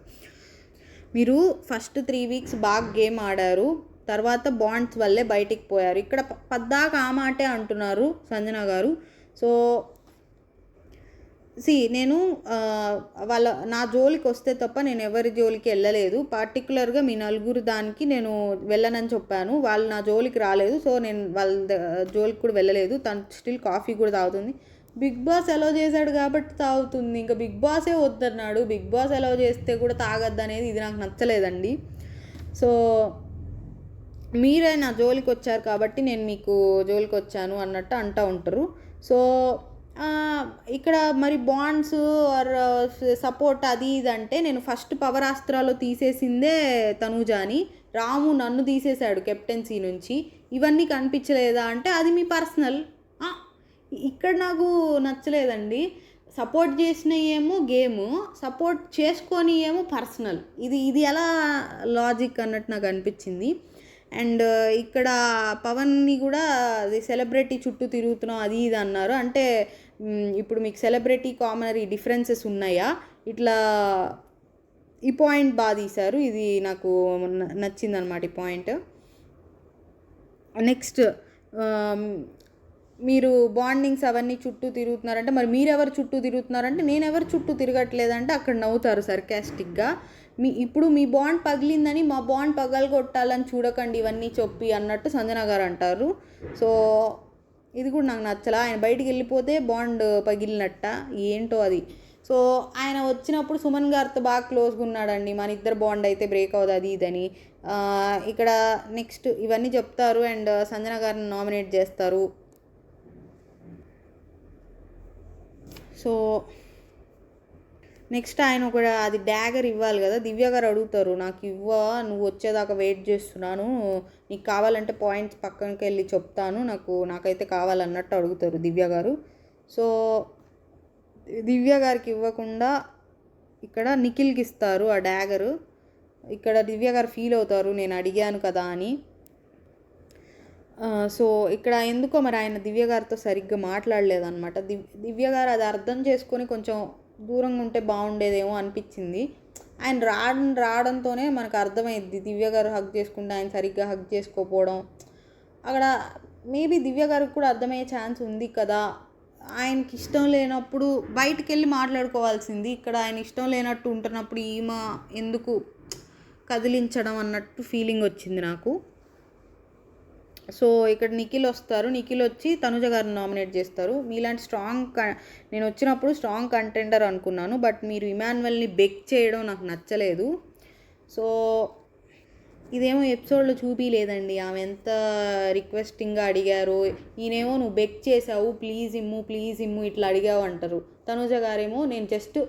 మీరు ఫస్ట్ 3 వీక్స్ బాగా గేమ్ ఆడారు, తర్వాత బాండ్స్ వల్లే బయటికి పోయారు. ఇక్కడ పద్దాక ఆ మాటే అంటున్నారు సంజన గారు. సో నేను నా జోలికి వస్తే తప్ప నేను ఎవరి జోలికి వెళ్ళలేదు. పర్టికులర్గా మీ నలుగురు దానికి నేను వెళ్ళనని చెప్పాను. వాళ్ళు నా జోలికి రాలేదు. సో నేను వాళ్ళ జోలికి కూడా వెళ్ళలేదు. తను స్టిల్ కాఫీ కూడా తాగుతుంది. బిగ్ బాస్ అలౌ చేశాడు కాబట్టి తాగుతుంది. ఇంకా బిగ్ బాసే వద్దన్నాడు. బిగ్ బాస్ అలౌ చేస్తే కూడా తాగద్దు అనేది ఇది నాకు నచ్చలేదండి. సో మీరే నా జోలికి వచ్చారు కాబట్టి నేను మీకు జోలికి వచ్చాను అన్నట్టు అంటూ ఉంటారు. సో ఇక్కడ మరి బాండ్స్ ఆర్ సపోర్ట్ అది ఇది అంటే నేను ఫస్ట్ పవర్ అస్త్రాలు తీసేసిందే తనూజాని. రాము నన్ను తీసేశాడు కెప్టెన్సీ నుంచి. ఇవన్నీ కనిపించలేదా అంటే అది మీ పర్సనల్. ఇక్కడ నాకు నచ్చలేదండి. సపోర్ట్ చేసిన ఏమో గేము, సపోర్ట్ చేసుకొని ఏమో పర్సనల్. ఇది ఎలా లాజిక్ అన్నట్టు నాకు అనిపించింది. అండ్ ఇక్కడ పవన్ని కూడా అది సెలబ్రిటీ చుట్టూ తిరుగుతున్నాం అది ఇది అన్నారు. అంటే ఇప్పుడు మీకు సెలబ్రిటీ కామనరీ డిఫరెన్సెస్ ఉన్నాయా? ఇట్లా ఈ పాయింట్ బాగా తీశారు. ఇది నాకు నచ్చిందనమాట ఈ పాయింట్. నెక్స్ట్ మీరు బాండింగ్స్ అవన్నీ చుట్టూ తిరుగుతున్నారంటే మరి మీరెవరు చుట్టూ తిరుగుతున్నారంటే నేను ఎవరు చుట్టూ తిరగట్లేదంటే అక్కడ నవ్వుతారు సర్కాస్టిక్గా. ఇప్పుడు మీ బాండ్ పగిలిందని మా బాండ్ పగలగొట్టాలని చూడకండి ఇవన్నీ చెప్పి అన్నట్టు సంజన గారు అంటారు. సో ఇది కూడా నాకు నచ్చలా. ఆయన బయటికి వెళ్ళిపోతే బాండ్ పగిలినట్ట ఏంటో అది. సో ఆయన వచ్చినప్పుడు సుమన్ గారితో బాగా క్లోజ్గా ఉన్నాడండి. మన ఇద్దరు బాండ్ అయితే బ్రేక్ అవ్వదు అది ఇదని. ఇక్కడ నెక్స్ట్ ఇవన్నీ చెప్తారు అండ్ సంజన గారిని నామినేట్ చేస్తారు. సో నెక్స్ట్ ఆయన ఒక అది డ్యాగర్ ఇవ్వాలి కదా. దివ్య గారు అడుగుతారు నాకు నువ్వు వచ్చేదాకా వెయిట్ చేస్తున్నాను, నీకు కావాలంటే పాయింట్స్ పక్కనకి వెళ్ళి చెప్తాను, నాకైతే కావాలన్నట్టు అడుగుతారు దివ్య గారు. సో దివ్య గారికి ఇవ్వకుండా ఇక్కడ నిఖిల్కి ఇస్తారు ఆ డ్యాగరు. ఇక్కడ దివ్య గారు ఫీల్ అవుతారు నేను అడిగాను కదా అని. సో ఇక్కడ ఎందుకో మరి ఆయన దివ్య గారితో సరిగ్గా మాట్లాడలేదన్నమాట. దివ్య గారు అది అర్థం చేసుకొని కొంచెం దూరంగా ఉంటే బాగుండేదేమో అనిపించింది. ఆయన రావడంతోనే మనకు అర్థమైంది దివ్య గారు హగ్ చేసుకుంటే ఆయన సరిగ్గా హగ్ చేసుకోకపోవడం. అక్కడ మేబీ దివ్య గారికి కూడా అర్థమయ్యే ఛాన్స్ ఉంది కదా. ఆయనకి ఇష్టం లేనప్పుడు బయటికి వెళ్ళి మాట్లాడుకోవాల్సింది. ఇక్కడ ఆయన ఇష్టం లేనట్టు ఉంటున్నప్పుడు ఈమె ఎందుకు కదిలించడం అన్నట్టు ఫీలింగ్ వచ్చింది నాకు. సో ఇక్కడ నిఖిల్ వస్తారు. నిఖిల్ వచ్చి తనుజ గారిని నామినేట్ చేస్తారు. మీలాంటి నేను వచ్చినప్పుడు స్ట్రాంగ్ కంటెండర్ అనుకున్నాను, బట్ మీరు ఇమాన్యువల్ని బెగ్ చేయడం నాకు నచ్చలేదు. సో ఇదేమో ఎపిసోడ్లో చూపించలేదండి ఆమె ఎంత రిక్వెస్టింగ్గా అడిగారు. ఈయనేమో నువ్వు బెగ్ చేసావు, ప్లీజ్ ఇమ్ము ఇట్లా అడిగావు అంటారు. తనుజ గారేమో నేను జస్ట్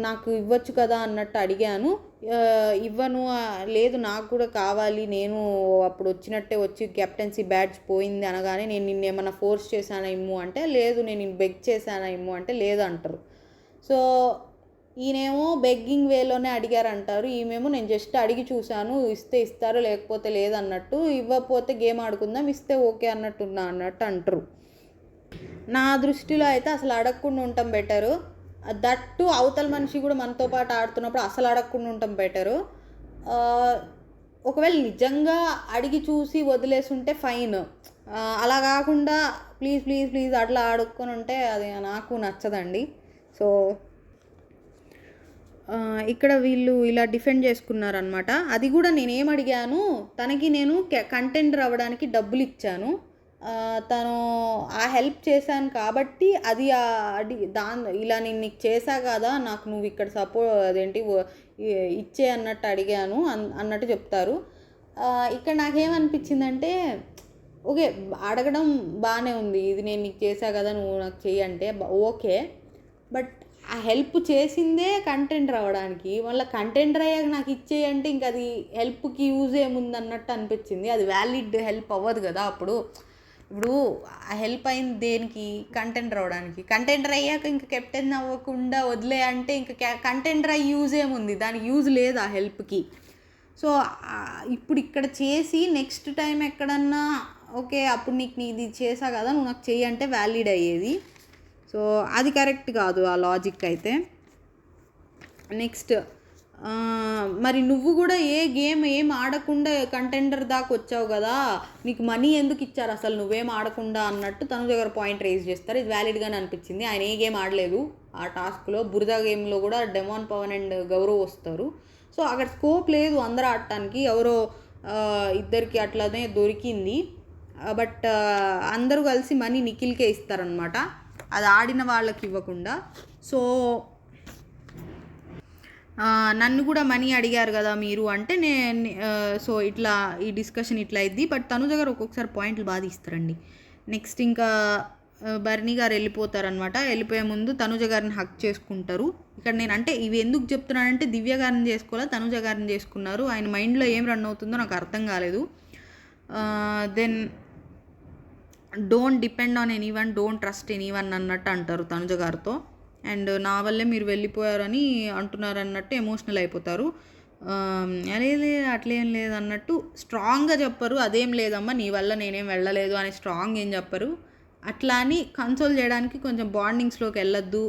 నాకు ఇవ్వచ్చు కదా అన్నట్టు అడిగాను, ఇవ్వను లేదు నాకు కూడా కావాలి, నేను అప్పుడు వచ్చినట్టే వచ్చి కెప్టెన్సీ బ్యాడ్జ్ పోయింది అనగానే నేను నిన్నేమన్నా ఫోర్స్ చేశానా ఇమ్ము అంటే లేదు, నేను నిన్ను బెగ్ చేశానా ఇమ్ము అంటే లేదు అంటారు. సో ఈయనేమో బెగ్గింగ్ వేలోనే అడిగారంటారు. ఈమెమో నేను జస్ట్ అడిగి చూశాను, ఇస్తే ఇస్తారు లేకపోతే లేదన్నట్టు, ఇవ్వకపోతే గేమ్ ఆడుకుందాం, ఇస్తే ఓకే అన్నట్టున్నా అన్నట్టు అంటారు. నా దృష్టిలో అయితే అసలు అడగకుండా ఉండటం బెటరు. దట్టు అవతల మనిషి కూడా మనతో పాటు ఆడుతున్నప్పుడు అసలు అడగకుండా ఉండటం బెటరు. ఒకవేళ నిజంగా అడిగి చూసి వదిలేసి ఉంటే ఫైన్. అలా కాకుండా ప్లీజ్ అట్లా అడుక్కొని ఉంటే అది నాకు నచ్చదండి. సో ఇక్కడ వీళ్ళు ఇలా డిఫెండ్ చేసుకున్నారనమాట. అది కూడా నేనేం అడిగాను, తనకి నేను కంటెండర్ అవ్వడానికి డబ్బులు ఇచ్చాను, తను ఆ హెల్ప్ చేశాను కాబట్టి అది ఇలా నేను నీకు చేశా కదా, నాకు నువ్వు ఇక్కడ ఇచ్చే అన్నట్టు అడిగాను అన్నట్టు చెప్తారు. ఇక్కడ నాకేమనిపించిందంటే ఓకే అడగడం బాగానే ఉంది, ఇది నేను నీకు చేశా కదా నువ్వు నాకు చెయ్యి అంటే ఓకే, బట్ ఆ హెల్ప్ చేసిందే కంటెండర్ అవ్వడానికి, మళ్ళీ కంటెండర్ అయ్యాక నాకు ఇచ్చేయంటే ఇంక అది హెల్ప్కి యూజ్ ఏముంది అన్నట్టు అనిపించింది. అది వ్యాలిడ్ హెల్ప్ అవ్వదు కదా. ఇప్పుడు ఆ హెల్ప్ అయింది దేనికి, కంటెండర్ అవ్వడానికి. కంటెండర్ అయ్యాక ఇంకా కెప్టెన్ అవ్వకుండా వదిలే అంటే ఇంకా కంటెండర్ అయ్యి యూజ్ ఏముంది, దానికి యూజ్ లేదు ఆ హెల్ప్కి. సో ఇప్పుడు ఇక్కడ చేసి నెక్స్ట్ టైం ఎక్కడన్నా ఓకే అప్పుడు నీకు ఇది చేసా కదా నువ్వు నాకు చెయ్యి అంటే వ్యాలిడ్ అయ్యేది. సో అది కరెక్ట్ కాదు ఆ లాజిక్ అయితే. నెక్స్ట్ మరి నువ్వు కూడా ఏ గేమ్ ఏం ఆడకుండా కంటెండర్ దాకా వచ్చావు కదా, నీకు మనీ ఎందుకు ఇచ్చారు అసలు నువ్వేం ఆడకుండా అన్నట్టు తనుజ గారు పాయింట్ రేజ్ చేస్తారు. ఇది వ్యాలిడ్గానే అనిపించింది. ఆయన ఏ గేమ్ ఆడలేదు ఆ టాస్క్లో. బురద గేమ్లో కూడా డెమాన్ పవన్ అండ్ గౌరవ్ వస్తారు. సో అక్కడ స్కోప్ లేదు అందరూ ఆడటానికి. ఎవరో ఇద్దరికి అట్లానే దొరికింది. బట్ అందరూ కలిసి మనీ నిఖిల్కే ఇస్తారనమాట, అది ఆడిన వాళ్ళకి ఇవ్వకుండా. సో నన్ను కూడా మనీ అడిగారు కదా మీరు అంటే సో ఇట్లా ఈ డిస్కషన్ ఇట్లా అయింది. బట్ తనుజ గారు ఒక్కొక్కసారి పాయింట్లు బాగా ఇస్తారండి. నెక్స్ట్ ఇంకా బర్నీ గారు వెళ్ళిపోతారనమాట. వెళ్ళిపోయే ముందు తనుజ గారిని హక్ చేసుకుంటారు. ఇక్కడ నేను అంటే ఇవి ఎందుకు చెప్తున్నానంటే దివ్య గారిని చేసుకోవాలా తనుజ గారిని చేసుకున్నారు. ఆయన మైండ్లో ఏం రన్ అవుతుందో నాకు అర్థం కాలేదు. Then don't depend on anyone, don't trust anyone అన్నట్టు అంటారు తనుజ గారితో. అండ్ నా వల్లే మీరు వెళ్ళిపోయారని అంటున్నారు అన్నట్టు ఎమోషనల్ అయిపోతారు. లేదు అట్లేం లేదు అన్నట్టు స్ట్రాంగ్గా చెప్పరు. అదేం లేదమ్మా నీ వల్ల నేనేం వెళ్ళలేదు అని స్ట్రాంగ్ ఏం చెప్పరు. అట్లా అని కన్సోల్ చేయడానికి కొంచెం బాండింగ్స్లోకి వెళ్ళొద్దు.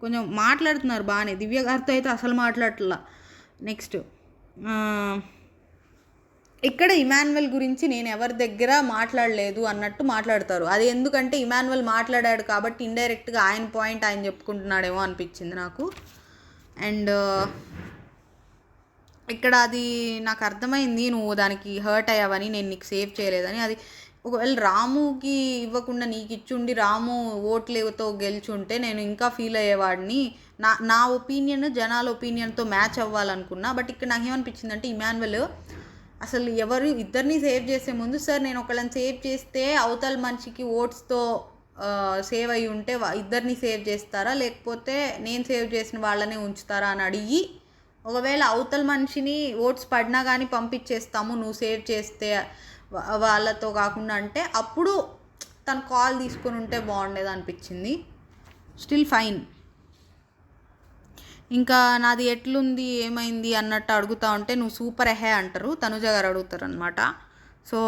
కొంచెం మాట్లాడుతున్నారు బాగానే. దివ్య గారితో అయితే అసలు మాట్లాడట్లా. నెక్స్ట్ ఇక్కడ ఇమాన్యువల్ గురించి నేను ఎవరి దగ్గర మాట్లాడలేదు అన్నట్టు మాట్లాడతారు. అది ఎందుకంటే ఇమాన్యువల్ మాట్లాడాడు కాబట్టి ఇండైరెక్ట్గా ఆయన పాయింట్ ఆయన చెప్పుకుంటున్నాడేమో అనిపించింది నాకు. అండ్ ఇక్కడ అది నాకు అర్థమైంది, నువ్వు దానికి హర్ట్ అయ్యావని, నేను నీకు సేవ్ చేయలేదని. అది ఒకవేళ రాముకి ఇవ్వకుండా నీకు ఇచ్చుండి రాము ఓట్లేతో గెలిచుంటే నేను ఇంకా ఫీల్ అయ్యేవాడిని. నా ఒపీనియన్ జనాల ఒపీనియన్తో మ్యాచ్ అవ్వాలనుకున్నా. బట్ ఇక్కడ నాకు ఏమనిపించిందంటే ఇమాన్యువల్ అసలు ఎవరు ఇద్దరిని సేవ్ చేసే ముందు సార్ నేను ఒకళ్ళని సేవ్ చేస్తే అవతల మనిషికి ఓట్స్తో సేవ్ అయ్యి ఉంటే ఇద్దరిని సేవ్ చేస్తారా లేకపోతే నేను సేవ్ చేసిన వాళ్ళనే ఉంచుతారా అని అడిగి, ఒకవేళ అవతల మనిషిని ఓట్స్ పడినా కానీ పంపించేస్తాము నువ్వు సేవ్ చేస్తే వాళ్ళతో కాకుండా అంటే అప్పుడు తను కాల్ తీసుకొని ఉంటే బాగుండేది అనిపించింది. Still fine. ఇంకా నాది ఎట్లుంది ఏమైంది అన్నట్టు అడుగుతూ ఉంటే నువ్వు సూపర్ ఎహే అంటారు, తనుజ గారు అడుగుతారు అనమాట. సో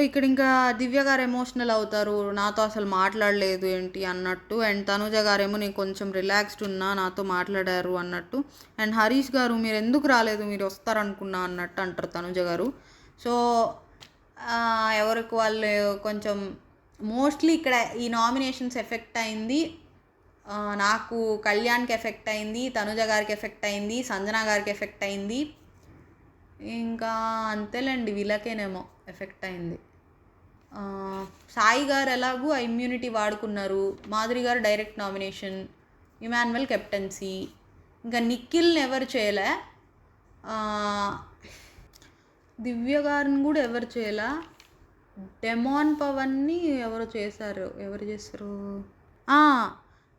ఇక్కడ ఇంకా దివ్య గారు ఎమోషనల్ అవుతారు, నాతో అసలు మాట్లాడలేదు ఏంటి అన్నట్టు. అండ్ తనుజ గారేమో నేను కొంచెం రిలాక్స్డ్ ఉన్నా నాతో మాట్లాడారు అన్నట్టు. అండ్ హరీష్ గారు మీరు ఎందుకు రాలేదు మీరు వస్తారనుకున్నా అన్నట్టు అంటారు తనుజ గారు. సో ఎవరికి వాళ్ళు కొంచెం మోస్ట్లీ ఇక్కడ ఈ నామినేషన్స్ ఎఫెక్ట్ అయింది. నాకు కళ్యాణ్కి ఎఫెక్ట్ అయింది, తనుజ గారికి ఎఫెక్ట్ అయింది, సంజన గారికి ఎఫెక్ట్ అయింది, ఇంకా అంతేలేండి వీళ్ళకేనేమో ఎఫెక్ట్ అయింది. సాయి గారు ఎలాగూ ఆ ఇమ్యూనిటీ వాడుకున్నారు, మాధురి గారు డైరెక్ట్ నామినేషన్, ఇమాన్యువల్ కెప్టెన్సీ, ఇంకా నిఖిల్ని ఎవరు చేయలే, దివ్య గారిని కూడా ఎవరు చేయలే, డెమాన్ పవన్ని ఎవరు చేశారు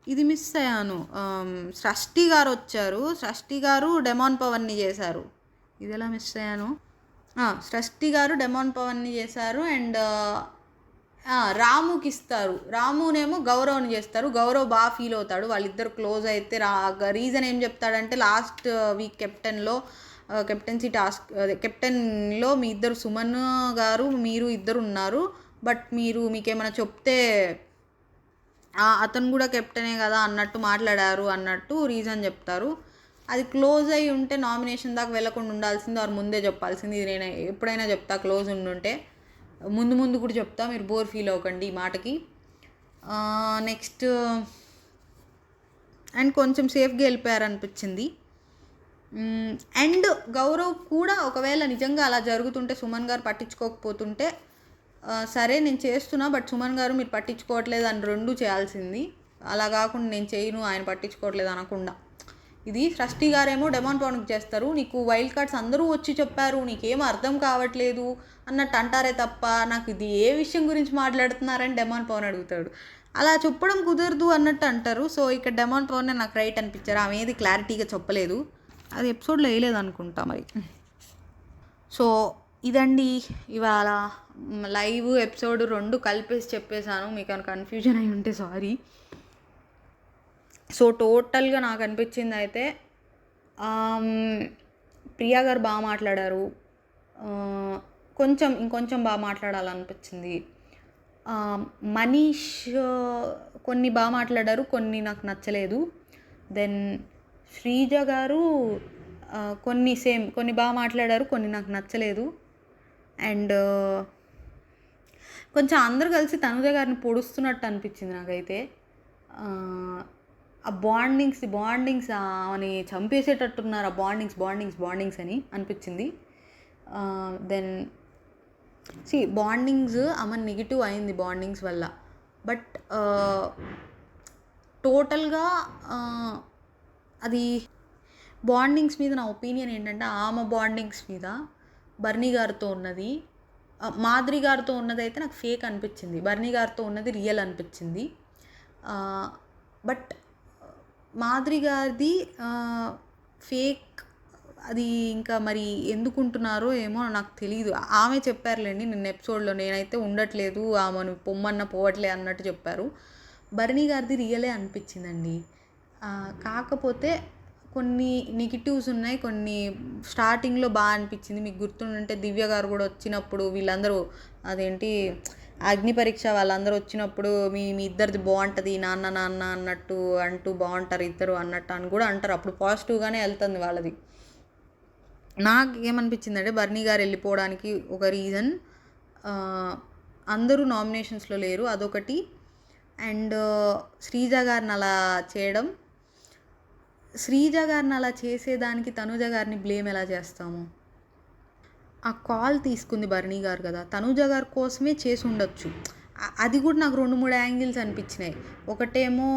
ఇది మిస్ అయ్యాను. సృష్టి గారు వచ్చారు, సృష్టి గారు డెమాన్ పవన్ని చేశారు. ఇది ఎలా మిస్ అయ్యాను? సృష్టి గారు డెమాన్ పవన్ని చేశారు. అండ్ రాముకి ఇస్తారు, రామునేమో గౌరవ్ని చేస్తారు. గౌరవ్ బాగా ఫీల్ అవుతాడు, వాళ్ళిద్దరు క్లోజ్ అయితే. రీజన్ ఏం చెప్తాడంటే లాస్ట్ వీక్ కెప్టెన్సీ టాస్క్ కెప్టెన్లో మీ ఇద్దరు సుమన్ గారు మీరు ఇద్దరు ఉన్నారు, బట్ మీకేమైనా చెప్తే అతను కూడా కెప్టెనే కదా అన్నట్టు మాట్లాడారు అన్నట్టు రీజన్ చెప్తారు. అది క్లోజ్ అయ్యి ఉంటే నామినేషన్ దాకా వెళ్ళకుండా ఉండాల్సింది, వారు ముందే చెప్పాల్సింది. ఇది నేను ఎప్పుడైనా చెప్తా, క్లోజ్ ఉండుంటే ముందు కూడా చెప్తా, మీరు బోర్ ఫీల్ అవ్వకండి ఈ మాటకి. నెక్స్ట్ అండ్ కొంచెం సేఫ్గా వెళ్ళిపోయారనిపించింది. అండ్ గౌరవ్ కూడా ఒకవేళ నిజంగా అలా జరుగుతుంటే సుమన్ గారు పట్టించుకోకపోతుంటే సరే నేను చేస్తున్నా బట్ సుమన్ గారు మీరు పట్టించుకోవట్లేదు అని రెండు చేయాల్సింది. అలా కాకుండా నేను చేయను ఆయన పట్టించుకోవట్లేదు అనకుండా. ఇది సృష్టి గారేమో డెమాన్ పవన్కి చేస్తారు, నీకు వైల్డ్ కార్డ్స్ అందరూ వచ్చి చెప్పారు నీకేం అర్థం కావట్లేదు అన్నట్టు అంటారే తప్ప నాకు ఇది ఏ విషయం గురించి మాట్లాడుతున్నారని డెమాన్ పవన్ అడుగుతాడు. అలా చెప్పడం కుదరదు అన్నట్టు అంటారు. సో ఇక్కడ డెమాన్ పవన్ నాకు రైట్ అనిపించారు, ఆమె ఏది క్లారిటీగా చెప్పలేదు, అది ఎపిసోడ్లో వేయలేదు అనుకుంటా మరి. సో ఇదండి ఇవాళ లైవ్ ఎపిసోడ్ 2 కలిపేసి చెప్పేశాను, మీకు ఏమైనా కన్ఫ్యూజన్ అయి ఉంటే సారీ. సో టోటల్గా నాకు అనిపించింది అయితే ప్రియా గారు బాగా మాట్లాడారు, ఇంకొంచెం బాగా మాట్లాడాలనిపించింది. మనీష్ కొన్ని బాగా మాట్లాడారు, కొన్ని నాకు నచ్చలేదు. దెన్ శ్రీజ గారు కొన్ని బాగా మాట్లాడారు, కొన్ని నాకు నచ్చలేదు. అండ్ కొంచెం అందరూ కలిసి తనుజ గారిని పొడుస్తున్నట్టు అనిపించింది నాకైతే. ఆ బాండింగ్స్ అని చంపేసేటట్టున్నారు. ఆ బాండింగ్స్ అని అనిపించింది. దెన్ బాండింగ్స్ నెగిటివ్ అయింది బాండింగ్స్ వల్ల. బట్ టోటల్గా అది బాండింగ్స్ మీద నా ఒపీనియన్ ఏంటంటే, ఆమె బాండింగ్స్ మీద బర్నీ గారితో ఉన్నది, మాధురి గారితో ఉన్నది అయితే నాకు ఫేక్ అనిపించింది, బర్నీ గారితో ఉన్నది రియల్ అనిపించింది. బట్ మాధురి గారిది ఫేక్. అది ఇంకా మరి ఎందుకుంటున్నారో ఏమో నాకు తెలియదు. ఆమె చెప్పారులేండి నిన్న ఎపిసోడ్లో, నేనైతే ఉండట్లేదు, ఆమెను పొమ్మన్న పోవట్లే అన్నట్టు చెప్పారు. బర్నీ గారిది రియలే అనిపించిందండి. కాకపోతే కొన్ని నెగిటివ్స్ ఉన్నాయి. కొన్ని స్టార్టింగ్లో బాగా అనిపించింది. మీకు గుర్తుంటే దివ్య గారు కూడా వచ్చినప్పుడు వీళ్ళందరూ అదేంటి అగ్ని పరీక్ష వాళ్ళందరూ వచ్చినప్పుడు మీ ఇద్దరిది బాగుంటుంది, నాన్న అంటూ బాగుంటారు ఇద్దరు అన్నట్టు అని కూడా అంటారు. అప్పుడు పాజిటివ్గానే వెళ్తుంది వాళ్ళది. నాకు ఏమనిపించిందంటే బర్నీ గారు వెళ్ళిపోవడానికి ఒక రీజన్, అందరూ నామినేషన్స్లో లేరు, అదొకటి. అండ్ శ్రీజ గారిని అలా చేయడం, శ్రీజ గారిని అలా చేసేదానికి తనుజ గారిని బ్లేమ్ ఎలా చేస్తాము? ఆ కాల్ తీసుకుంది బర్నీ గారు కదా, తనుజ గారి కోసమే చేసి ఉండొచ్చు. అది కూడా నాకు 2-3 యాంగిల్స్ అనిపించినాయి. ఒకటేమో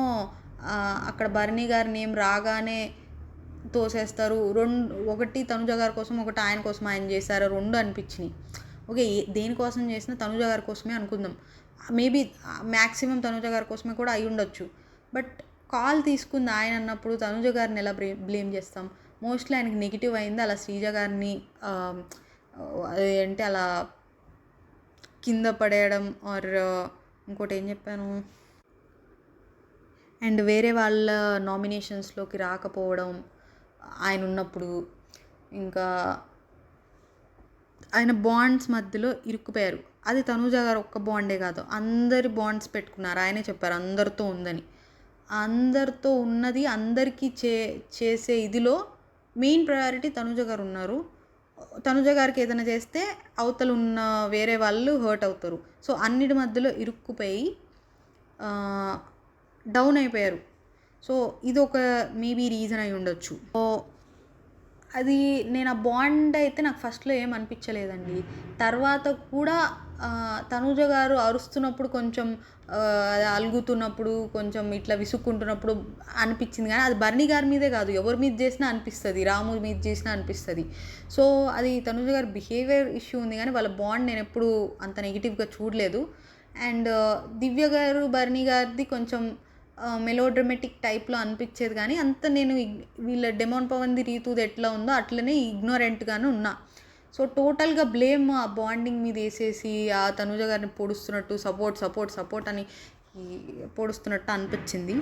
అక్కడ బర్నీ గారి నేమ్ రాగానే తోసేస్తారు, ఒకటి తనుజ గారి కోసం, ఒకటి ఆయన కోసం ఆయన చేశారు, 2 అనిపించినాయి. ఓకే, దేనికోసం చేసినా తనుజ గారి కోసమే అనుకుందాం. మేబీ మ్యాక్సిమం తనుజ గారి కోసమే కూడా అయి ఉండొచ్చు. బట్ కాల్ తీసుకుంది ఆయన అన్నప్పుడు తనుజ గారిని ఎలా బ్లేమ్ చేస్తాం? మోస్ట్లీ ఆయనకి నెగిటివ్ అయింది. అలా శ్రీజ గారిని అదేంటి అలా కింద పడేయడం, ఆర్ ఇంకోటి ఏం చెప్పాను, అండ్ వేరే వాళ్ళ నామినేషన్స్లోకి రాకపోవడం ఆయన ఉన్నప్పుడు, ఇంకా ఆయన బాండ్స్ మధ్యలో ఇరుక్కుపోయారు. అది తనుజ గారు ఒక్క బాండే కాదు, అందరి బాండ్స్ పెట్టుకున్నారు. ఆయనే చెప్పారు అందరితో ఉందని. అందరితో ఉన్నది అందరికీ చేసే ఇదిలో మెయిన్ ప్రయారిటీ తనుజ గారు ఉన్నారు. తనుజ గారికి ఏదైనా చేస్తే అవతల ఉన్న వేరే వాళ్ళు హర్ట్ అవుతారు. సో అన్నిటి మధ్యలో ఇరుక్కుపోయి డౌన్ అయిపోయారు. సో ఇది ఒక మేబీ రీజన్ అయి ఉండొచ్చు. సో అది నేను ఆ బాండ్ అయితే నాకు ఫస్ట్లో ఏం అనిపించలేదండి. తర్వాత కూడా తనుజ గారు అరుస్తున్నప్పుడు కొంచెం అలుగుతున్నప్పుడు కొంచెం ఇట్లా విసుక్కుంటున్నప్పుడు అనిపించింది. కానీ అది బర్నీ గారి మీదే కాదు, ఎవరి మీద చేసినా అనిపిస్తుంది, రాము మీద చేసినా అనిపిస్తుంది. సో అది తనుజ గారి బిహేవియర్ ఇష్యూ ఉంది, కానీ వాళ్ళ బాండ్ నేను ఎప్పుడు అంత నెగిటివ్గా చూడలేదు. అండ్ దివ్య గారు బర్నీ గారిది కొంచెం మెలోడ్రమెటిక్ టైప్లో అనిపించేది, కానీ అంత నేను వీళ్ళ డెమోన్ పవన్ది రీతుది ఎట్లా ఉందో అట్లనే ఇగ్నోరెంట్గానే ఉన్నా. సో టోటల్గా బ్లేమ్ ఆ బాండింగ్ మీద వేసేసి ఆ తనుజ గారిని పొడుస్తున్నట్టు సపోర్ట్ అని పొడుస్తున్నట్టు అనిపించింది.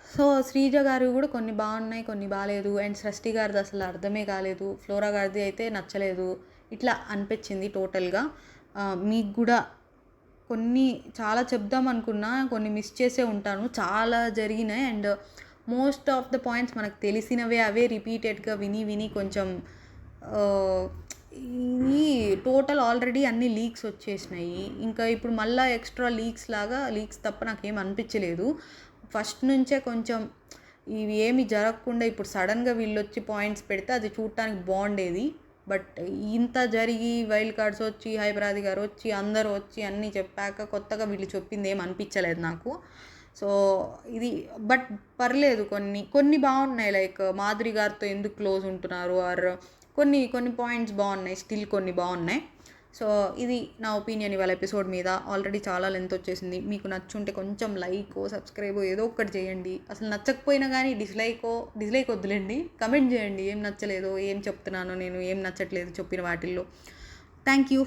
సో శ్రీజ గారు కూడా కొన్ని బాగున్నాయి, కొన్ని బాగాలేదు. అండ్ సృష్టి గారిది అసలు అర్థమే కాలేదు, ఫ్లోరా గారిది అయితే నచ్చలేదు, ఇట్లా అనిపించింది టోటల్గా. మీకు కూడా కొన్ని చాలా చెప్దాం అనుకున్నా, కొన్ని మిస్ చేసే ఉంటాను, చాలా జరిగినాయి. And most of the points మనకు తెలిసినవే, అవే రిపీటెడ్గా విని కొంచెం ఇది టోటల్ ఆల్రెడీ అన్ని లీక్స్ వచ్చేసినాయి. ఇంకా ఇప్పుడు మళ్ళీ ఎక్స్ట్రా లీక్స్ తప్ప నాకేం అనిపించలేదు. ఫస్ట్ నుంచే కొంచెం ఇవి ఏమి జరగకుండా ఇప్పుడు సడన్గా వీళ్ళు వచ్చి పాయింట్స్ పెడితే అది చూడటానికి బాగుండేది. బట్ ఇంత జరిగి వైల్డ్ కార్డ్స్ వచ్చి హైపరాది గారు వచ్చి అందరూ వచ్చి అన్నీ చెప్పాక కొత్తగా వీళ్ళు చెప్పింది ఏం అనిపించలేదు నాకు. సో ఇది బట్ పర్లేదు, కొన్ని బాగున్నాయి. లైక్ మాధురి గారితో ఎందుకు క్లోజ్ ఉంటున్నారు, ఆర్ కొన్ని పాయింట్స్ బాగున్నాయి, స్టిల్ కొన్ని బాగున్నాయి. సో ఇది నా ఒపీనియన్ ఇవాళ ఎపిసోడ్ మీద. ఆల్రెడీ చాలా లెంత్ వచ్చేసింది. మీకు నచ్చుంటే కొంచెం సబ్స్క్రైబ్ ఏదో ఒకటి చేయండి. అసలు నచ్చకపోయినా కానీ డిస్లైక్ వద్దులేండి, కమెంట్ చేయండి ఏం నచ్చలేదో, ఏం చెప్తున్నానో నేను, ఏం నచ్చట్లేదు చెప్పిన వాటిల్లో. Thank you.